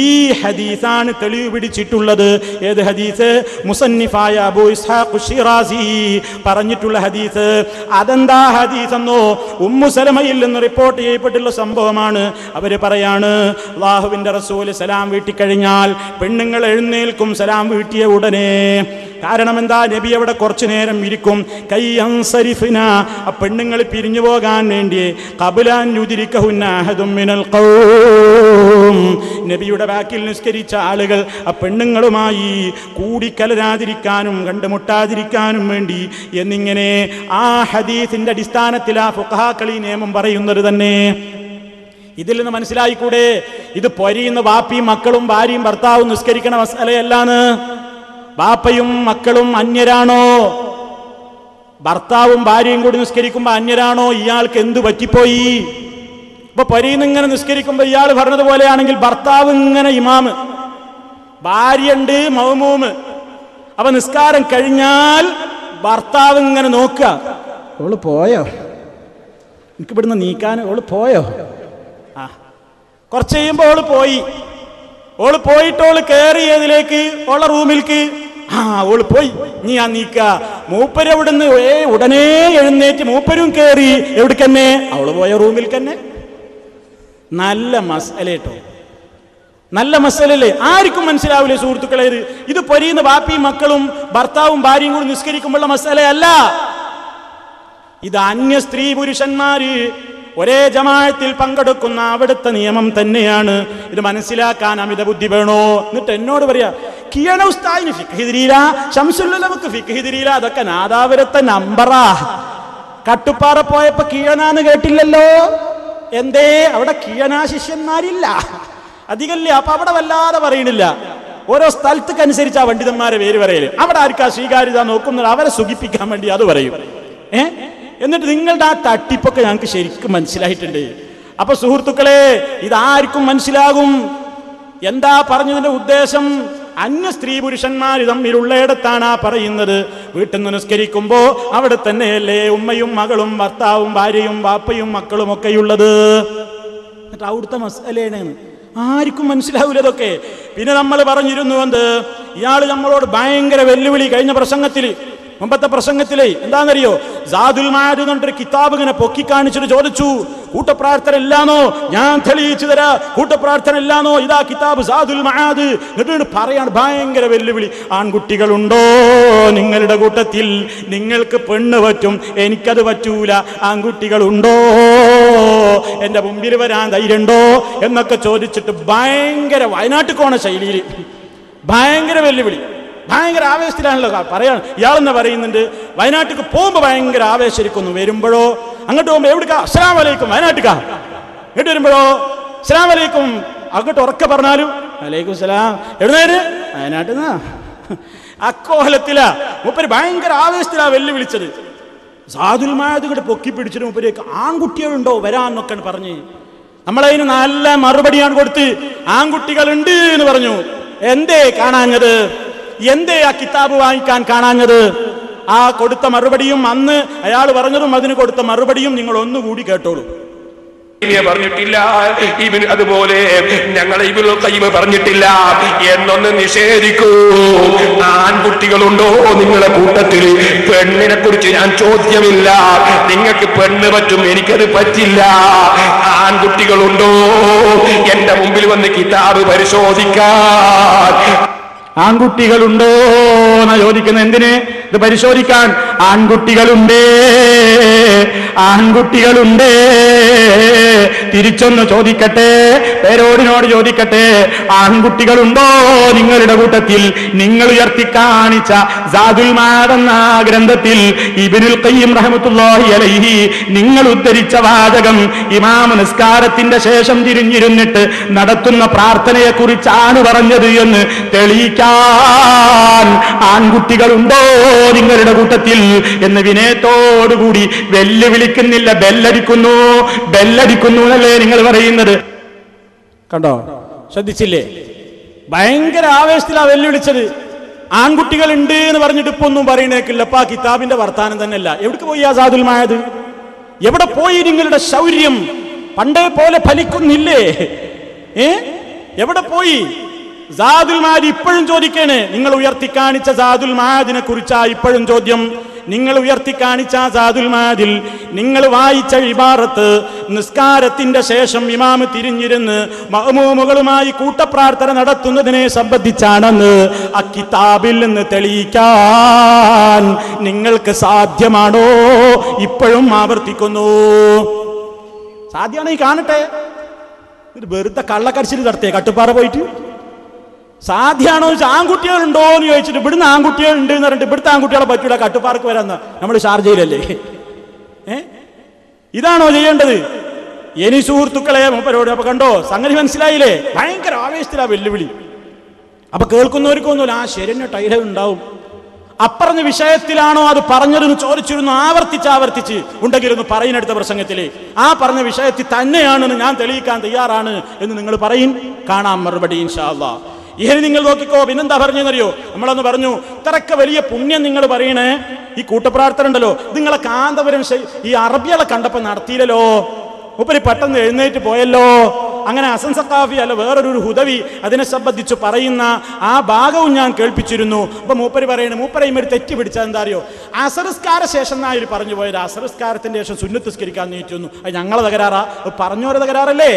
ഈ ഹദീസാണ് തെളിവ് പിടിച്ചിട്ടുള്ളത്. ഏത് ഹദീസ്? മുസന്നിഫായ അബൂ അബൂ ഇസ്ഹാഖ് ശിറാസി പറഞ്ഞിട്ടുള്ള ഹദീസ്. അതെന്താ ഹദീസ് എന്നോ? ഉമ്മു സലമയിൽ നിന്ന് റിപ്പോർട്ട് ചെയ്യപ്പെട്ടുള്ള സംഭവമാണ്. അവര് പറയാണ്, അല്ലാഹുവിന്റെ റസൂൽ സലാം വീട്ടിക്കഴിഞ്ഞാൽ പെണ്ണുങ്ങൾ എഴുന്നേൽക്കും സലാം വീട്ടിയ ഉടനെ. കാരണം എന്താ? നബി അവിടെ കുറച്ചു നേരം ഇരിക്കും. കൈ അൻസരിഫിന, ആ പെണ്ണുങ്ങൾ പിരിഞ്ഞു പോകാൻ വേണ്ടി. ഖബലാൻ യുദ്രികഹുന്ന അഹദും മിനൽ ഖൗം, നബിയുടെ ബാക്കിൽ നിസ്കരിച്ച ആളുകൾ ആ പെണ്ണുങ്ങളുമായി കൂടിക്കലരാതിരിക്കാനും കണ്ടുമുട്ടാതിരിക്കാനും വേണ്ടി എന്നിങ്ങനെ ആ ഹദീസിന്റെ അടിസ്ഥാനത്തിൽ ആ ഫുഖഹാക്കൾ ഈ നിയമം പറയുന്നത് തന്നെ. ഇതിൽ നിന്ന് മനസ്സിലായിക്കൂടെ ഇത് പൊരിയുന്ന വാപ്പിയും മക്കളും ഭാര്യയും ഭർത്താവും നിസ്കരിക്കണ മസലയല്ലാന്ന്? ബാപ്പയും മക്കളും അന്യരാണോ? ഭർത്താവും ഭാര്യയും കൂടി നിസ്കരിക്കുമ്പോ അന്യരാണോ? ഇയാൾക്ക് എന്തു പറ്റിപ്പോയി? ഇപ്പൊ പൊരിയുന്ന ഇങ്ങനെ നിസ്കരിക്കുമ്പോ ഇയാൾ പറഞ്ഞതുപോലെയാണെങ്കിൽ ഭർത്താവ് ഇങ്ങനെ ഇമാമ്, ഭാര്യയുണ്ട് മൗമൂമ്. അപ്പൊ നിസ്കാരം കഴിഞ്ഞാൽ ഭർത്താവ് ഇങ്ങനെ നോക്കുക, ഓള് പോയോ, എനിക്ക് ഇവിടുന്ന് നീക്കാൻ, ഓള് പോയോ? ആ കുറച്ച് കഴിയുമ്പോ ഓള് പോയിട്ട് ഓള് കയറിയതിലേക്ക് ഓള റൂമിലേക്ക്. ആ ഓള് പോയി, നീ ആ നീക്ക. മൂപ്പര് അവിടുന്ന് ഉടനെ എഴുന്നേറ്റ് മൂപ്പരും കയറി. എവിടേക്കന്നെ? അവള് പോയ റൂമിൽ തന്നെ. നല്ല മസല കേട്ടോ, നല്ല മസലല്ലേ? ആർക്കും മനസ്സിലാവില്ലേ സുഹൃത്തുക്കളെ? ഇത് പൊരിയുന്ന ബാപ്പിയും മക്കളും ഭർത്താവും ഭാര്യയും കൂടി നിസ്കരിക്കുമ്പോഴുള്ള മസലയല്ല. ഇത് അന്യ സ്ത്രീ പുരുഷന്മാര് ഒരേ ജമാഅത്തിൽ പങ്കെടുക്കുന്ന അവിടുത്തെ നിയമം തന്നെയാണ്. ഇത് മനസ്സിലാക്കാൻ അമിത ബുദ്ധി വേണോ? എന്നിട്ട് എന്നോട് പറയാ, കിയണ ഉസ്താദിന് ഫിഖ് തിരിയില്ല, ശംസുലുലമക്ക് ഫിഖ് തിരിയില്ല. അതൊക്കെ നാദാപുരത്തെ നമ്പറാ. കട്ടുപ്പാറ പോയപ്പോ കിയണാന്ന് കേട്ടില്ലല്ലോ. എന്തേ? അവിടെ കിയണ ശിഷ്യന്മാരില്ല, അധികല്ലേ. അപ്പൊ അവിടെ വല്ലാതെ പറയണില്ല. ഓരോ സ്ഥലത്തേക്കനുസരിച്ച് ആ പണ്ഡിതന്മാരെ പേര് പറയല്. അവിടെ ആർക്കാ സ്വീകാര്യത നോക്കുന്നത്, അവരെ സുഖിപ്പിക്കാൻ വേണ്ടി അത് പറയും. എന്നിട്ട് നിങ്ങളുടെ ആ തട്ടിപ്പൊക്കെ ഞങ്ങൾക്ക് ശരിക്കും മനസ്സിലായിട്ടുണ്ട്. അപ്പൊ സുഹൃത്തുക്കളെ, ഇതാർക്കും മനസ്സിലാകും എന്താ പറഞ്ഞതിന്റെ ഉദ്ദേശം. അന്യ സ്ത്രീ പുരുഷന്മാർ തമ്മിലുള്ളയിടത്താണ് ആ പറയുന്നത്. വീട്ടിൽ നിന്ന് നിസ്കരിക്കുമ്പോ അവിടെ തന്നെയല്ലേ ഉമ്മയും മകളും ഭർത്താവും ഭാര്യയും വാപ്പയും മക്കളും ഒക്കെയുള്ളത്. എന്നിട്ട് അവിടുത്തെ മസലയാണ്, ആർക്കും മനസ്സിലാവൂല ഇതൊക്കെ. പിന്നെ നമ്മൾ പറഞ്ഞിരുന്നു എന്ത്, ഇയാള് നമ്മളോട് ഭയങ്കര വെല്ലുവിളി കഴിഞ്ഞ പ്രസംഗത്തിൽ, മുമ്പത്തെ പ്രസംഗത്തിലെ എന്താണെന്നറിയോ, സാദുൽ മആദ് എന്നൊരു കിതാബ് ഇങ്ങനെ പൊക്കി കാണിച്ചിട്ട് ചോദിച്ചു, കൂട്ടപ്രാർത്ഥന ഇല്ലാന്നോ? ഞാൻ തെളിയിച്ചു തരാ, കൂട്ടപ്രാർത്ഥന ഇല്ലാന്നോ? ഇതാ കിതാബ് സാദുൽ മആദ്. എന്നിട്ട് പറയാണ് ഭയങ്കര വെല്ലുവിളി, ആൺകുട്ടികളുണ്ടോ നിങ്ങളുടെ കൂട്ടത്തിൽ? നിങ്ങൾക്ക് പെണ്ണ് പറ്റും, എനിക്കത് പറ്റൂല. ആൺകുട്ടികളുണ്ടോ? എന്റെ മുമ്പിൽ വരാൻ ധൈര്യണ്ടോ എന്നൊക്കെ ചോദിച്ചിട്ട് ഭയങ്കര വയനാട്ടിൽ കോണ ശൈലിയിൽ ഭയങ്കര വെല്ലുവിളി. ഭയങ്കര ആവേശത്തിലാണല്ലോ പറയാണ്. ഇയാളെന്ന് പറയുന്നുണ്ട് വയനാട്ടിക്ക് പോകുമ്പോ ഭയങ്കര ആവേശിരിക്കുന്നു, വരുമ്പോഴോ അങ്ങോട്ട് പോകുമ്പോ എവിടേക്കാ? അസ്സലാമു അലൈക്കും, വയനാട്ടിക്കാ. ഇങ്ങോട്ട് വരുമ്പോഴോ അസ്സലാമു അലൈക്കും. അങ്ങോട്ട് ഉറക്കെ പറഞ്ഞാലും അലൈക്കും സലാം. എവിടുന്നേര്? വയനാട്ടിൽ നിന്നാ. അക്കോലത്തിലാ മൂപ്പര് ഭയങ്കര ആവേശത്തിലാ വെല്ലുവിളിച്ചത്. സാദുൽ മആദ് ഇങ്ങോട്ട് പൊക്കി പിടിച്ചിട്ട് മൂപ്പരേക്ക് ആൺകുട്ടികളുണ്ടോ വരാന്നൊക്കെയാണ് പറഞ്ഞ്. നമ്മളതിന് നല്ല മറുപടിയാണ് കൊടുത്ത്, ആൺകുട്ടികളുണ്ട് എന്ന് പറഞ്ഞു. എന്തേ കാണാഞ്ഞത്? എന്തേ ആ കിതാബ് വാങ്ങിക്കാൻ കാണാഞ്ഞത്? ആ കൊടുത്ത മറുപടിയും അന്ന് അയാൾ പറഞ്ഞതും അതിന് കൊടുത്ത മറുപടിയും നിങ്ങൾ ഒന്നുകൂടി കേട്ടോളൂ. പറഞ്ഞിട്ടില്ല, അതുപോലെ ഞങ്ങൾ ഇബ്നുൽ ഖയ്യിം പറഞ്ഞിട്ടില്ല എന്നൊന്ന് നിഷേധിക്കൂ. ആൺകുട്ടികളുണ്ടോ നിങ്ങളുടെ കൂട്ടത്തിൽ? പെണ്ണിനെ കുറിച്ച് ഞാൻ ചോദ്യമില്ല. നിങ്ങൾക്ക് പെണ്ണ് പറ്റും, എനിക്കത് പറ്റില്ല. ആൺകുട്ടികളുണ്ടോ? എന്റെ മുമ്പിൽ വന്ന് കിതാബ് പരിശോധിക്കാൻ. ആൺകുട്ടികളുണ്ടോ എന്നാ ചോദിക്കുന്നത്. എന്തിന്? ഇത് പരിശോധിക്കാൻ. ആൺകുട്ടികളുണ്ട്, ആൺകുട്ടികളുണ്ട്. തിരിച്ചൊന്ന് ചോദിക്കട്ടെ, പേരോടിനോട് ചോദിക്കട്ടെ, ആൺകുട്ടികളുണ്ടോ നിങ്ങളുടെ കൂട്ടത്തിൽ? നിങ്ങൾ ഉയർത്തി കാണിച്ച സാദുൽ മആദ് എന്ന ഗ്രന്ഥത്തിൽ ഇബ്നുൽ ഖയ്യിം റഹ്മത്തുള്ളാഹി അലൈഹി നിങ്ങൾ ഉദ്ധരിച്ച വാചകം ഇമാം നിസ്കാരത്തിന്റെ ശേഷം തിരിഞ്ഞിരുന്നിട്ട് നടത്തുന്ന പ്രാർത്ഥനയെ കുറിച്ചാണ് പറഞ്ഞത് എന്ന് തെളിയിക്കാൻ ആൺകുട്ടികളുണ്ടോ നിങ്ങളുടെ കൂട്ടത്തിൽ എന്ന് വിനയത്തോടുകൂടി വെല്ലുവിളിക്കുന്നില്ല, ബെല്ലടിക്കുന്നു. ബെല്ലടിക്കുന്നു എന്നല്ലേ നിങ്ങൾ പറയുന്നത്? കണ്ടോ? ശ്രദ്ധിച്ചില്ലേ? ഭയങ്കര ആവേശത്തിലാ വെല്ലുവിളിച്ചത്. ആൺകുട്ടികളുണ്ട് എന്ന് പറഞ്ഞിട്ട് ഇപ്പൊ ഒന്നും പറയണേക്കില്ലപ്പ. ആ കിതാബിന്റെ വർത്താനം തന്നെയല്ല. എവിടേക്ക് പോയി ആ സാദുൽ മആദ്? എവിടെ പോയി നിങ്ങളുടെ ശൗര്യം? പണ്ടേ പോലെ ഫലിക്കുന്നില്ലേ? എവിടെ പോയി? സാദുൽ മആദ് ഇപ്പോഴും ചോദിക്കാണ്. നിങ്ങൾ ഉയർത്തി കാണിച്ച സാദുൽ മആദിനെ കുറിച്ചാ ഇപ്പോഴും ചോദ്യം. നിങ്ങൾ ഉയർത്തി കാണിച്ച സാദുൽ മആദിൽ നിങ്ങൾ വായിച്ച ഇബാറത്ത് നിസ്കാരത്തിന്റെ ശേഷം ഇമാമ് തിരിഞ്ഞിരുന്ന് മഅ്മൂമുകളുമായി കൂട്ടപ്രാർത്ഥന നടത്തുന്നതിനെ സംബന്ധിച്ചാണെന്ന് ആ കിതാബിൽ നിന്ന് തെളിയിക്കാൻ നിങ്ങൾക്ക് സാധ്യമാണോ? ഇപ്പോഴും ആവർത്തിക്കുന്നു. സാധ്യമാണെങ്കിൽ കാണട്ടെ. വെറുതെ കള്ളക്കരച്ചിൽ നടത്തിയ കട്ടുപ്പാറ പോയിട്ട് സാധ്യമാണോ ചോദിച്ചാൽ ആൺകുട്ടികളുണ്ടോ എന്ന് ചോദിച്ചിട്ട് ഇവിടുന്ന് ആൺകുട്ടികൾ ഉണ്ട് എന്ന് പറഞ്ഞിട്ട് ഇവിടുത്തെ ആൺകുട്ടികളെ പറ്റൂല കട്ടുപ്പാറക്ക് വരാന്ന്. നമ്മൾ ഷാർജയിലല്ലേ? ഇതാണോ ചെയ്യേണ്ടത്? ഇനി സുഹൃത്തുക്കളെ മൂപ്പരോട് അപ്പൊ കണ്ടോ സംഗതി മനസ്സിലായില്ലേ? ഭയങ്കര ആവേശത്തിലാ വെല്ലുവിളി. അപ്പൊ കേൾക്കുന്നവർക്കൊന്നുമില്ല, ആ ശരിയെന്നെ ടൈല ഉണ്ടാവും. അപ്പറഞ്ഞ വിഷയത്തിലാണോ അത് പറഞ്ഞതെന്ന് ചോദിച്ചിരുന്നു. ആവർത്തിച്ച് ഉണ്ടെങ്കിലൊന്ന് പറയുന്നെടുത്ത പ്രസംഗത്തില് ആ പറഞ്ഞ വിഷയത്തിൽ തന്നെയാണെന്ന് ഞാൻ തെളിയിക്കാൻ തയ്യാറാണ് എന്ന് നിങ്ങൾ പറയും. കാണാം മറുപടി ഇൻഷാ അല്ലാഹ്. ഇനി നിങ്ങൾ നോക്കിക്കോ. പിന്നെന്താ പറഞ്ഞെന്നറിയോ? നമ്മളൊന്ന് പറഞ്ഞു, ഇത്രയൊക്കെ വലിയ പുണ്യം നിങ്ങൾ പറയണേ, ഈ കൂട്ടപ്രാർത്ഥന ഉണ്ടല്ലോ, നിങ്ങളെ കാന്തപുരം ഈ അറബികളെ കണ്ടപ്പോ നടത്തിയില്ലല്ലോ, മൂപ്പര് പെട്ടെന്ന് എഴുന്നേറ്റ് പോയല്ലോ. അങ്ങനെ ഹസൻ സഖാഫി അല്ല വേറൊരു ഹുദവി അതിനെ സംബന്ധിച്ച് പറയുന്ന ആ ഭാഗവും ഞാൻ കേൾപ്പിച്ചിരുന്നു. അപ്പൊ മൂപ്പര് പറയുന്നത്, മൂപ്പരയും ഒരു തെറ്റ് പിടിച്ചാൽ എന്താ അറിയോ? അസറസ്കാര ശേഷം എന്നായി പറഞ്ഞു പോയത്. അസറസ്കാരത്തിന്റെ ശേഷം സുന്നത്ത് നിസ്കരിക്കാൻ നീറ്റുന്നു. അത് ഞങ്ങളെ തകരാറാ? പറഞ്ഞോരെ തകരാറല്ലേ?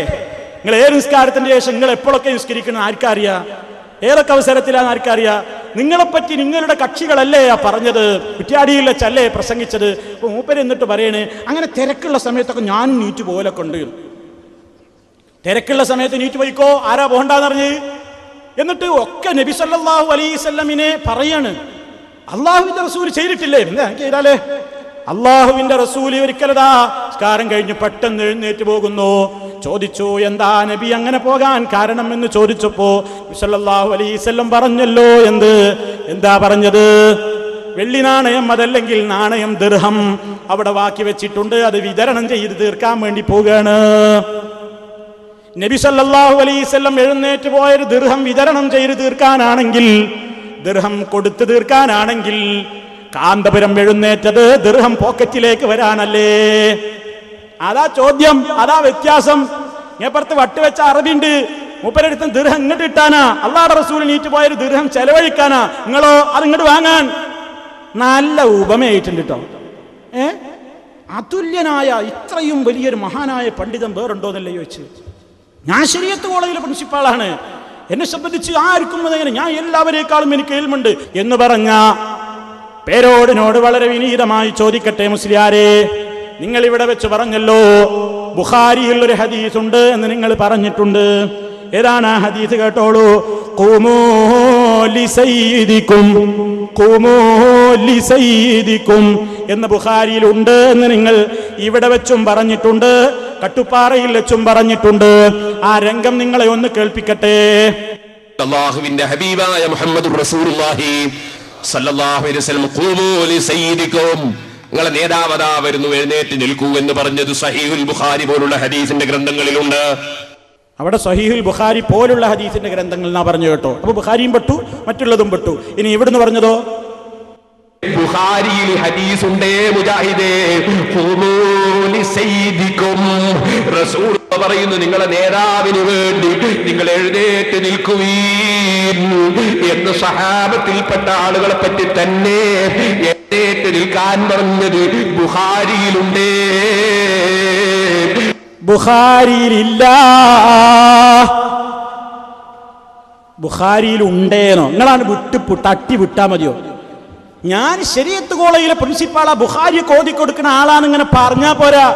നിങ്ങൾ ഏത് നിസ്കാരത്തിന്റെ ശേഷം നിങ്ങൾ എപ്പോഴൊക്കെ നിസ്കരിക്കണം ആർക്കറിയാം? ഏതൊക്കെ അവസരത്തിലാണ് ആർക്കറിയാം? നിങ്ങളെപ്പറ്റി നിങ്ങളുടെ കക്ഷികളല്ലേ പറഞ്ഞത്, കുറ്റ്യാടിയിൽ വെച്ചല്ലേ പ്രസംഗിച്ചത്. അപ്പൊ മൂപ്പര് എന്നിട്ട് പറയണേ, അങ്ങനെ തിരക്കുള്ള സമയത്തൊക്കെ ഞാൻ നീറ്റ് പോലൊക്കെ ഉണ്ട്. തിരക്കുള്ള സമയത്ത് നീറ്റ് പോയിക്കോ, ആരാ പോകണ്ടെന്ന് പറഞ്ഞ്. എന്നിട്ട് ഒക്കെ നബി സല്ലല്ലാഹു അലൈഹി വസല്ലമിനെ പറയാണ്. അള്ളാഹുവിന്റെ റസൂൽ ചെയ്തിട്ടില്ലേ? ചെയ്താലേ അള്ളാഹുവിന്റെ റസൂൽ ഒരിക്കലതാ സ്കാരം കഴിഞ്ഞ് പെട്ടെന്ന് എഴുന്നേറ്റ് പോകുന്നു. ചോദിച്ചു, എന്താ നബി അങ്ങനെ പോകാൻ കാരണം എന്ന് ചോദിച്ചപ്പോ സല്ലല്ലാഹു അലൈഹി വസല്ലം പറഞ്ഞല്ലോ. എന്താ പറഞ്ഞത്? വെള്ളി നാണയം അതല്ലെങ്കിൽ നാണയം ദിർഹം അവിടെ ബാക്കി വെച്ചിട്ടുണ്ട്, അത് വിതരണം ചെയ്ത് തീർക്കാൻ വേണ്ടി പോവുകയാണ്. നബി സല്ലല്ലാഹു അലൈഹി വസല്ലം എഴുന്നേറ്റ് പോയൊരു ദിർഹം വിതരണം ചെയ്ത് തീർക്കാനാണെങ്കിൽ, ദിർഹം കൊടുത്തു തീർക്കാനാണെങ്കിൽ, കാന്തപുരം എഴുന്നേറ്റത് ദിർഹം പോക്കറ്റിലേക്ക് വരാനല്ലേ? അതാ ചോദ്യം, അതാ വ്യത്യാസം. ഇപ്പുറത്ത് വട്ടുവെച്ച അറബിണ്ട്, മൂപ്പരെടുത്ത് ദിർഹം ഇങ്ങോട്ട് ഇട്ടാനാ. അള്ളാഹുവിന്റെ റസൂൽ നീറ്റ് പോയൊരു ദിർഹം ചെലവഴിക്കാനാ. നിങ്ങളോ അത് ഇങ്ങോട്ട് വാങ്ങാൻ. നല്ല ഉപമയായിട്ടുണ്ട് കേട്ടോ. അതുല്യനായ ഇത്രയും വലിയൊരു മഹാനായ പണ്ഡിതൻ വേറുണ്ടോന്നല്ലേ ചോദിച്ചു. ഞാൻ ശരീഅത്ത് കോളേജിലെ പ്രിൻസിപ്പാളാണ്, എന്നെ സംബന്ധിച്ച് ആർക്കും അതെങ്ങനെ, ഞാൻ എല്ലാവരേക്കാളും എനിക്ക് ഇൽമുണ്ട് എന്ന് പറഞ്ഞ പേരോടിനോട് വളരെ വിനീതമായി ചോദിക്കട്ടെ, മുസ്ലിയാരെ, നിങ്ങൾ ഇവിടെ വെച്ച് പറഞ്ഞല്ലോ ബുഖാരിയിൽ ഒരു ഹദീസ് ഉണ്ട് എന്ന് നിങ്ങൾ പറഞ്ഞിട്ടുണ്ട്. ഏതാണ് ആ ഹദീസ്? കേട്ടോളൂ. ഖൂമൂ ലിസയ്യിദിക്കും, ഖൂമൂ ലിസയ്യിദിക്കും എന്ന് ബുഖാരിയിൽ ഉണ്ട് എന്ന് നിങ്ങൾ ഇവിടെ വെച്ചും പറഞ്ഞിട്ടുണ്ട്, കട്ടുപ്പാറയിൽ വെച്ചും പറഞ്ഞിട്ടുണ്ട്. ആ രംഗം നിങ്ങളെ ഒന്ന് കേൾപ്പിക്കട്ടെ. അല്ലാഹുവിന്റെ ഹബീബായ മുഹമ്മദുർ റസൂലുള്ളാഹി സല്ലല്ലാഹു അലൈഹി വസല്ലം ഖൂമൂ ലിസയ്യിദിക്കും, നിങ്ങളെ നേതാവതാ വരുന്നു, എഴുന്നേറ്റ് നിൽക്കൂ എന്ന് പറഞ്ഞത് സഹീഹുൽ ബുഖാരി പോലുള്ള ഹദീസിന്റെ ഗ്രന്ഥങ്ങളിലുണ്ട്. അവിടെ സഹീഹുൽ ബുഖാരി പോലുള്ള ഹദീസിന്റെ ഗ്രന്ഥങ്ങൾ എന്നാ പറഞ്ഞു കേട്ടോ. അപ്പൊ ബുഖാരിയും പെട്ടു, മറ്റുള്ളതും പെട്ടു. ഇനി ഇവിടുന്ന് പറഞ്ഞതോ? ബുഖാരിയിൽ ഹദീസ് ഉണ്ടേ മുജാഹിദേ, ഖൂമൂ ലിസയ്യിദിക്കും, റസൂൽ പറയുന്നു നിങ്ങളെ നേതാവിന് വേണ്ടി നിങ്ങൾ എഴുന്നേറ്റ് നിൽക്കുവീൻ എന്ന് സഹാബത്തിൽപ്പെട്ട ആളുകളെ പറ്റി തന്നെ എഴുന്നേറ്റ് നിൽക്കാൻ പറഞ്ഞത് ബുഖാരിയിലുണ്ടേ. ബുഖാരിയിലില്ല, ബുഖാരിയിലുണ്ടേനോ? നിങ്ങളാണ് തട്ടി വിട്ടാ മതിയോ? ഞാൻ ശരീഅത്ത് കോളേജിലെ പ്രിൻസിപ്പാളാ, ബുഖാരി കോതി കൊടുക്കുന്ന ആളാണ്, ഇങ്ങനെ പറഞ്ഞാ പോരാ.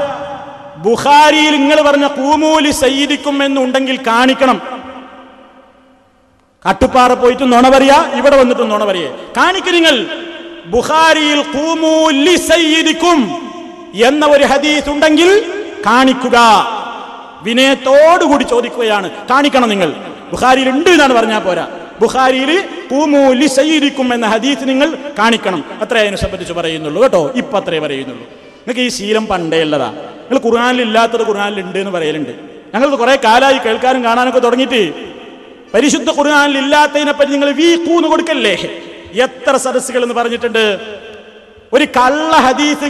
ബുഖാരിയിൽ നിങ്ങൾ പറഞ്ഞ ഖൂമൂ ലിസയ്യിദിക്കും എന്നുണ്ടെങ്കിൽ കാണിക്കണം. കട്ടുപ്പാറ പോയിട്ട് നുണ പറയാ, ഇവിടെ വന്നിട്ട് നുണ പറയേ, കാണിക്കും നിങ്ങൾ. ബുഖാരിയിൽ ഖൂമൂ ലിസയ്യിദിക്കും എന്ന ഒരു ഹദീസ് ഉണ്ടെങ്കിൽ കാണിക്കുക. വിനയത്തോടുകൂടി ചോദിക്കുകയാണ്, കാണിക്കണം നിങ്ങൾ. ബുഖാരിയിൽ ഉണ്ട് എന്നാണ് പറഞ്ഞാൽ പോരാ. ബുഖാരിയിൽ ഖൂമൂ ലിസയ്യിദിക്കും എന്ന ഹദീസ് നിങ്ങൾ കാണിക്കണം. അത്രേ അതിനെ സംബന്ധിച്ച് പറയുന്നുള്ളൂ കേട്ടോ. ഇപ്പം അത്രേ പറയുന്നുള്ളൂ. നിങ്ങൾക്ക് ഈ ശീലം പണ്ടേ ഉള്ളതാ. നിങ്ങൾ ഖുർആനിൽ ഇല്ലാത്തത് ഖുർആനിൽ ഉണ്ട് എന്ന് പറയലുണ്ട്. ഞങ്ങൾക്ക് കുറെ കാലമായി കേൾക്കാനും കാണാനൊക്കെ തുടങ്ങിയിട്ട്. പരിശുദ്ധ ഖുർആനിൽ ഇല്ലാത്തതിനെ പറ്റി നിങ്ങൾ വീക്കൂന്ന് കൊടുക്കല്ലേ? എത്ര സദസ്സുകൾ എന്ന് പറഞ്ഞിട്ടുണ്ട്. ഒരു കള്ള ഹദീസ്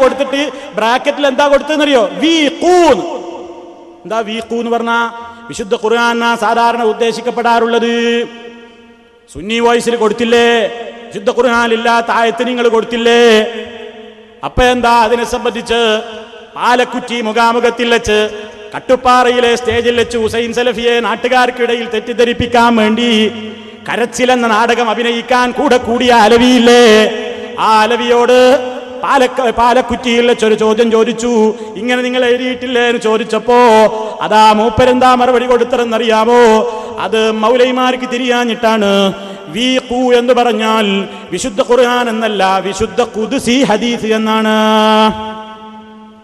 കൊടുത്തിട്ട് ബ്രാക്കറ്റിൽ എന്താ കൊടുത്തതെന്നറിയോ? വീക്കൂന്ന്. എന്താ വീക്കൂന്ന് പറഞ്ഞാ? വിശുദ്ധ ഖുർആൻ സാധാരണ ഉദ്ദേശിക്കപ്പെടാറുള്ളത്. സുന്നി വോയിസിൽ കൊടുത്തില്ലേ? വിശുദ്ധ ഖുർആനില്ലാത്ത ആയത്ത് നിങ്ങൾ കൊടുത്തില്ലേ? അപ്പൊ എന്താ അതിനെ സംബന്ധിച്ച് പാലക്കുറ്റി മുഖാമുഖത്തിൽ വെച്ച് കട്ടുപ്പാറയിലെ സ്റ്റേജിൽ വെച്ച് ഹുസൈൻ സലഫിയെ നാട്ടുകാർക്കിടയിൽ തെറ്റിദ്ധരിപ്പിക്കാൻ വേണ്ടി കരച്ചിലെന്ന നാടകം അഭിനയിക്കാൻ കൂടെ കൂടിയ അലവിയില്ലേ? ആ അലവിയോട് പാലക്കുറ്റിയിൽ വെച്ചൊരു ചോദ്യം ചോദിച്ചു. ഇങ്ങനെ നിങ്ങൾ എഴുതിയിട്ടില്ലേ എന്ന് ചോദിച്ചപ്പോ അതാ മൂപ്പരെന്താ മറുപടി കൊടുത്തതെന്നറിയാമോ? അത് മൗലൈമാർക്ക് തിരിയാഞ്ഞിട്ടാണ്. വീഖു എന്ന് പറഞ്ഞാൽ വിശുദ്ധ ഖുർആൻ എന്നല്ല, വിശുദ്ധ ഖുദ്സി ഹദീസ് എന്നാണ്.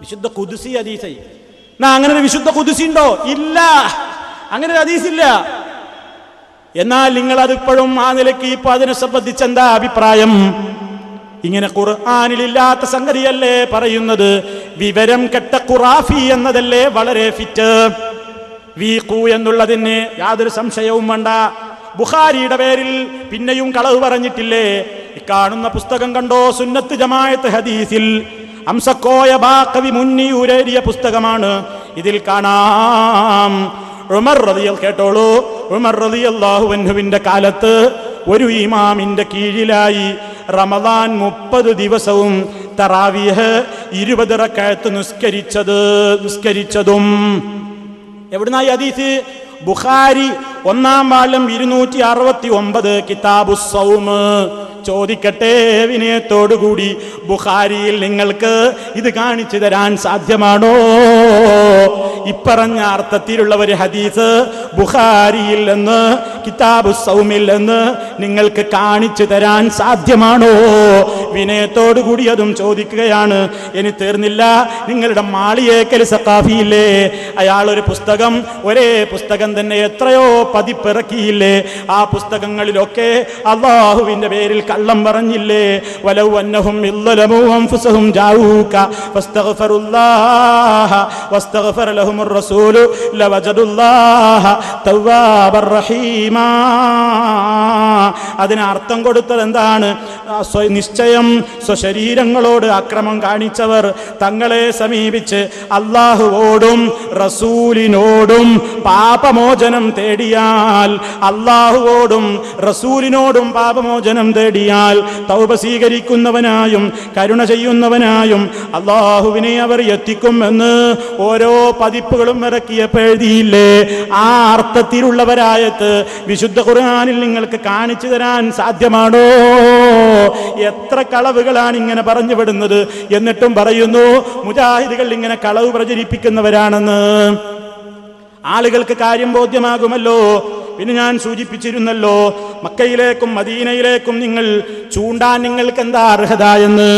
വിശുദ്ധ ഖുദ്സി ഹദീസ്. അങ്ങനെ ഒരു വിശുദ്ധ ഖുദ്സി ഉണ്ടോ? ഇല്ല, അങ്ങനെ ഒരു ഹദീസ് ഇല്ല. എന്നാൽ നിങ്ങൾ അതിപ്പോഴും ആ നിലയ്ക്ക് ഇപ്പൊ അതിനെ സംബന്ധിച്ച് എന്താ അഭിപ്രായം? ഇങ്ങനെ ഖുർആനിലില്ലാത്ത സംഗതിയല്ലേ പറയുന്നത്? വിവരം കെട്ട ഖുറാഫി എന്നതല്ലേ വളരെ ഫിറ്റ്. വീഖു എന്നുള്ളതിന് യാതൊരു സംശയവും വേണ്ട. ബുഖാരിയുടെ പേരിൽ പിന്നെയും കളവ് പറഞ്ഞിട്ടില്ലേ? ഇക്കാണുന്ന പുസ്തകം കണ്ടോ? സുന്നത്ത് ജമാഅത്ത് ഹദീസിൽ അംസക്കോയ ബാഖവി മുന്നിയൂരേറിയ പുസ്തകമാണ്. ഇതിൽ കാണാം ഉമർ കേട്ടോളൂ, ഉമർ റളിയല്ലാഹു അൻഹുവിന്റെ കാലത്ത് ഒരു ഇമാമിന്റെ കീഴിലായി റമദാൻ 30 ദിവസവും തറാവീഹ് 20 റക്അത്ത് നിസ്കരിച്ചതും. എവിടുന്നായി ഹദീസ്? ബുഖാരി 1-ാം വാള്യം 269 കിതാബുസ് സൗം. ചോദിക്കട്ടെ വിനയത്തോടുകൂടി, ബുഖാരിയിൽ നിങ്ങൾക്ക് ഇത് കാണിച്ചു തരാൻ സാധ്യമാണോ? ഇപ്പറഞ്ഞ അർത്ഥത്തിലുള്ള ഒരു ഹദീസ് ബുഖാരിയിൽ നിന്ന് കിതാബുസ് സൗമിൽ നിന്ന് നിങ്ങൾക്ക് കാണിച്ചു തരാൻ സാധ്യമാണോ? വിനയത്തോടുകൂടി അതും ചോദിക്കുകയാണ്. ഇനി തീർന്നില്ല, നിങ്ങളുടെ മാളിയേക്കൽ സഖാഫിയില്ലേ, അയാൾ ഒരു പുസ്തകം, ഒരേ പുസ്തകം തന്നെ എത്രയോ പതിപ്പിറക്കിയില്ലേ? ആ പുസ്തകങ്ങളിലൊക്കെ അല്ലാഹുവിന്റെ പേരിൽ കള്ളം പറഞ്ഞില്ലേ? വലൗ അന്നഹും ഇല്ലലമു അൻഫുസഹും ജാഊക ഫസ്തഗ്ഫിറുല്ലാഹ വസ്തഗ്ഫറ ലഹുമുർ റസൂലു ലവജദുല്ലാഹ തവ്വാബർ റഹീമാ. അതിന് അർത്ഥം കൊടുത്തത് എന്താണ്? നിശ്ചയം സ്വശരീരങ്ങളോട് അക്രമം കാണിച്ചവർ തങ്ങളെ സമീപിച്ച് അല്ലാഹുവോടും റസൂലിനോടും പാപമോചനം തേടിയാൽ, അല്ലാഹുവോടും റസൂലിനോടും പാപമോചനം തേടിയാൽ തൗബ സ്വീകരിക്കുന്നവനായും കരുണ ചെയ്യുന്നവനായും അല്ലാഹുവിനെ അവർ എത്തിക്കുമെന്ന് ഓരോ പതിപ്പുകളും ഇറക്കിയപ്പോൾ എഴുതിയില്ലേ? ആ അർത്ഥത്തിലുള്ളവരായത്ത് വിശുദ്ധ ഖുർആനിൽ നിങ്ങൾക്ക് കാണിച്ചു തരാൻ സാധ്യമാണോ? എത്ര കളവുകളാണ് ഇങ്ങനെ പറഞ്ഞു വിടുന്നത്. എന്നിട്ടും പറയുന്നു മുജാഹിദുകൾ ഇങ്ങനെ കളവ് പ്രചരിപ്പിക്കുന്നവരാണെന്ന്. ആളുകൾക്ക് കാര്യം ബോധ്യമാകുമല്ലോ. പിന്നെ ഞാൻ സൂചിപ്പിച്ചിരുന്നല്ലോ, മക്കയിലേക്കും മദീനയിലേക്കും നിങ്ങൾ ചൂണ്ടാൻ നിങ്ങൾക്ക് എന്താ അർഹത എന്ന്.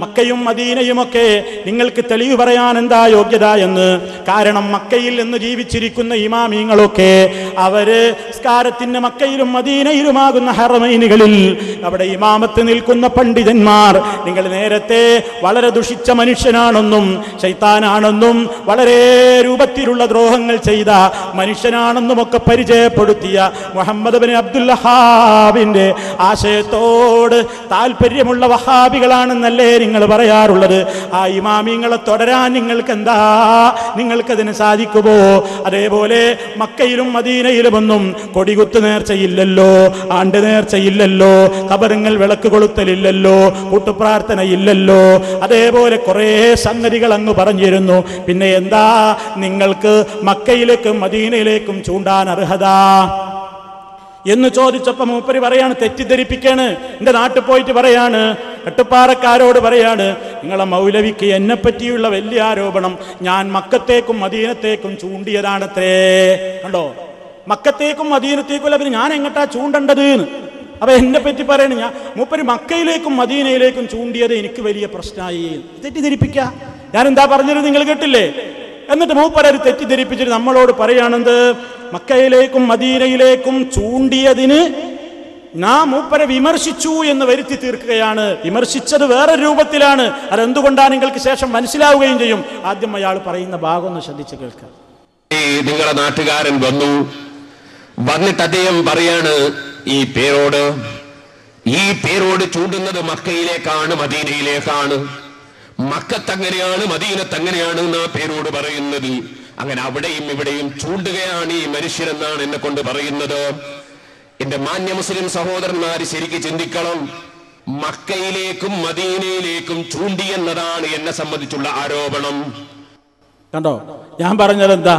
മക്കയും മദീനയുമൊക്കെ നിങ്ങൾക്ക് തെളിവ് പറയാൻ എന്താ യോഗ്യത എന്ന്. കാരണം മക്കയിൽ നിന്ന് ജീവിച്ചിരിക്കുന്ന ഇമാമിങ്ങളൊക്കെ അവര് സ്കാരത്തിന് മക്കയിലും മദീനയിലുമാകുന്ന ഹറമൈനുകളിൽ അവിടെ ഇമാമത്ത് നിൽക്കുന്ന പണ്ഡിതന്മാർ നിങ്ങൾ നേരത്തെ വളരെ ദുഷിച്ച മനുഷ്യനാണെന്നും ശൈത്താനാണെന്നും വളരെ രൂപത്തിലുള്ള ദ്രോഹങ്ങൾ ചെയ്ത മനുഷ്യനാണെന്നും ഒക്കെ പരിചയപ്പെടുത്തിയ മുഹമ്മദ് ബിൻ അബ്ദുൽ വഹാബിന്റെ ആശയത്തോട് താല്പര്യമുള്ള വഹാബികളാണെന്നല്ലേ നിങ്ങൾ പറയാറുള്ളത്? ആ ഇമാമിങ്ങളെ തുടരാൻ നിങ്ങൾക്കതിന് സാധിക്കുമോ? അതേപോലെ മക്കയിലും മദീനയിലുമൊന്നും കൊടികുത്ത് നേർച്ചയില്ലല്ലോ, ആണ്ട് നേർച്ചയില്ലല്ലോ, ഖബറുകൾ വിളക്ക് കൊളുത്തലില്ലല്ലോ, കൂട്ടുപ്രാർത്ഥന ഇല്ലല്ലോ. അതേപോലെ കുറേ സംഗതികൾ അങ്ങ് പറഞ്ഞിരുന്നു. പിന്നെ എന്താ നിങ്ങൾക്ക് മക്കയിലേക്കും മദീനയിലേക്കും ചൂണ്ടാൻ അർഹത എന്ന് ചോദിച്ചപ്പോ മൂപ്പര് പറയാണ്, തെറ്റിദ്ധരിപ്പിക്കാണ്. എന്റെ നാട്ടിൽ പോയിട്ട് പറയാണ്, കട്ടുപ്പാറക്കാരോട് പറയാണ്, നിങ്ങളെ മൗലവിക്ക് എന്നെ പറ്റിയുള്ള വലിയ ആരോപണം ഞാൻ മക്കത്തേക്കും മദീനത്തേക്കും ചൂണ്ടിയതാണത്രേ. കണ്ടോ, മക്കത്തേക്കും മദീനത്തേക്കും അല്ല, പിന്നെ ഞാൻ എങ്ങട്ടാ ചൂണ്ടേണ്ടത്? അപ്പൊ എന്നെ പറ്റി പറയണ ഞാൻ മൂപ്പര് മക്കയിലേക്കും മദീനയിലേക്കും ചൂണ്ടിയത് എനിക്ക് വലിയ പ്രശ്നമായി. തെറ്റിദ്ധരിപ്പിക്ക. ഞാൻ എന്താ പറഞ്ഞത് നിങ്ങൾ കേട്ടില്ലേ? എന്നിട്ട് മൂപ്പര് തെറ്റിദ്ധരിപ്പിച്ചിട്ട് നമ്മളോട് പറയാണെന്ത്? മക്കയിലേക്കും മദീനയിലേക്കും ചൂണ്ടിയതിന് നാം മൂപ്പരെ വിമർശിച്ചു എന്ന് വരുത്തി തീർക്കുകയാണ്. വിമർശിച്ചത് വേറെ രൂപത്തിലാണ്. അതെന്തുകൊണ്ടാണ് നിങ്ങൾക്ക് ശേഷം മനസ്സിലാവുകയും ചെയ്യും. ആദ്യം അയാൾ പറയുന്ന ഭാഗം ഒന്ന് ശ്രദ്ധിച്ച് കേൾക്കാം. നിങ്ങളെ നാട്ടുകാരൻ വന്നിട്ട് അദ്ദേഹം പറയാണ്, ഈ പേരോട് ചൂണ്ടുന്നത് മക്കയിലേക്കാണ് മദീനയിലേക്കാണ്. മക്കത്തങ്ങനെയാണ് മദീനത്തങ്ങനെയാണ് എന്നാ പേരോട് പറയുന്നത്. അങ്ങനെ അവിടെയും ഇവിടെയും ചൂണ്ടുകയാണ് ഈ മനുഷ്യരെന്നാണ് എന്നെ കൊണ്ട് പറയുന്നത്. എന്റെ മാന്യ മുസ്ലിം സഹോദരന്മാര് ശരിക്ക് ചിന്തിക്കണം. മക്കയിലേക്കും മദീനയിലേക്കും ചൂണ്ടി എന്നതാണ് എന്നെ സംബന്ധിച്ചുള്ള ആരോപണം. കണ്ടോ ഞാൻ പറഞ്ഞത് എന്താ?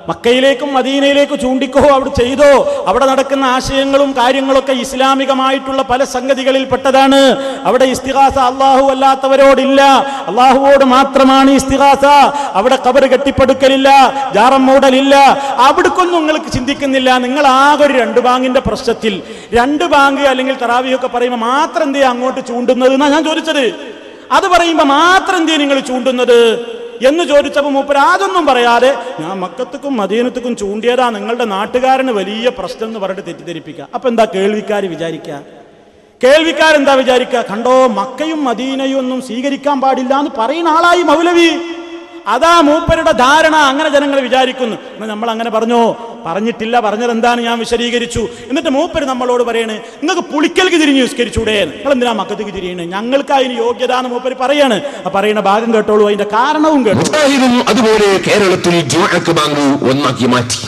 മക്കയിലേക്കും മദീനയിലേക്കും ചൂണ്ടിക്കോ, അവിടെ ചെയ്തോ. അവിടെ നടക്കുന്ന ആശയങ്ങളും കാര്യങ്ങളൊക്കെ ഇസ്ലാമികമായിട്ടുള്ള പല സംഗതികളിൽ പെട്ടതാണ്. അവിടെ ഇസ്തിഗാസ അള്ളാഹു അല്ലാത്തവരോടില്ല, അള്ളാഹുവോട് മാത്രമാണ് ഇസ്തിഗാസ. അവിടെ ഖബർ കെട്ടിപ്പടുക്കലില്ല, ജാറം മൂടലില്ല. അവിടേക്കൊന്നും നിങ്ങൾക്ക് ചിന്തിക്കുന്നില്ല. നിങ്ങൾ ആകെ ഒരു 2 ബാങ്കിന്റെ പ്രശ്നത്തിൽ 2 ബാങ്ക് അല്ലെങ്കിൽ തറാവിയൊക്കെ പറയുമ്പോൾ മാത്രം എന്തേ അങ്ങോട്ട് ചൂണ്ടുന്നത് എന്നാ ഞാൻ ചോദിച്ചത്. അത് പറയുമ്പോൾ മാത്രം എന്തേ നിങ്ങൾ ചൂണ്ടുന്നത് എന്ന് ചോദിച്ചപ്പോൾ മൂപ്പര് അതൊന്നും പറയാതെ ഞാൻ മക്കത്തേക്കും മദീനത്തേക്കും ചൂണ്ടിയതാ, നിങ്ങളുടെ നാട്ടുകാരന് വലിയ പ്രശ്നം എന്ന് പറഞ്ഞിട്ട് തെറ്റിദ്ധരിപ്പിക്കുക. അപ്പൊ എന്താ കേൾവിക്കാർ വിചാരിക്കുക? കേൾവിക്കാരെന്താ വിചാരിക്കുക? കണ്ടോ, മക്കയും മദീനയും ഒന്നും സ്വീകരിക്കാൻ പാടില്ല എന്ന് പറയുന്ന ആളായി മൗലവി. അതാ മൂപ്പരുടെ ധാരണ. അങ്ങനെ ജനങ്ങൾ വിചാരിക്കുന്നു. എന്നാൽ നമ്മൾ അങ്ങനെ പറഞ്ഞോ? പറഞ്ഞിട്ടില്ല. പറഞ്ഞത് എന്താണ് ഞാൻ വിശദീകരിച്ചു. എന്നിട്ട് മൂപ്പര് നമ്മളോട് പറയണേ, നിങ്ങൾക്ക് പുളിക്കൽക്ക് തിരിഞ്ഞ് നിസ്കരിച്ചൂടെ, നിങ്ങൾ എന്തിനാ മക്കത്തേക്ക് തിരിയണേ, ഞങ്ങൾക്ക് അതിന് യോഗ്യത എന്ന് മൂപ്പര് പറയാണ്. ആ പറയുന്ന ഭാഗം കേട്ടോളൂ, അതിന്റെ കാരണവും കേട്ടു. അതുപോലെ കേരളത്തിൽ ജുമുഅക്ക് ബാങ്ക് ഒന്നാക്കി മാറ്റി.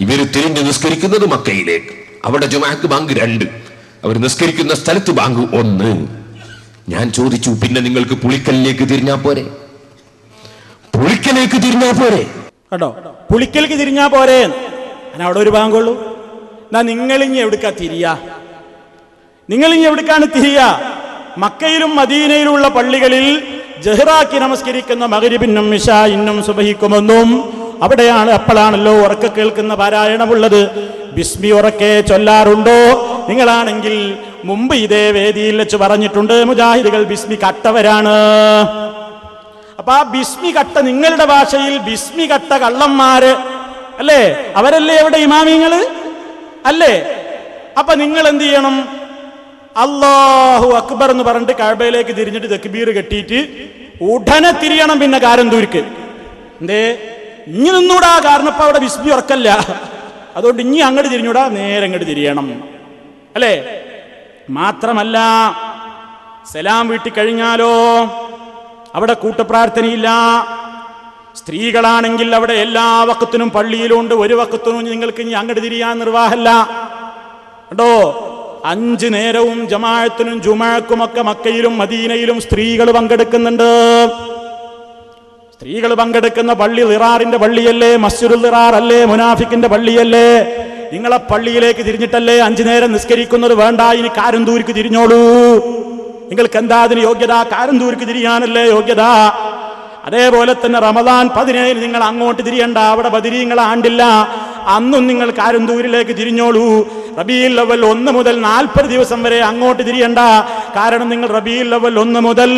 ഇവര് തിരിഞ്ഞ് നിസ്കരിക്കുന്നത് മക്കയിലേക്ക്, അവിടെ ജുമുഅക്ക് ബാങ്ക് 2, അവർ നിസ്കരിക്കുന്ന സ്ഥലത്ത് ബാങ്ക് 1. ഞാൻ ചോദിച്ചു, പിന്നെ നിങ്ങൾക്ക് പുളിക്കലിലേക്ക് തിരിഞ്ഞാ പോരെ? പുളിക്കലേക്ക് തിരിഞ്ഞാ പോരെ? കേട്ടോ, പുളിക്കലേക്ക് തിരിഞ്ഞാ പോരെ? ഞാൻ അവിടെ ഒരു ബാങ്കുള്ളൂ. എന്നാ നിങ്ങളിഞ്ഞ് എവിടുക്കാ തിരിയാ? നിങ്ങളിഞ്ഞ് എവിടുക്കാണ് തിരിയാ? മക്കയിലും മദീനയിലുള്ള പള്ളികളിൽ ജഹ്റാക്കി നമസ്കരിക്കുന്ന മഗ്രിബിനും ഇശാഇനും സുബഹിക്കുമെന്നും അവിടെയാണ്, അപ്പോഴാണല്ലോ ഉറക്കെ കേൾക്കുന്ന പാരായണമുള്ളത്. ബിസ്മി ഉറക്കെ ചൊല്ലാറുണ്ടോ? നിങ്ങളാണെങ്കിൽ മുമ്പ് ഇതേ വേദിയിൽ വെച്ച് പറഞ്ഞിട്ടുണ്ട്, മുജാഹിദുകൾ ബിസ്മി കട്ടവരാണ്. അപ്പൊ ആ ബിസ്മി കട്ട, നിങ്ങളുടെ ഭാഷയിൽ ബിസ്മി കട്ട കള്ളന്മാര് അല്ലേ? അവരല്ലേ അവിടെ ഇമാമിങ്ങള് അല്ലേ? അപ്പൊ നിങ്ങൾ എന്ത് ചെയ്യണം? അല്ലാഹു അക്ബർ എന്ന് പറഞ്ഞിട്ട് കഅബയിലേക്ക് തിരിഞ്ഞിട്ട് തക്ബീർ കെട്ടിയിട്ട് ഉടനെ തിരിയണം. പിന്നെ കാരന്തൂർക്ക് എന്തേ ഇനി നിന്നൂടാ? കാരണം ഇപ്പൊ അവിടെ ബിസ്മി ഉറക്കല്ല, അതുകൊണ്ട് ഇനി അങ്ങോട്ട് തിരിഞ്ഞൂടാ, നേരെ അങ്ങോട്ട് തിരിയണം അല്ലേ? മാത്രമല്ല, സലാം വീട്ടി കഴിഞ്ഞാലോ അവിടെ കൂട്ടപ്രാർത്ഥനയില്ല. സ്ത്രീകളാണെങ്കിൽ അവിടെ എല്ലാ വഖത്തിനും പള്ളിയിലുണ്ട്, ഒരു വഖത്തിനും നിങ്ങൾക്ക് ഇനി അങ്ങോട്ട് തിരിയാൻ നിർവാഹമല്ല കേട്ടോ. 5 നേരവും ജമാഅത്തിനും ജുമുഅക്കുമൊക്കെ മക്കയിലും മദീനയിലും സ്ത്രീകൾ പങ്കെടുക്കുന്നുണ്ട്. സ്ത്രീകൾ പങ്കെടുക്കുന്ന പള്ളി ളിറാറിന്റെ പള്ളിയല്ലേ? മസ്ജിദുൽ ളിറാർ അല്ലേ? മുനാഫിക്കിന്റെ പള്ളിയല്ലേ? നിങ്ങളെ പള്ളിയിലേക്ക് തിരിഞ്ഞിട്ടല്ലേ 5 നേരം നിസ്കരിക്കുന്നത്? വേണ്ട, ഇനി കാരന്തൂർക്ക് തിരിഞ്ഞോളൂ. നിങ്ങൾക്ക് എന്താ അതിന് യോഗ്യത? കാരന്തൂർക്ക് തിരിയാനല്ലേ യോഗ്യത. അതേപോലെ തന്നെ റമദാൻ 17 നിങ്ങൾ അങ്ങോട്ട് തിരിയണ്ട, അവിടെ ബദരീങ്ങളെ ആണ്ടില്ല, അന്നും നിങ്ങൾ കാരന്തൂരിലേക്ക് തിരിഞ്ഞോളൂ. റബീഉൽ അവ്വൽ 1 മുതൽ 40 ദിവസം വരെ അങ്ങോട്ട് തിരിയണ്ട. കാരണം നിങ്ങൾ റബീഉൽ അവ്വൽ 1 മുതൽ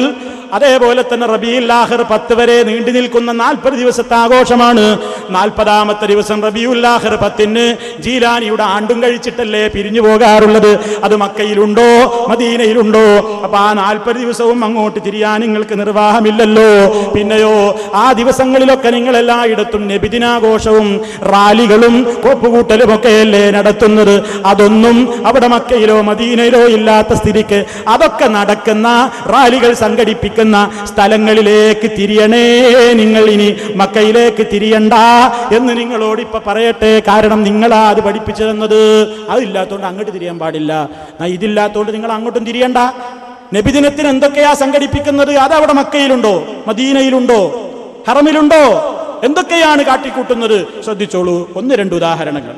അതേപോലെ തന്നെ റബീഉൽ ആഖിർ 10 വരെ നീണ്ടു നിൽക്കുന്ന 40 ദിവസത്തെ ആഘോഷമാണ്. 40ാമത്തെ ദിവസം റബീഉൽ ആഖിർ 10-ന് ജീലാനിയുടെ ആണ്ടും കഴിച്ചിട്ടല്ലേ പിരിഞ്ഞു പോകാറുള്ളത്. അത് മക്കയിലുണ്ടോ മദീനയിലുണ്ടോ? അപ്പൊ ആ 40 ദിവസവും അങ്ങോട്ട് തിരിയാൻ നിങ്ങൾക്ക് നിർവാഹമില്ലല്ലോ. പിന്നെയോ ആ ദിവസങ്ങളിലൊക്കെ നിങ്ങൾ എല്ലായിടത്തും നബിദിനാഘോഷവും റാലികളും കോപ്പുകൂട്ടലും ഒക്കെയല്ലേ നടത്തുന്നത്. അതൊന്നും അവിടെ മക്കയിലോ മദീനയിലോ ഇല്ലാത്ത സ്ഥിതിക്ക് അതൊക്കെ നടക്കുന്ന റാലികൾ സംഘടിപ്പിക്കുന്ന സ്ഥലങ്ങളിലേക്ക് തിരിയണേ. നിങ്ങൾ ഇനി മക്കയിലേക്ക് തിരിയണ്ട എന്ന് നിങ്ങളോട് ഇപ്പൊ പറയട്ടെ. കാരണം നിങ്ങളാ അത് പഠിപ്പിച്ചു തന്നത്. അതില്ലാത്തോണ്ട് അങ്ങോട്ട് തിരിയാൻ പാടില്ല, ഇതില്ലാത്തോണ്ട് നിങ്ങൾ അങ്ങോട്ടും തിരിയണ്ട. നബിദിനത്തിന് എന്തൊക്കെയാ സംഘടിപ്പിക്കുന്നത്? അതവിടെ മക്കയിലുണ്ടോ മദീനയിലുണ്ടോ ഹറമിലുണ്ടോ? എന്തൊക്കെയാണ് കാട്ടിക്കൂട്ടുന്നത്? ശ്രദ്ധിച്ചോളൂ. 1-2 ഉദാഹരണങ്ങൾ.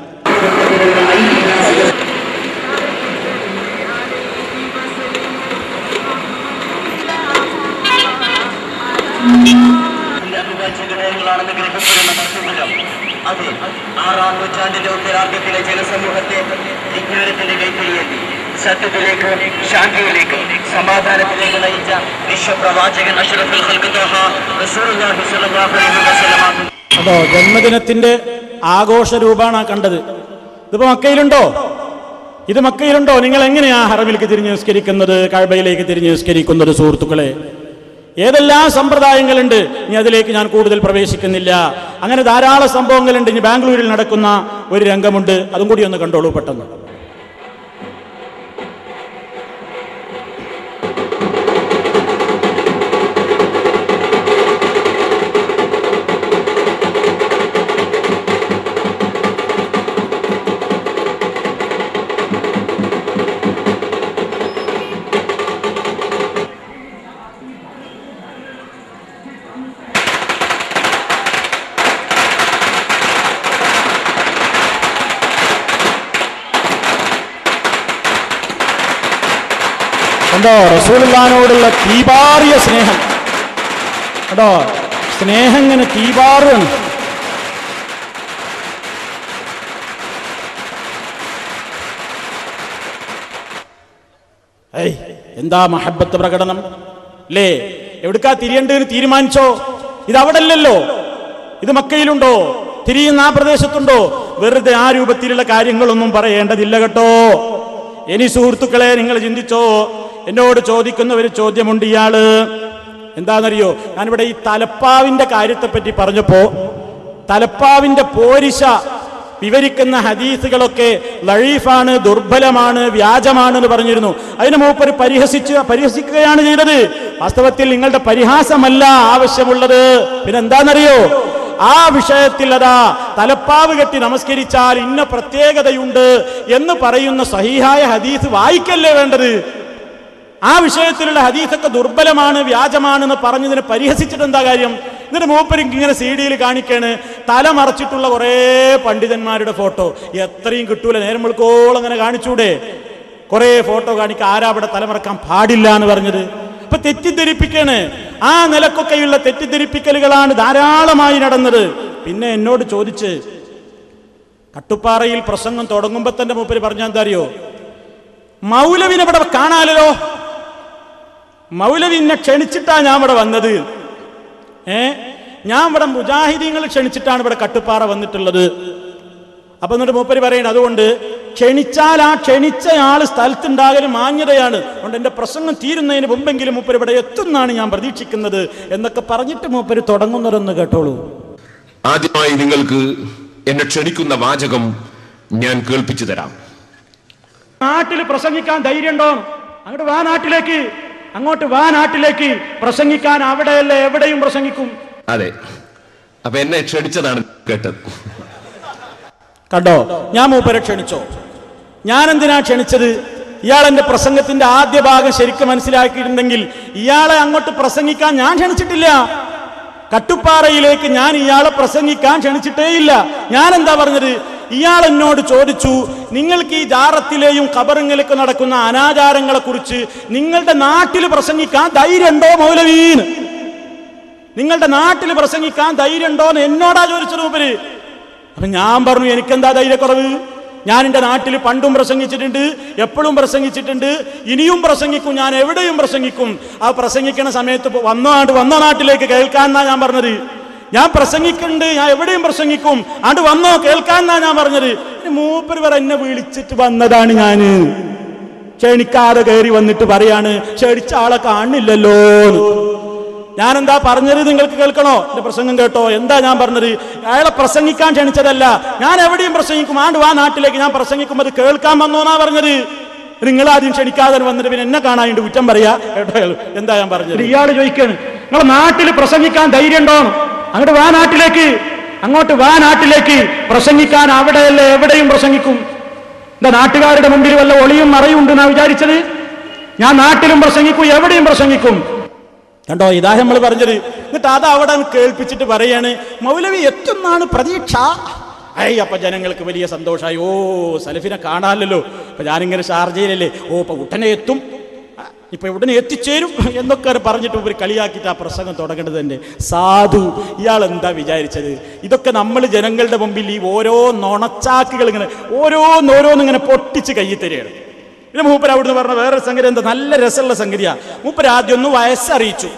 അത് 6-ാം നൂറ്റാണ്ടിന്റെ ഉത്തരാർദ്ധത്തിലെ ജനസമൂഹത്തെ വിജ്ഞാനത്തിന്റെ കൈപ്പിടിയേറ്റി സത്യത്തിലേക്ക് ശാന്തിയിലേക്ക് സമാധാനത്തിലേക്ക് നയിച്ച വിശ്വപ്രവാചകൻ അഷ്റഫുൽ ഖൽഖ് ത്വഹ റസൂലുള്ളാഹി സ്വല്ലല്ലാഹു അലൈഹി വസല്ലം. അതോ ജന്മദിനത്തിന്റെ ആഘോഷ രൂപമാണ് കണ്ടത്. ഇതിപ്പോ മക്കയിലുണ്ടോ? ഇത് മക്കയിലുണ്ടോ? നിങ്ങൾ എങ്ങനെയാ ഹറമിലേക്ക് തിരിഞ്ഞ് നിസ്കരിക്കുന്നത്, കഅബയിലേക്ക് തിരിഞ്ഞ് നിസ്കരിക്കുന്നത്? സുഹൃത്തുക്കളെ, ഏതെല്ലാം സമ്പ്രദായങ്ങളുണ്ട്. ഇനി അതിലേക്ക് ഞാൻ കൂടുതൽ പ്രവേശിക്കുന്നില്ല. അങ്ങനെ ധാരാളം സംഭവങ്ങളുണ്ട്. ഇനി ബാംഗ്ലൂരിൽ നടക്കുന്ന ഒരു രംഗമുണ്ട്, അതും കൂടി ഒന്ന് കണ്ടോളൂ പെട്ടെന്ന്. കണ്ടോ റസൂലുള്ളാഹിനോടുള്ള തീപാറിയ സ്നേഹം കണ്ടോ, സ്നേഹം ഇങ്ങനെ തീപാറുകയാണ്. എന്താ മഹബത്ത് പ്രകടനം അല്ലേ? എവിടുക്കാ തിരിയേണ്ടതെന്ന് തീരുമാനിച്ചോ? ഇത് അവിടെ അല്ലല്ലോ, ഇത് മക്കയിലുണ്ടോ? തിരിയുന്ന ആ പ്രദേശത്തുണ്ടോ? വെറുതെ ആ രൂപത്തിലുള്ള കാര്യങ്ങളൊന്നും പറയേണ്ടതില്ല കേട്ടോ. ഇനി സുഹൃത്തുക്കളെ, നിങ്ങൾ ചിന്തിച്ചോ? എന്നോട് ചോദിക്കുന്ന ഒരു ചോദ്യമുണ്ട്. ഇയാള് എന്താണെന്നറിയോ? ഞാനിവിടെ ഈ തലപ്പാവിന്റെ കാര്യത്തെപ്പറ്റി പറഞ്ഞപ്പോ തലപ്പാവിന്റെ പോരിശ വിവരിക്കുന്ന ഹദീസുകളൊക്കെ ലഈഫാണ്, ദുർബലമാണ്, വ്യാജമാണെന്ന് പറഞ്ഞിരുന്നു. അതിന് മൂപ്പര് പരിഹസിക്കുകയാണ് ചെയ്തത്. വാസ്തവത്തിൽ നിങ്ങളുടെ പരിഹാസമല്ല ആവശ്യമുള്ളത്. പിന്നെ എന്താണെന്നറിയോ? ആ വിഷയത്തിൽ അതാ തലപ്പാവ് കെട്ടി നമസ്കരിച്ചാൽ ഇന്ന പ്രത്യേകതയുണ്ട് എന്ന് പറയുന്ന സഹീഹായ ഹദീസ് വായിക്കല്ലേ വേണ്ടത്. ആ വിഷയത്തിലുള്ള ഹദീസൊക്കെ ദുർബലമാണ്, വ്യാജമാണെന്ന് പറഞ്ഞതിനെ പരിഹസിച്ചിട്ട് എന്താ കാര്യം? എന്നിട്ട് മൂപ്പരിക്ക് ഇങ്ങനെ CD-യിൽ കാണിക്കാണ് തല മറച്ചിട്ടുള്ള കുറേ പണ്ഡിതന്മാരുടെ ഫോട്ടോ. എത്രയും കിട്ടൂല, നേരം വെളുക്കോളം അങ്ങനെ കാണിച്ചൂടെ? കുറെ ഫോട്ടോ കാണിക്കുക. ആരാ അവിടെ തലമറക്കാൻ പാടില്ല എന്ന് പറഞ്ഞത്? അപ്പൊ തെറ്റിദ്ധരിപ്പിക്കാണ്. ആ നിലക്കൊക്കെയുള്ള തെറ്റിദ്ധരിപ്പിക്കലുകളാണ് ധാരാളമായി നടന്നത്. പിന്നെ എന്നോട് ചോദിച്ച് കട്ടുപ്പാറയിൽ പ്രസംഗം തുടങ്ങുമ്പോ തന്നെ മൂപ്പര് പറഞ്ഞാൽ എന്താ അറിയോ? മൗലവിനെ ഇവിടെ കാണാലോ, മൗലവി എന്നെ ക്ഷണിച്ചിട്ടാ ഞാൻ ഇവിടെ വന്നത്. ഞാൻ ഇവിടെ മുജാഹിദീങ്ങൾ ക്ഷണിച്ചിട്ടാണ് ഇവിടെ കട്ടുപ്പാറ വന്നിട്ടുള്ളത്. അപ്പൊ എന്നിട്ട് മൂപ്പര് പറയണത് അതുകൊണ്ട് ക്ഷണിച്ചാൽ ആ ക്ഷണിച്ചയാള് സ്ഥലത്തുണ്ടാകലും മാന്യതയാണ്. അതുകൊണ്ട് എന്റെ പ്രസംഗം തീരുന്നതിന് മുമ്പെങ്കിലും മൂപ്പര് ഇവിടെ എത്തുന്നാണ് ഞാൻ പ്രതീക്ഷിക്കുന്നത് എന്നൊക്കെ പറഞ്ഞിട്ട് മൂപ്പര് തുടങ്ങുന്നതെന്ന് കേട്ടോളൂ. ആദ്യമായി നിങ്ങൾക്ക് എന്നെ ക്ഷണിക്കുന്ന വാചകം ഞാൻ കേൾപ്പിച്ചു തരാം. നാട്ടിൽ പ്രസംഗിക്കാൻ ധൈര്യമുണ്ടോ? അങ്ങോട്ട് വാ നാട്ടിലേക്ക്, അങ്ങോട്ട് വാ നാട്ടിലേക്ക്. പ്രസംഗിക്കാൻ അവിടെയല്ല എവിടെയും പ്രസംഗിക്കും. അതെ, അപ്പൊ എന്നെ ക്ഷണിച്ചതാണ് കേട്ടത്. കണ്ടോ, ഞാൻ മൂപ്പരെ ക്ഷണിച്ചോ? ഞാൻ എന്തിനാ ക്ഷണിച്ചത്? ഇയാൾ എന്റെ പ്രസംഗത്തിന്റെ ആദ്യ ഭാഗം ശരിക്കും മനസ്സിലാക്കിയിട്ടുണ്ടെങ്കിൽ ഇയാളെ അങ്ങോട്ട് പ്രസംഗിക്കാൻ ഞാൻ ക്ഷണിച്ചിട്ടില്ല. കട്ടുപ്പാറയിലേക്ക് ഞാൻ ഇയാളെ പ്രസംഗിക്കാൻ ക്ഷണിച്ചിട്ടേയില്ല. ഞാൻ എന്താ പറഞ്ഞത്? ഇയാൾ എന്നോട് ചോദിച്ചു, നിങ്ങൾക്ക് ഈ ജാറത്തിലെയും ഖബറിങ്ങിലേക്ക് നടക്കുന്ന അനാചാരങ്ങളെ കുറിച്ച് നിങ്ങളുടെ നാട്ടിൽ പ്രസംഗിക്കാൻ ധൈര്യമുണ്ടോ മൗലവീന്ന്? നിങ്ങളുടെ നാട്ടിൽ പ്രസംഗിക്കാൻ ധൈര്യമുണ്ടോന്ന് എന്നോടാ ചോദിച്ചത് മൂപ്പര്. അപ്പൊ ഞാൻ പറഞ്ഞു, എനിക്കെന്താ ധൈര്യക്കുറവ്? ഞാൻ എൻ്റെ നാട്ടിൽ പണ്ടും പ്രസംഗിച്ചിട്ടുണ്ട്, എപ്പോഴും പ്രസംഗിച്ചിട്ടുണ്ട്, ഇനിയും പ്രസംഗിക്കും, ഞാൻ എവിടെയും പ്രസംഗിക്കും. ആ പ്രസംഗിക്കുന്ന സമയത്ത് വന്ന നാട്ടിലേക്ക് കേൾക്കാന്നാ ഞാൻ പറഞ്ഞത്. ഞാൻ പ്രസംഗിക്കുന്നുണ്ട്, ഞാൻ എവിടെയും പ്രസംഗിക്കും, ആണ്ട് വന്നോ കേൾക്കാന്നാ ഞാൻ പറഞ്ഞത്. മൂപ്പര് പറ എന്നെ വിളിച്ചിട്ട് വന്നതാണ് ഞാന്, ക്ഷണിക്കാതെ കയറി വന്നിട്ട് പറയാണ് ക്ഷണിച്ച ആളെ കാണില്ലല്ലോ. ഞാൻ എന്താ പറഞ്ഞത് നിങ്ങൾക്ക് കേൾക്കണോ? എന്റെ പ്രസംഗം കേട്ടോ? എന്താ ഞാൻ പറഞ്ഞത്? അയാളെ പ്രസംഗിക്കാൻ ക്ഷണിച്ചതല്ല, ഞാൻ എവിടെയും പ്രസംഗിക്കും, ആണ്ട് വാ നാട്ടിലേക്ക് ഞാൻ പ്രസംഗിക്കും, അത് കേൾക്കാൻ വന്നോന്നാ പറഞ്ഞത്. നിങ്ങൾ ആദ്യം ക്ഷണിക്കാതെ വന്നിട്ട് പിന്നെ എന്നെ കാണാനുണ്ട് കുറ്റം പറയാ കേട്ടോ? എന്താ ഞാൻ പറഞ്ഞത്? ഇയാള് ചോദിക്കാണ്, നിങ്ങളെ നാട്ടിൽ പ്രസംഗിക്കാൻ ധൈര്യമുണ്ടോ? അങ്ങോട്ട് വാ നാട്ടിലേക്ക്, അങ്ങോട്ട് വാ നാട്ടിലേക്ക്. പ്രസംഗിക്കാൻ അവിടെയല്ല എവിടെയും പ്രസംഗിക്കും. എന്താ നാട്ടുകാരുടെ മുമ്പിൽ വല്ല ഒളിയും മറയുണ്ട് എന്നാ വിചാരിച്ചത്? ഞാൻ നാട്ടിലും പ്രസംഗിക്കും, എവിടെയും പ്രസംഗിക്കും. കണ്ടോ, ഇതാ നമ്മൾ പറഞ്ഞത്. എന്നിട്ട് അത് അവിടെ കേൾപ്പിച്ചിട്ട് പറയാണ് മൗലവി എത്തുന്നാണ് പ്രതീക്ഷ. അപ്പൊ ജനങ്ങൾക്ക് വലിയ സന്തോഷമായി. ഓ, സലഫിനെ കാണാമല്ലോ. അപ്പൊ ഞാനിങ്ങനെ ഷാർജയിലല്ലേ, ഓ ഇപ്പൊ ഉടനെ എത്തും, ഇപ്പൊ ഉടനെ എത്തിച്ചേരും എന്നൊക്കെ പറഞ്ഞിട്ട് ഒരു കളിയാക്കിയിട്ട് ആ പ്രസംഗം തുടങ്ങേണ്ടത് തന്നെ. സാധു, ഇയാൾ എന്താ വിചാരിച്ചത്? ഇതൊക്കെ നമ്മൾ ജനങ്ങളുടെ മുമ്പിൽ ഈ ഓരോ നുണച്ചാക്കുകൾ ഇങ്ങനെ ഓരോന്നിങ്ങനെ പൊട്ടിച്ച് കയ്യിൽ തരികയാണ്. പിന്നെ മൂപ്പര് അവിടുന്ന് പറഞ്ഞ വേറൊരു സംഗതി എന്താ, നല്ല രസമുള്ള സംഗതിയാ. മൂപ്പര് ആദ്യം ഒന്ന് വയസ്സറിയിച്ചു.